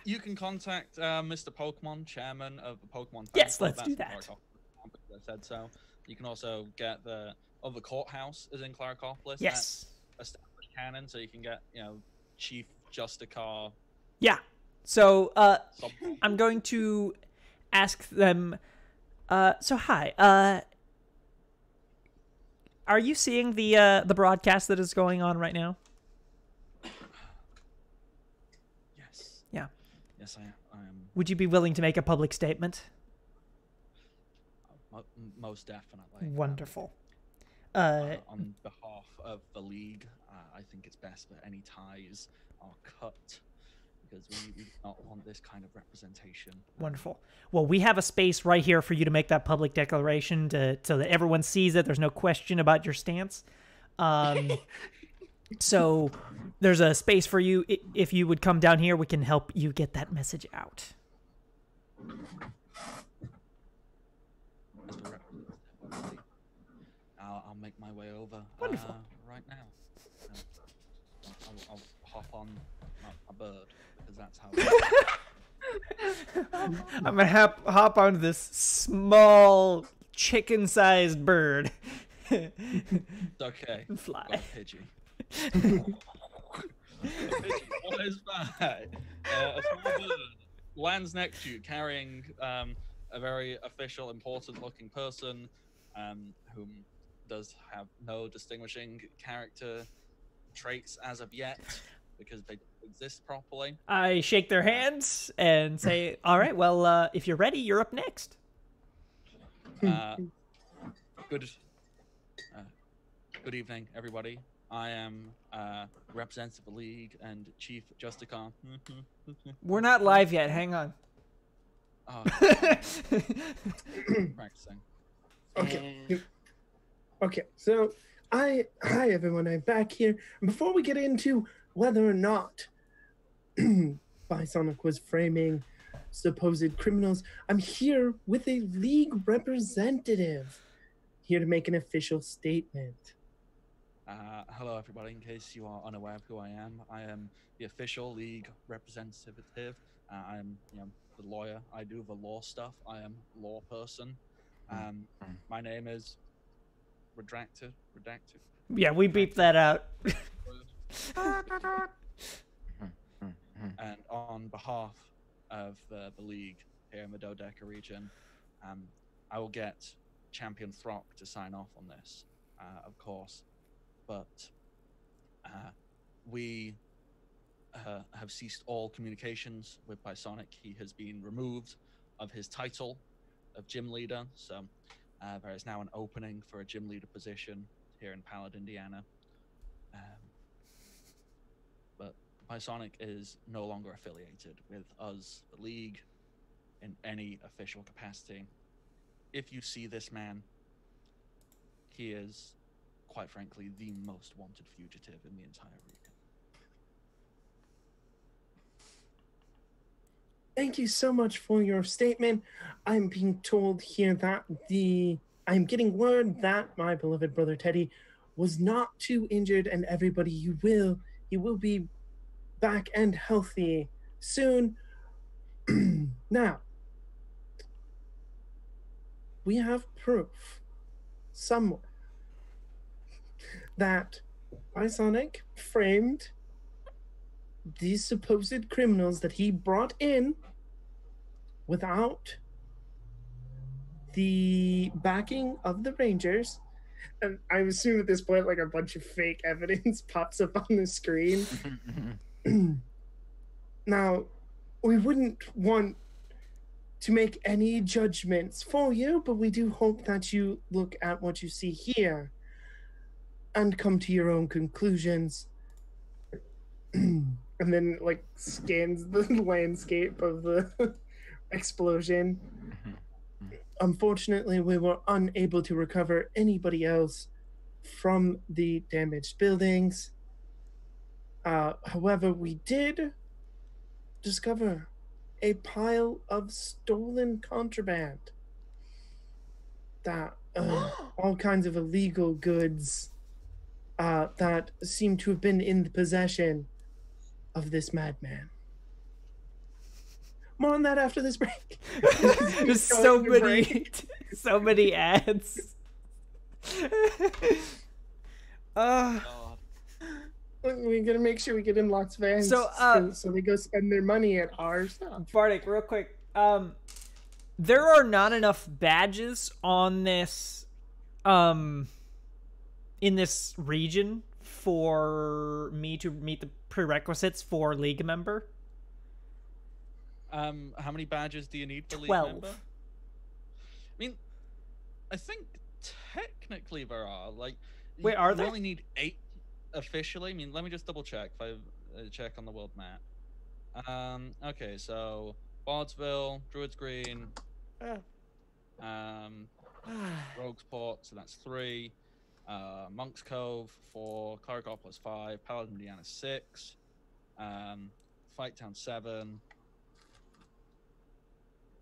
You can contact Mr. Pokemon, chairman of the Pokemon. Yes, let's do that. I said so. You can also get the courthouse is in Clericopolis. Yes. That's established canon, so you can get Chief Justicar. Yeah. So I'm going to ask them. So hi. Are you seeing the broadcast that is going on right now? Yes. Yeah. Yes, I am. Would you be willing to make a public statement? Most definitely. Wonderful. On behalf of the league, I think it's best that any ties are cut, because we do not want this kind of representation. Wonderful. Well, we have a space right here for you to make that public declaration so that everyone sees it. There's no question about your stance. So there's a space for you. If you would come down here, we can help you get that message out. I'll make my way over. Wonderful. Right now. I'll hop on a bird, because that's how. I'm gonna hop onto this small chicken-sized bird. Okay. And fly. Got a Pidgey. What is that? A small bird lands next to you, carrying a very official, important-looking person, whom does have no distinguishing character traits as of yet, because they don't exist properly. I shake their hands and say, all right, well, if you're ready, you're up next. Good evening, everybody. I am representative of the league and Chief Justicon. We're not live yet. Hang on. Oh, practicing. Okay. Okay. So, hi everyone. I'm back here. And before we get into whether or not Bisonic was framing supposed criminals, I'm here with a league representative here to make an official statement. Hello, everybody. In case you are unaware of who I am the official league representative. I am, the lawyer. I do the law stuff. I am a law person. My name is Redacted. Yeah, we beeped that out. And on behalf of the league here in the Dodeca region, I will get Champion Throck to sign off on this, of course. But we have ceased all communications with Bisonic. He has been removed of his title of gym leader, so there is now an opening for a gym leader position here in Pallid, Indiana. But Bisonic is no longer affiliated with us, the league, in any official capacity. If you see this man, he is, quite frankly, the most wanted fugitive in the entire region. Thank you so much for your statement. I'm being told here that I'm getting word that my beloved brother Teddy was not too injured, and everybody, he will be back and healthy soon. Now, we have proof somewhere that Bisonic framed these supposed criminals that he brought in without the backing of the Rangers. And I assume at this point, like, a bunch of fake evidence pops up on the screen. Now, we wouldn't want to make any judgments for you, but we do hope that you look at what you see here and come to your own conclusions. And then, like, scans the landscape of the explosion. Unfortunately, we were unable to recover anybody else from the damaged buildings. However, we did discover a pile of stolen contraband. That all kinds of illegal goods that seem to have been in the possession of this madman. More on that after this break. There's so many ads. We gotta make sure we get in Lots of ads so they go spend their money at our stuff. Bardic, real quick. There are not enough badges on this, in this region for me to meet the prerequisites for League member. How many badges do you need for 12. League member? I mean, I think technically there are. Like, wait, are there? You only need 8 officially. I mean, let me just double check. If I check on the world map. Okay, so Bardsville, Druids Green, Roguesport, so that's 3. Monk's Cove 4, Claricopolis 5, Paladin Indiana 6, Fight Town 7.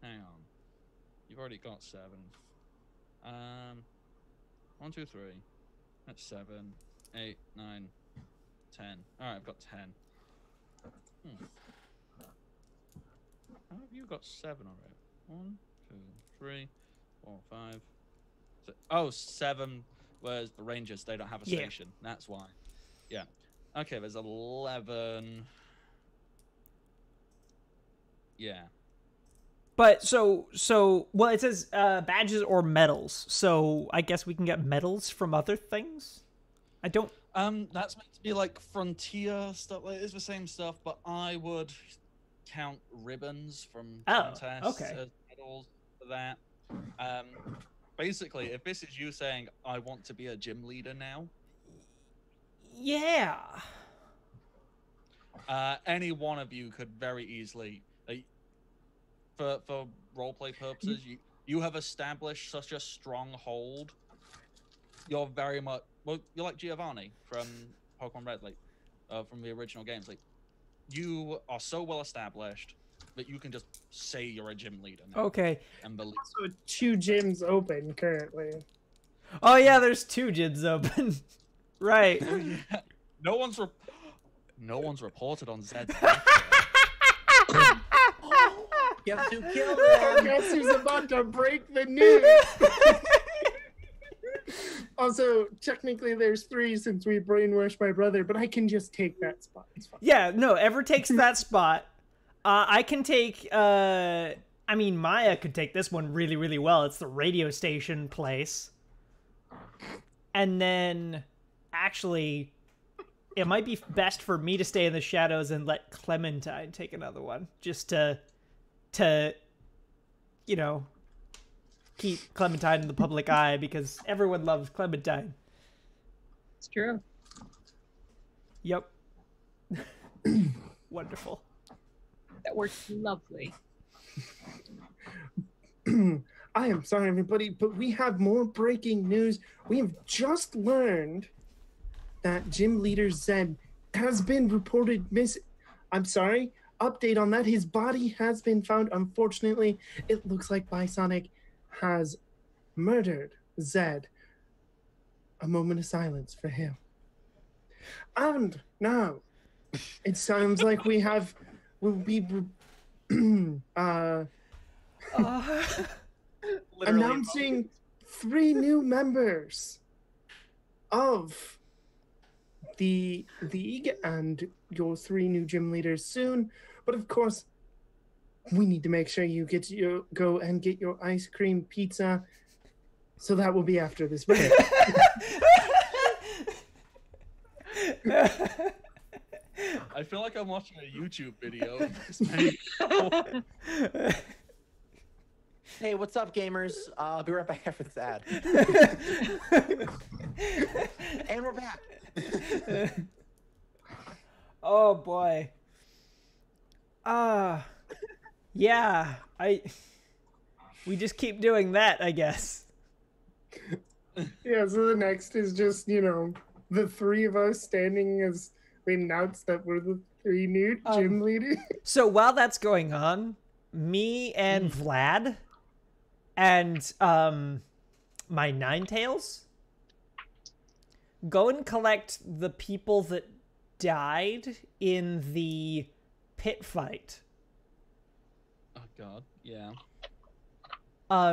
Hang on, you've already got 7. 1, 2, 3. That's 7, 8, 9, 10. All right, I've got 10. How have you got 7 already? 1, 2, 3, 4, 5. Oh, 7. Whereas the Rangers, they don't have a station. That's why. Yeah. Okay, there's 11. Yeah. But so well, it says badges or medals. So I guess we can get medals from other things. I don't. That's meant to be like frontier stuff. Like, it's the same stuff, but I would count ribbons from contests as medals for that. basically, if this is you saying, I want to be a gym leader now. Yeah. Any one of you could very easily, for roleplay purposes, you have established such a strong hold. You're very much, well, you're like Giovanni from Pokemon Red, like, from the original games. Like, you are so well established that you can just say you're a gym leader now. Okay. And believe. Also, 2 gyms open currently. Oh yeah, there's 2 gyms open. Right. Oh, yeah. No one's reported on Zed's. You have to kill them. Guess who's about to break the news? Also, technically there's 3 since we brainwashed my brother, but I can just take that spot. It's fine. Yeah, no, Ever takes that spot. I can take, I mean, Maya could take this one really, really well. It's the radio station place. And then, actually, it might be best for me to stay in the shadows and let Clementine take another one. Just to you know, keep Clementine in the public eye, because everyone loves Clementine. It's true. Yep. Wonderful. That works lovely. I am sorry, everybody, but we have more breaking news. We have just learned that gym leader Zed has been reported missing. I'm sorry, update on that. His body has been found. Unfortunately, it looks like Bisonic has murdered Zed. A moment of silence for him. And now, it sounds like we'll be announcing 3 new members of the league and your 3 new gym leaders soon. But of course, we need to make sure you go and get your ice cream pizza. So that will be after this break. I feel like I'm watching a YouTube video. Hey, what's up, gamers? I'll be right back after this ad. And we're back. Oh boy. Yeah, we just keep doing that, I guess. Yeah, so the next is just, the 3 of us standing as we announce that we're the 3 new gym leaders. So while that's going on, me and Vlad and my Ninetales go and collect the people that died in the pit fight. Oh god, yeah.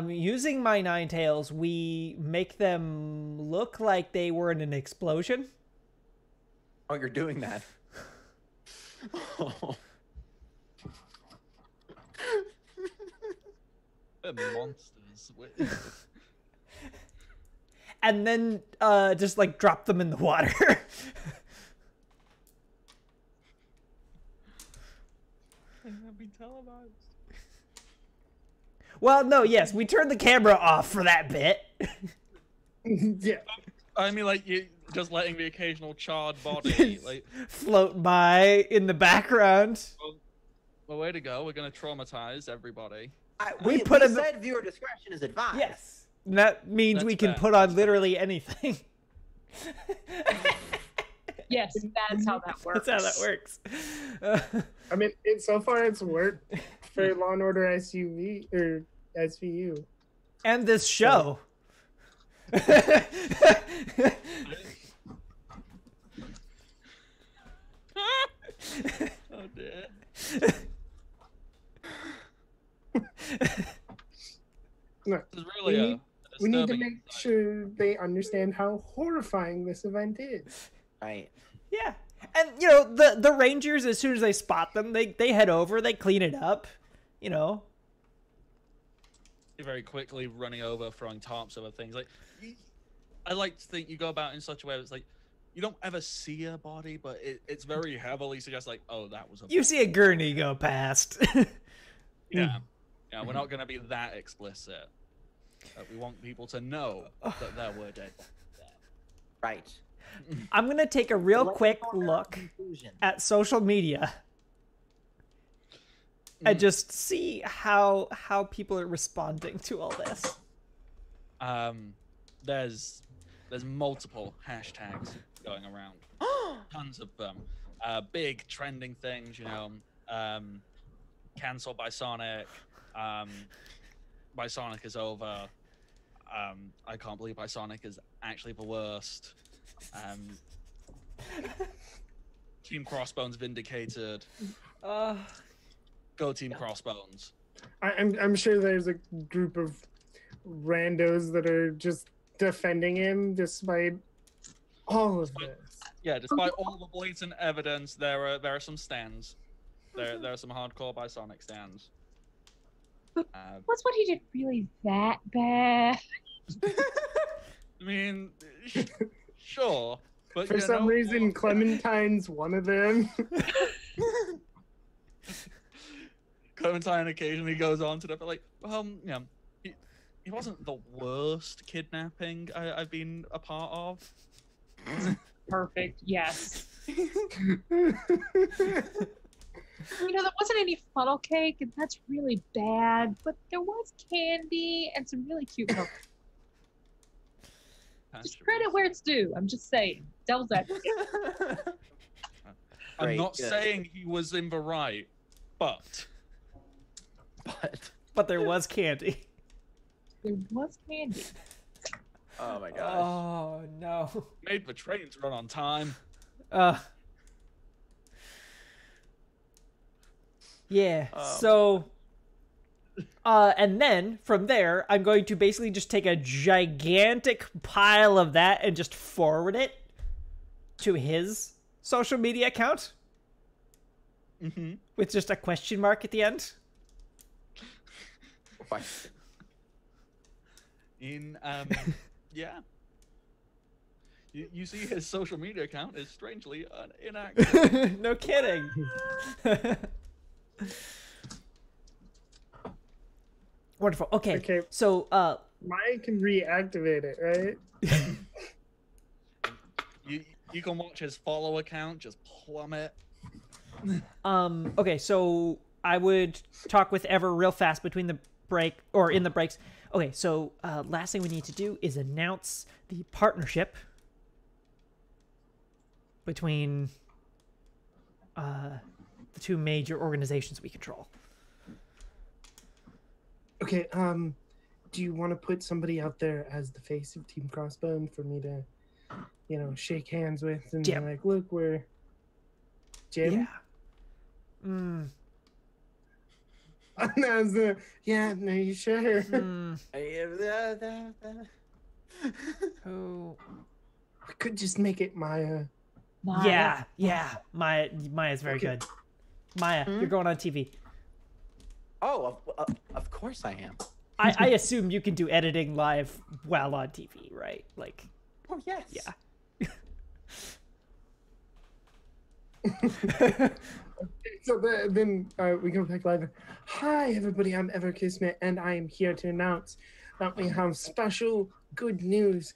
Using my Ninetales, we make them look like they were in an explosion. Oh, you're doing that. Oh. They're monsters. And then just like drop them in the water. Be televised. Well, no, yes, we turned the camera off for that bit. Yeah. I mean, like, you just letting the occasional charred body, like, float by in the background. Well, way to go. We're going to traumatize everybody. We said viewer discretion is advised. Yes. That means we can put on literally anything. Yes, that's how that works. That's how that works. I mean, so far it's worked for Law and Order SUV or SVU. And this show. Oh, dear. No, This is really we need to make sure they understand how horrifying this event is. Right. Yeah. And, the Rangers, as soon as they spot them, they head over, they clean it up, You're very quickly running over, throwing tarps over things. Like, I like to think you go about in such a way that it's like, you don't ever see a body, but it's very heavily suggests like, oh, that was a body. You see a gurney go past. Yeah. Yeah, we're not going to be that explicit. We want people to know that there were dead bodies there. Right. I'm gonna take a real quick look at social media and just see how people are responding to all this. There's multiple hashtags going around. Tons of them. Big trending things, you know. Cancel by Sonic. By Sonic is over. I can't believe by Sonic is actually the worst. Team Crossbones vindicated. Go Team Crossbones. I'm sure there's a group of randos that are just defending him despite all of this. Yeah, despite all the blatant evidence, there are some stands. There are some hardcore by Sonic stands. What's what he did really that bad? I mean, sure, but for some reason, Clementine's one of them. Clementine occasionally goes on to the like, well, you know, he wasn't the worst kidnapping I've been a part of. Perfect. Yes. You know, there wasn't any funnel cake, and that's really bad. But there was candy and some really cute milk. Just credit where it's due. I'm just saying, devil's advocate. I'm not saying he was in the right, but there was candy. There was candy. Oh my gosh. Oh no. Made the trains run on time. Yeah. So and then from there, I'm going to basically just take a gigantic pile of that and just forward it to his social media account. With just a question mark at the end. Yeah. You see his social media account is strangely inactive. No kidding. Wonderful. Okay. So Maya can reactivate it, right? You can watch his follow account just plummet. Okay, so I would talk with Ever real fast between the break or in the breaks. Okay, so last thing we need to do is announce the partnership between the two major organizations we control. Okay, do you want to put somebody out there as the face of Team Crossbone for me to, you know, shake hands with and be like, look, we're Jim? Yeah. No, you sure? Oh. I could just make it Maya. Yeah. Maya's very good. Maya, you're going on TV. Oh, of course I am. I assume you can do editing live while on TV, right? Like. Oh yes. Yeah. So then we go back live. Hi everybody, I'm Ever Kismet, and I am here to announce that we have special good news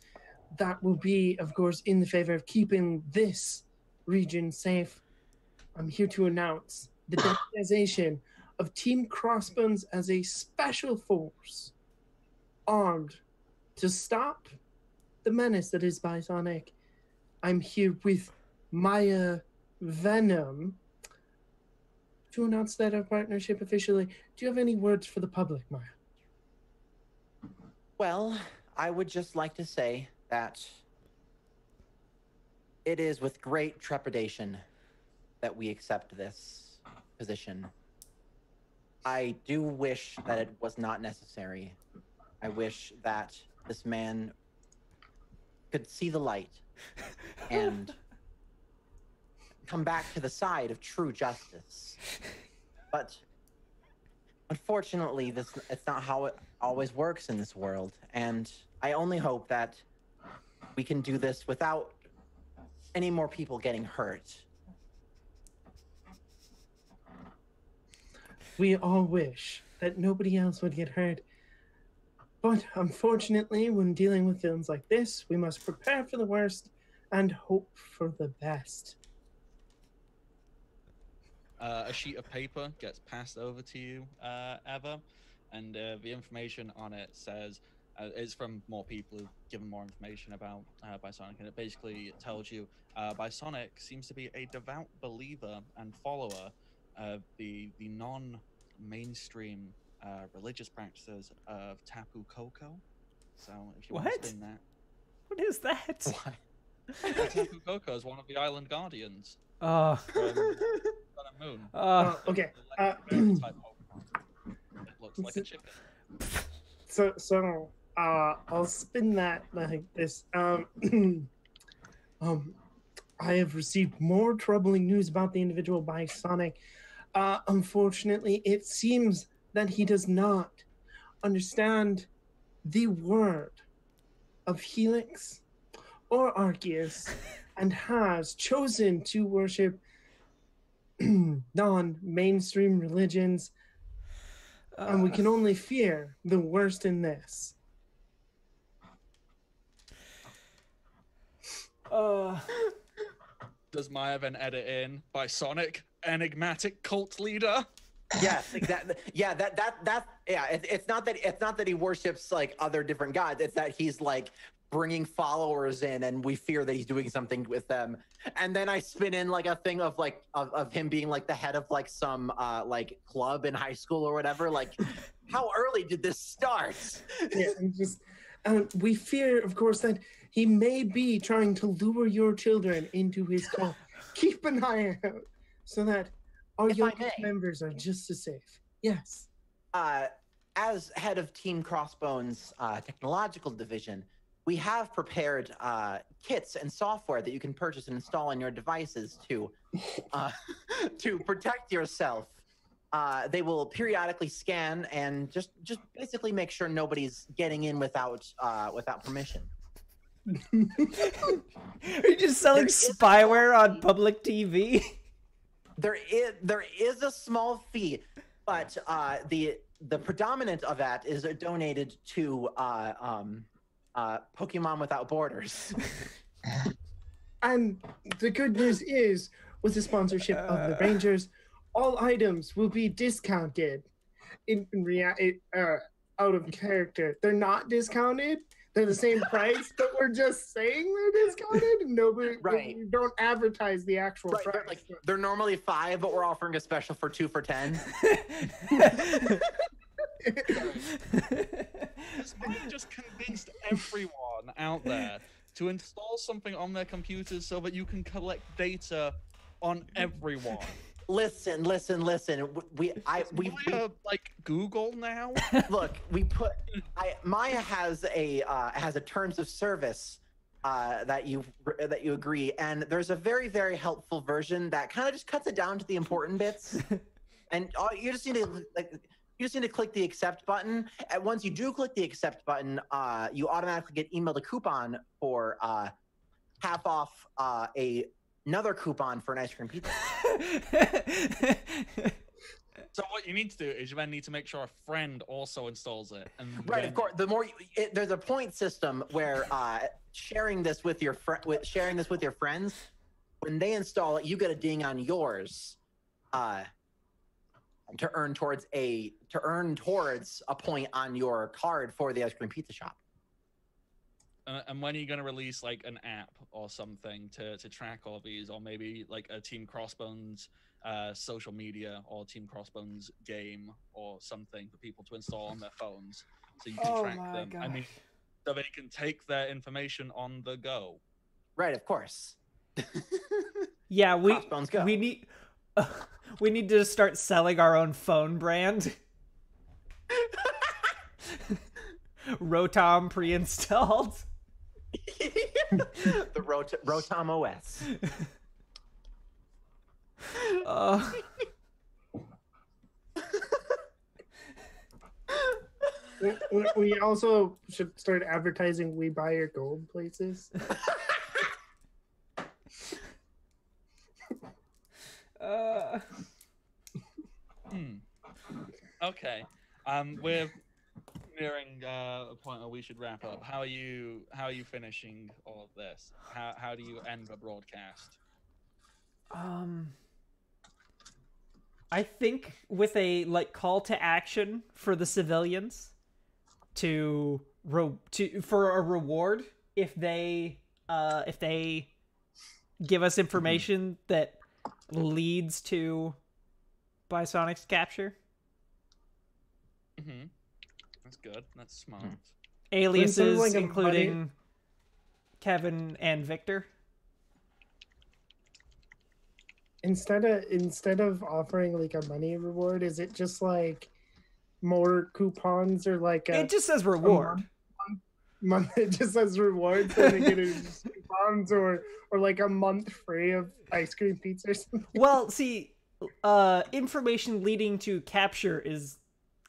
that will be, of course, in the favor of keeping this region safe. I'm here to announce the demonization of Team Crossbones as a special force armed to stop the menace that is Bisonic. I'm here with Maya Venom to announce that our partnership officially. Do you have any words for the public, Maya? Well, I would just like to say that it is with great trepidation that we accept this position. I do wish that it was not necessary. I wish that this man could see the light and come back to the side of true justice. But unfortunately, it's not how it always works in this world. And I only hope that we can do this without any more people getting hurt. We all wish that nobody else would get hurt. But unfortunately, when dealing with villains like this, we must prepare for the worst and hope for the best. A sheet of paper gets passed over to you, Eva, and the information on it says it's from more people who've given more information about Bisonic, and it basically tells you Bisonic seems to be a devout believer and follower of the non-mainstream religious practices of Tapu Koko. So if you want to spin that. What is that? Tapu Koko is one of the island guardians. Oh. Moon. Okay. It looks like a chicken. So I'll spin that like this. I have received more troubling news about the individual Bisonic. Unfortunately, it seems that he does not understand the word of Helix or Arceus and has chosen to worship non-mainstream religions, and we can only fear the worst in this. Does Maya then edit in Bisonic, enigmatic cult leader? Yes, exactly. Yeah, that's yeah. It's not that he worships like other different gods. It's that he's like bringing followers in, and we fear that he's doing something with them. And then I spin in like a thing of like of him being like the head of like some like club in high school or whatever. Like, how early did this start? Yeah, and just we fear, of course, that he may be trying to lure your children into his cult. Keep an eye out so that our youngest members are just as safe. Yes. As head of Team Crossbones technological division, we have prepared kits and software that you can purchase and install on your devices to protect yourself. They will periodically scan and just basically make sure nobody's getting in without permission. Are you just selling spyware on public TV? There is a small fee, but the predominant of that is donated to Pokemon Without Borders. And the good news is, with the sponsorship of the Rangers, all items will be discounted. In reality, out of character, they're not discounted. They're the same price, but we're just saying they're discounted. Nobody, right? We don't advertise the actual price. They're normally $5, but we're offering a special for 2 for $10. Just convinced everyone out there to install something on their computers so that you can collect data on everyone. Listen. We like Google now. Look, Maya has a terms of service that you agree, and there's a very, very helpful version that kind of just cuts it down to the important bits, and you just need to click the accept button. And once you do click the accept button, you automatically get emailed a coupon for half off another coupon for an ice cream pizza. So what you need to do is you then need to make sure a friend also installs it. And right, of course. The more there's a point system where sharing this with your friends, when they install it, you get a ding on yours to earn towards a point on your card for the ice cream pizza shop. And when are you going to release like an app or something to track all these, or maybe like a Team Crossbones social media or Team Crossbones game or something for people to install on their phones so you can track them? Gosh. I mean, so they can take their information on the go. Right, of course. Yeah, we need to start selling our own phone brand. Rotom pre-installed. The Rotom OS. We also should start advertising We Buy Your Gold places. Okay. nearing a point where we should wrap up. How are you finishing all of this? How do you end the broadcast? I think with a call to action for the civilians for a reward if they give us information that leads to Bisonic's capture. Mm-hmm. That's good. That's smart. Aliases, including Kevin and Victor. Instead of offering like a money reward, is it just like more coupons or like it just says reward? It just says reward, so they get coupons or like a month free of ice cream pizza or something. Well, see, information leading to capture is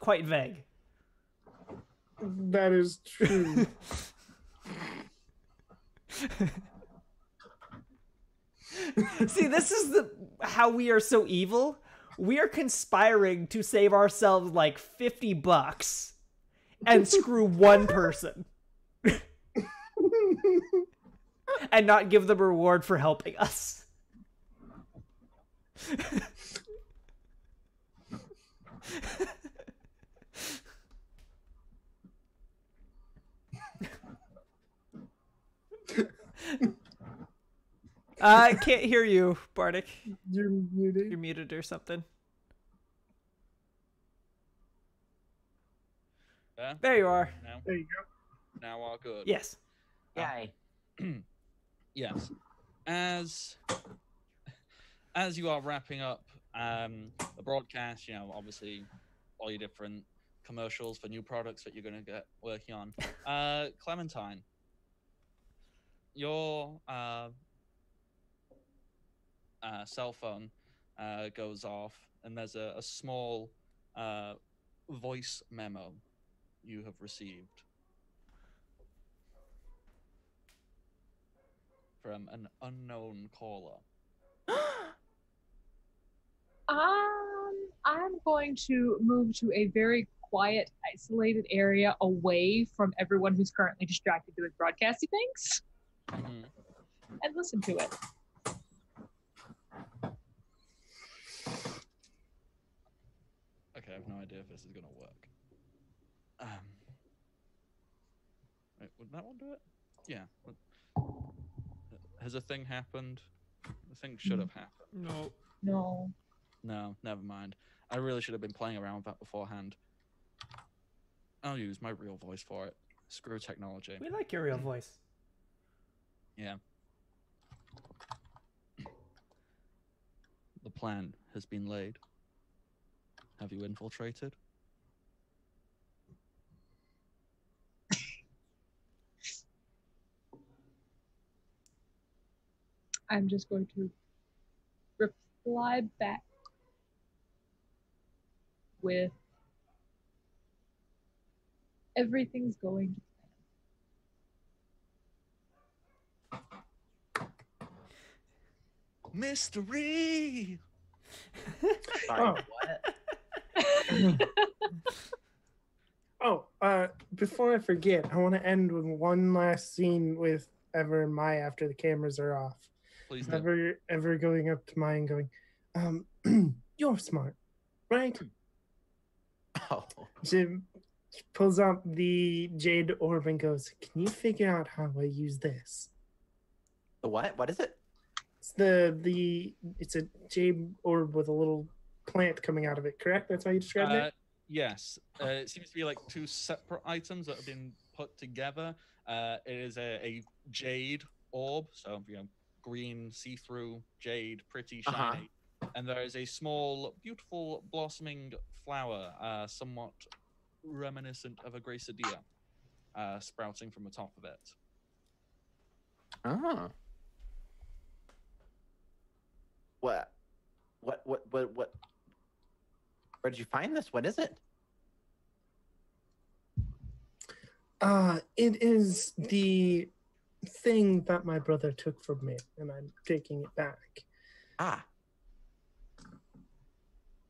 quite vague. That is true. See, this is how we are so evil. We are conspiring to save ourselves like $50 and screw one person. And not give them a reward for helping us. I can't hear you, Bardic. You're muted. You're muted or something. There you are. There you go. Now all good. Yes. Yay. Yes. As you are wrapping up the broadcast, obviously all your different commercials for new products that you're going to get working on. Clementine, your cell phone goes off, and there's a small voice memo you have received from an unknown caller. I'm going to move to a very quiet, isolated area away from everyone who's currently distracted doing broadcasty things, and listen to it. Okay, I have no idea if this is gonna work. Wait, would that one do it? Yeah. Has a thing happened? The thing should have happened. No. No, never mind. I really should have been playing around with that beforehand. I'll use my real voice for it. Screw technology. We like your real voice. Yeah. The plan has been laid. Have you infiltrated? I'm just going to reply back with everything's going to plan. Mystery! Sorry, what? Before I forget, I want to end with one last scene with Ever and Maya after the cameras are off. Please do. Ever going up to Maya and going, you're smart, right? Oh. She pulls out the jade orb and goes, can you figure out how I use this? The what? What is it? It's it's a jade orb with a little plant coming out of it, correct? That's how you described it? Yes. It seems to be like two separate items that have been put together. It is a jade orb, so green, see-through jade, pretty shiny. And there is a small, beautiful, blossoming flower, somewhat reminiscent of a gracidia, sprouting from the top of it. Oh. What? Where did you find this? What is it? It is the thing that my brother took from me, and I'm taking it back.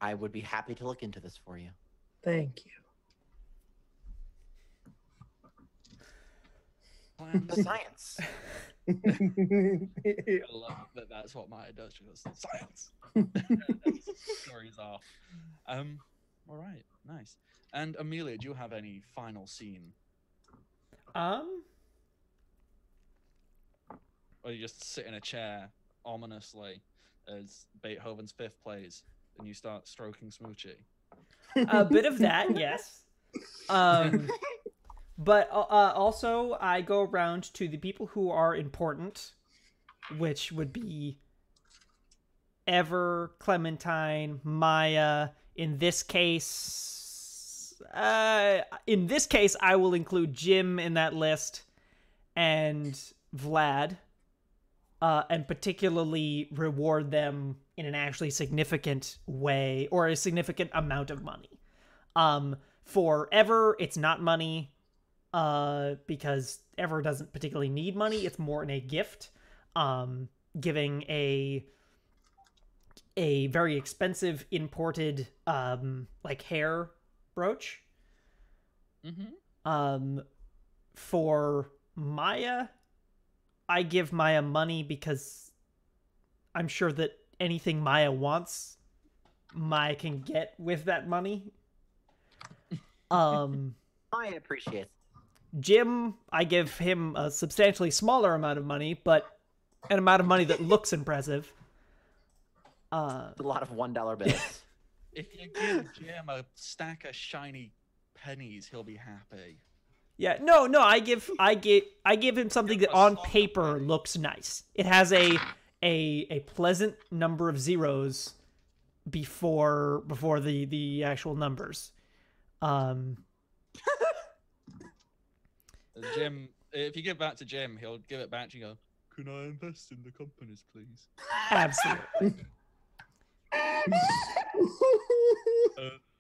I would be happy to look into this for you. Thank you. Clem. The science. I love that. That's what Maya does. She goes, science. Stories off. All right, nice. And Amelia, do you have any final scene? Or you just sit in a chair ominously as Beethoven's Fifth plays, and you start stroking Smoochie. A bit of that, yes. But also, I go around to the people who are important, which would be Ever, Clementine, Maya. In this case, I will include Jim in that list, and Vlad, and particularly reward them in an actually significant way, or a significant amount of money. For Ever, it's not money, because Ever doesn't particularly need money. It's more in a gift, giving a very expensive imported like hair brooch. For Maya, I give Maya money because I'm sure that anything Maya wants, Maya can get with that money. I appreciate it. Jim, I give him a substantially smaller amount of money, but an amount of money that looks impressive. A lot of $1 bills. If you give Jim a stack of shiny pennies, he'll be happy. Yeah, no, I give him something that on paper looks nice. It has a pleasant number of zeros before the actual numbers. Jim, if you give back to Jim, he'll give it back to you and go, "Can I invest in the companies, please?" Absolutely.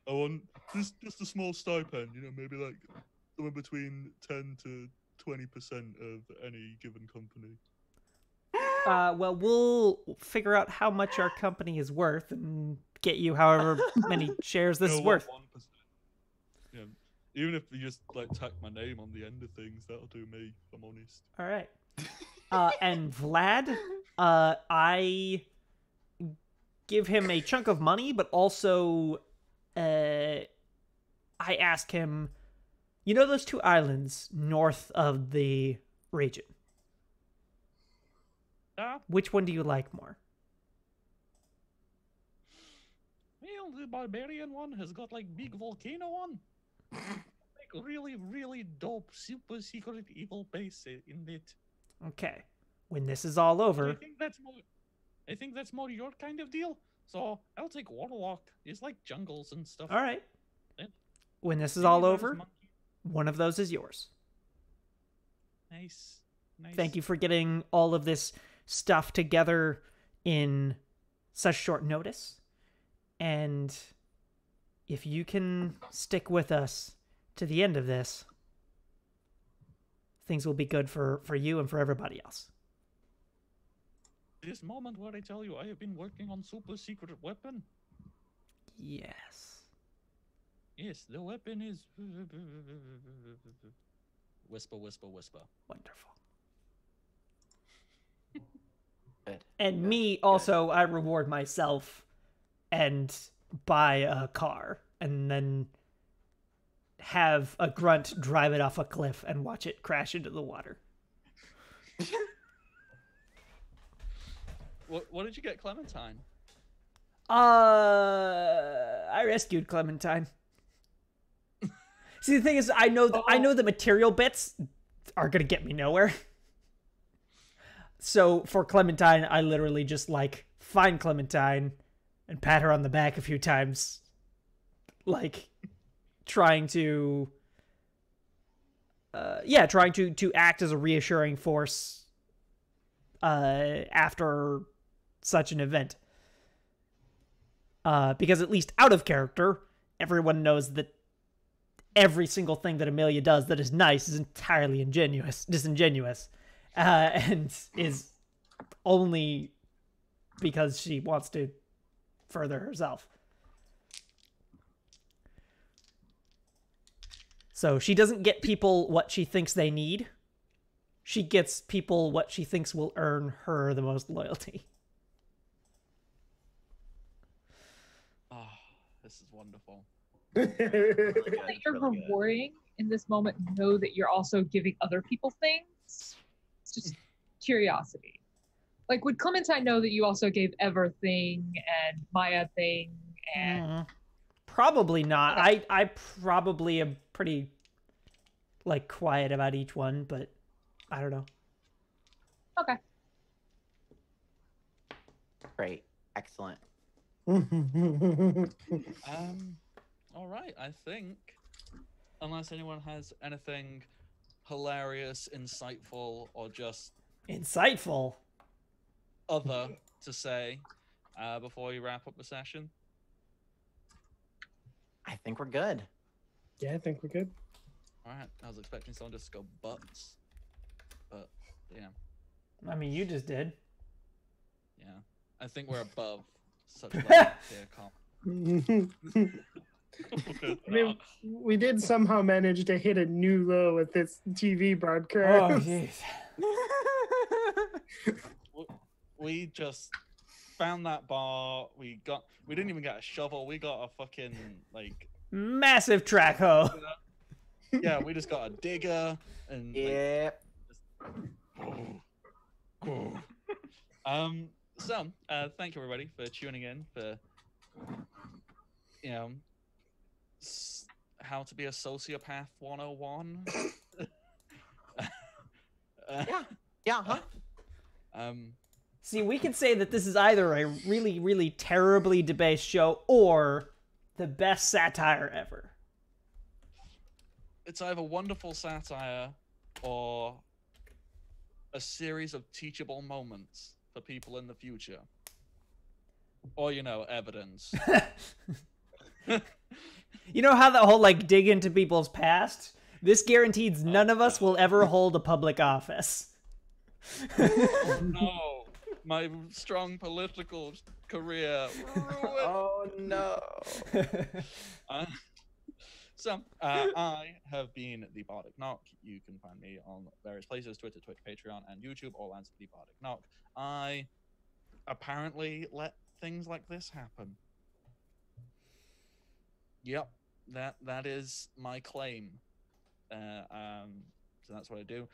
I want just a small stipend, maybe like somewhere between 10 to 20% of any given company. Well, we'll figure out how much our company is worth and get you however many shares this is worth. 1%. Yeah, even if you just tack my name on the end of things, that'll do me, if I'm honest. All right. And Vlad, I give him a chunk of money, but also I ask him, those two islands north of the region? Which one do you like more? Well, the barbarian one has got big volcano on. Really, really dope, super secret evil base in it. Okay. When this is all over, I think that's more your kind of deal. So I'll take Warlock. It's like jungles and stuff. All right. Yeah. When this is all over, one of those is yours. Nice. Thank you for getting all of this stuff together in such short notice. And if you can stick with us to the end of this, things will be good for you and for everybody else. This moment where I tell you I have been working on super secret weapon. Yes. Yes, the weapon is whisper, whisper, whisper. Wonderful. Good. And me also, I reward myself and buy a car and then have a grunt drive it off a cliff and watch it crash into the water. What did you get, Clementine? I rescued Clementine. See, the thing is, I know the material bits are gonna get me nowhere. So for Clementine, I literally just find Clementine and pat her on the back a few times, trying to act as a reassuring force after such an event. Because at least out of character, everyone knows that every single thing that Amelia does that is nice is entirely disingenuous, and is only because she wants to further herself. So she doesn't get people what she thinks they need, she gets people what she thinks will earn her the most loyalty. Oh, this is wonderful. That you're rewarding in this moment, know that you're also giving other people things. It's just curiosity. Like with Clementine, know that you also gave Ever thing and Maya thing and probably not. Okay. I probably am pretty like quiet about each one, but I don't know. Okay. Great. Excellent. All right, I think, unless anyone has anything hilarious, insightful, or just insightful other to say before we wrap up the session. I think we're good. Yeah, I think we're good. All right, I was expecting someone just to go butts, but yeah. I mean, you just did. Yeah, I think we're above such level here, Carl. I mean, we did somehow manage to hit a new low with this TV broadcast. Oh, jeez. We just found that bar. We didn't even get a shovel. We got a fucking like massive track hoe. Yeah, we just got a digger and yeah. So thank you everybody for tuning in for how to be a sociopath 101. See, we could say that this is either a really, really terribly debased show or the best satire ever. It's either wonderful satire or a series of teachable moments for people in the future. Or, evidence. You know how that whole, dig into people's past? This guarantees none of us will ever hold a public office. Oh, no. My strong political career ruined. Oh, no. I have been the Bardic Knock. You can find me on various places, Twitter, Twitch, Patreon, and YouTube, all as the Bardic Knock. I apparently let things like this happen. Yep, that is my claim. So that's what I do.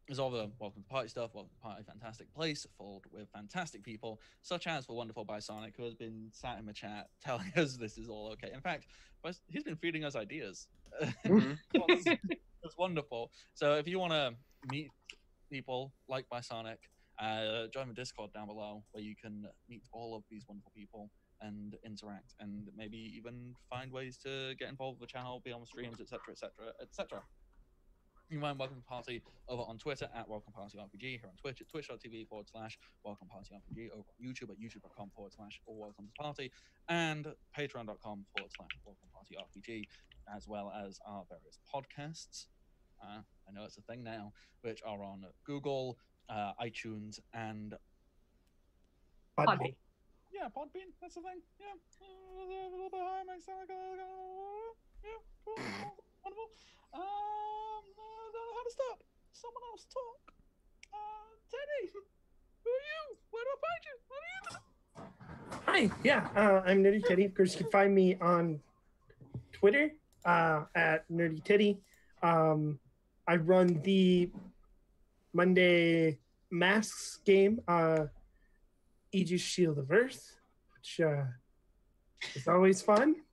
There's all the welcome to party stuff, welcome to party, fantastic place, filled with fantastic people, such as the wonderful Bisonic, who has been sat in the chat telling us this is all okay. In fact, he's been feeding us ideas. It's wonderful. So if you want to meet people like Bisonic, join the Discord down below, where you can meet all of these wonderful people and interact, and maybe even find ways to get involved with the channel, be on the streams, etc., etc., etc. You can find Welcome to Party over on Twitter at Welcome Party RPG, here on Twitch at twitch.tv/Welcome Party RPG, over on YouTube at youtube.com/Welcome to Party, and patreon.com/Welcome Party RPG, as well as our various podcasts. I know it's a thing now, which are on Google, iTunes, and Podbean. Yeah, Podbean. That's the thing. Yeah, a little bit high. Makes sound like yeah, cool, wonderful. I don't know how to stop. Someone else talk. Teddy, who are you? Where do I find you? Hi, yeah, I'm Nerdy Teddy. Of course, you can find me on Twitter at Nerdy Teddy. I run the Monday Masks game, Aegis Shield of Earth, which is always fun.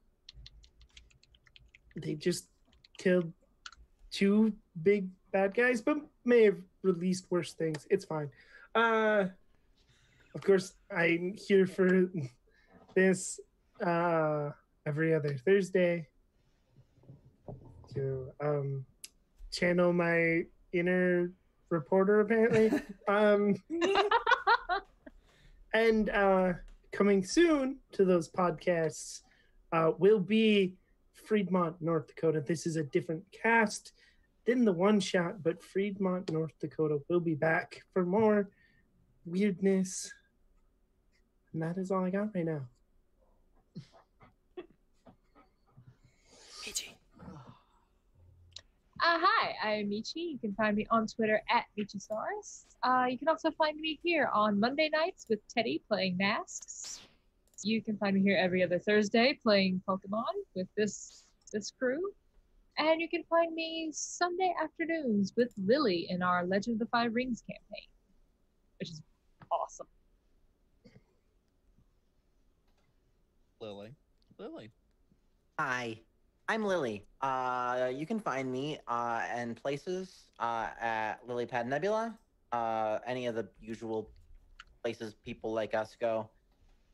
They just killed 2 big bad guys, but may have released worse things. It's fine. Of course, I'm here for this every other Thursday to channel my inner reporter, apparently. And coming soon to those podcasts will be Fremont, North Dakota. This is a different cast than the one shot, but Fremont, North Dakota will be back for more weirdness. And that is all I got right now. Hi, I'm Michi. You can find me on Twitter at Michisaurus. You can also find me here on Monday nights with Teddy playing Masks. You can find me here every other Thursday playing Pokemon with this crew. And you can find me Sunday afternoons with Lily in our Legend of the Five Rings campaign, which is awesome. Lily. Hi, I'm Lily. You can find me in places at Lilypad Nebula, any of the usual places people like us go.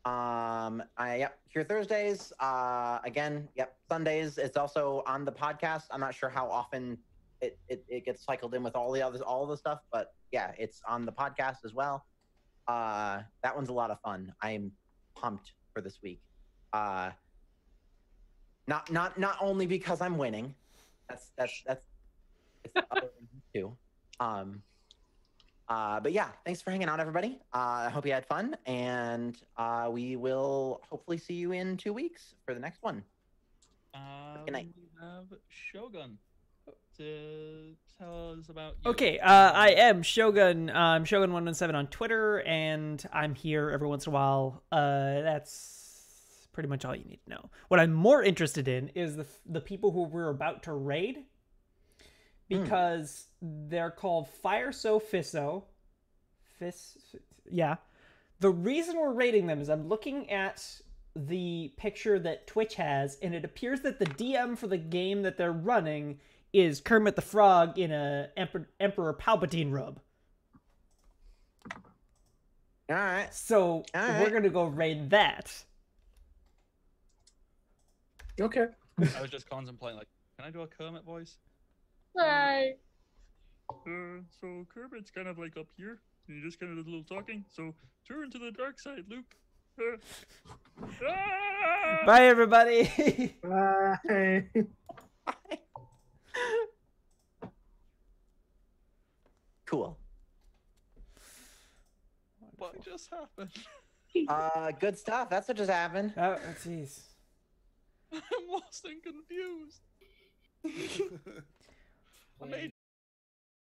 Here Thursdays. Again, Sundays. It's also on the podcast. I'm not sure how often it gets cycled in with all the stuff, but yeah, it's on the podcast as well. That one's a lot of fun. I'm pumped for this week. Not only because I'm winning. That's it's the other reasons too. But yeah, thanks for hanging out, everybody. I hope you had fun, and we will hopefully see you in 2 weeks for the next one. Good night. We have Shogun to tell us about you. Okay, I am Shogun. I'm Shogun117 on Twitter, and I'm here every once in a while. That's pretty much all you need to know. What I'm more interested in is the people who we're about to raid, because they're called Fire So Fisso. Yeah. The reason we're raiding them is I'm looking at the picture that Twitch has, and it appears that the DM for the game that they're running is Kermit the Frog in a Emperor Palpatine robe. All right. So we're gonna go raid that. Okay. I was just contemplating, like, can I do a Kermit voice? Hi. So Kermit's kind of like up here, and you just kind of did a little talking. So turn to the dark side, Luke. Bye, everybody. Bye. Cool. What just happened? Good stuff. That's what just happened. Oh, jeez. I'm lost and confused. I made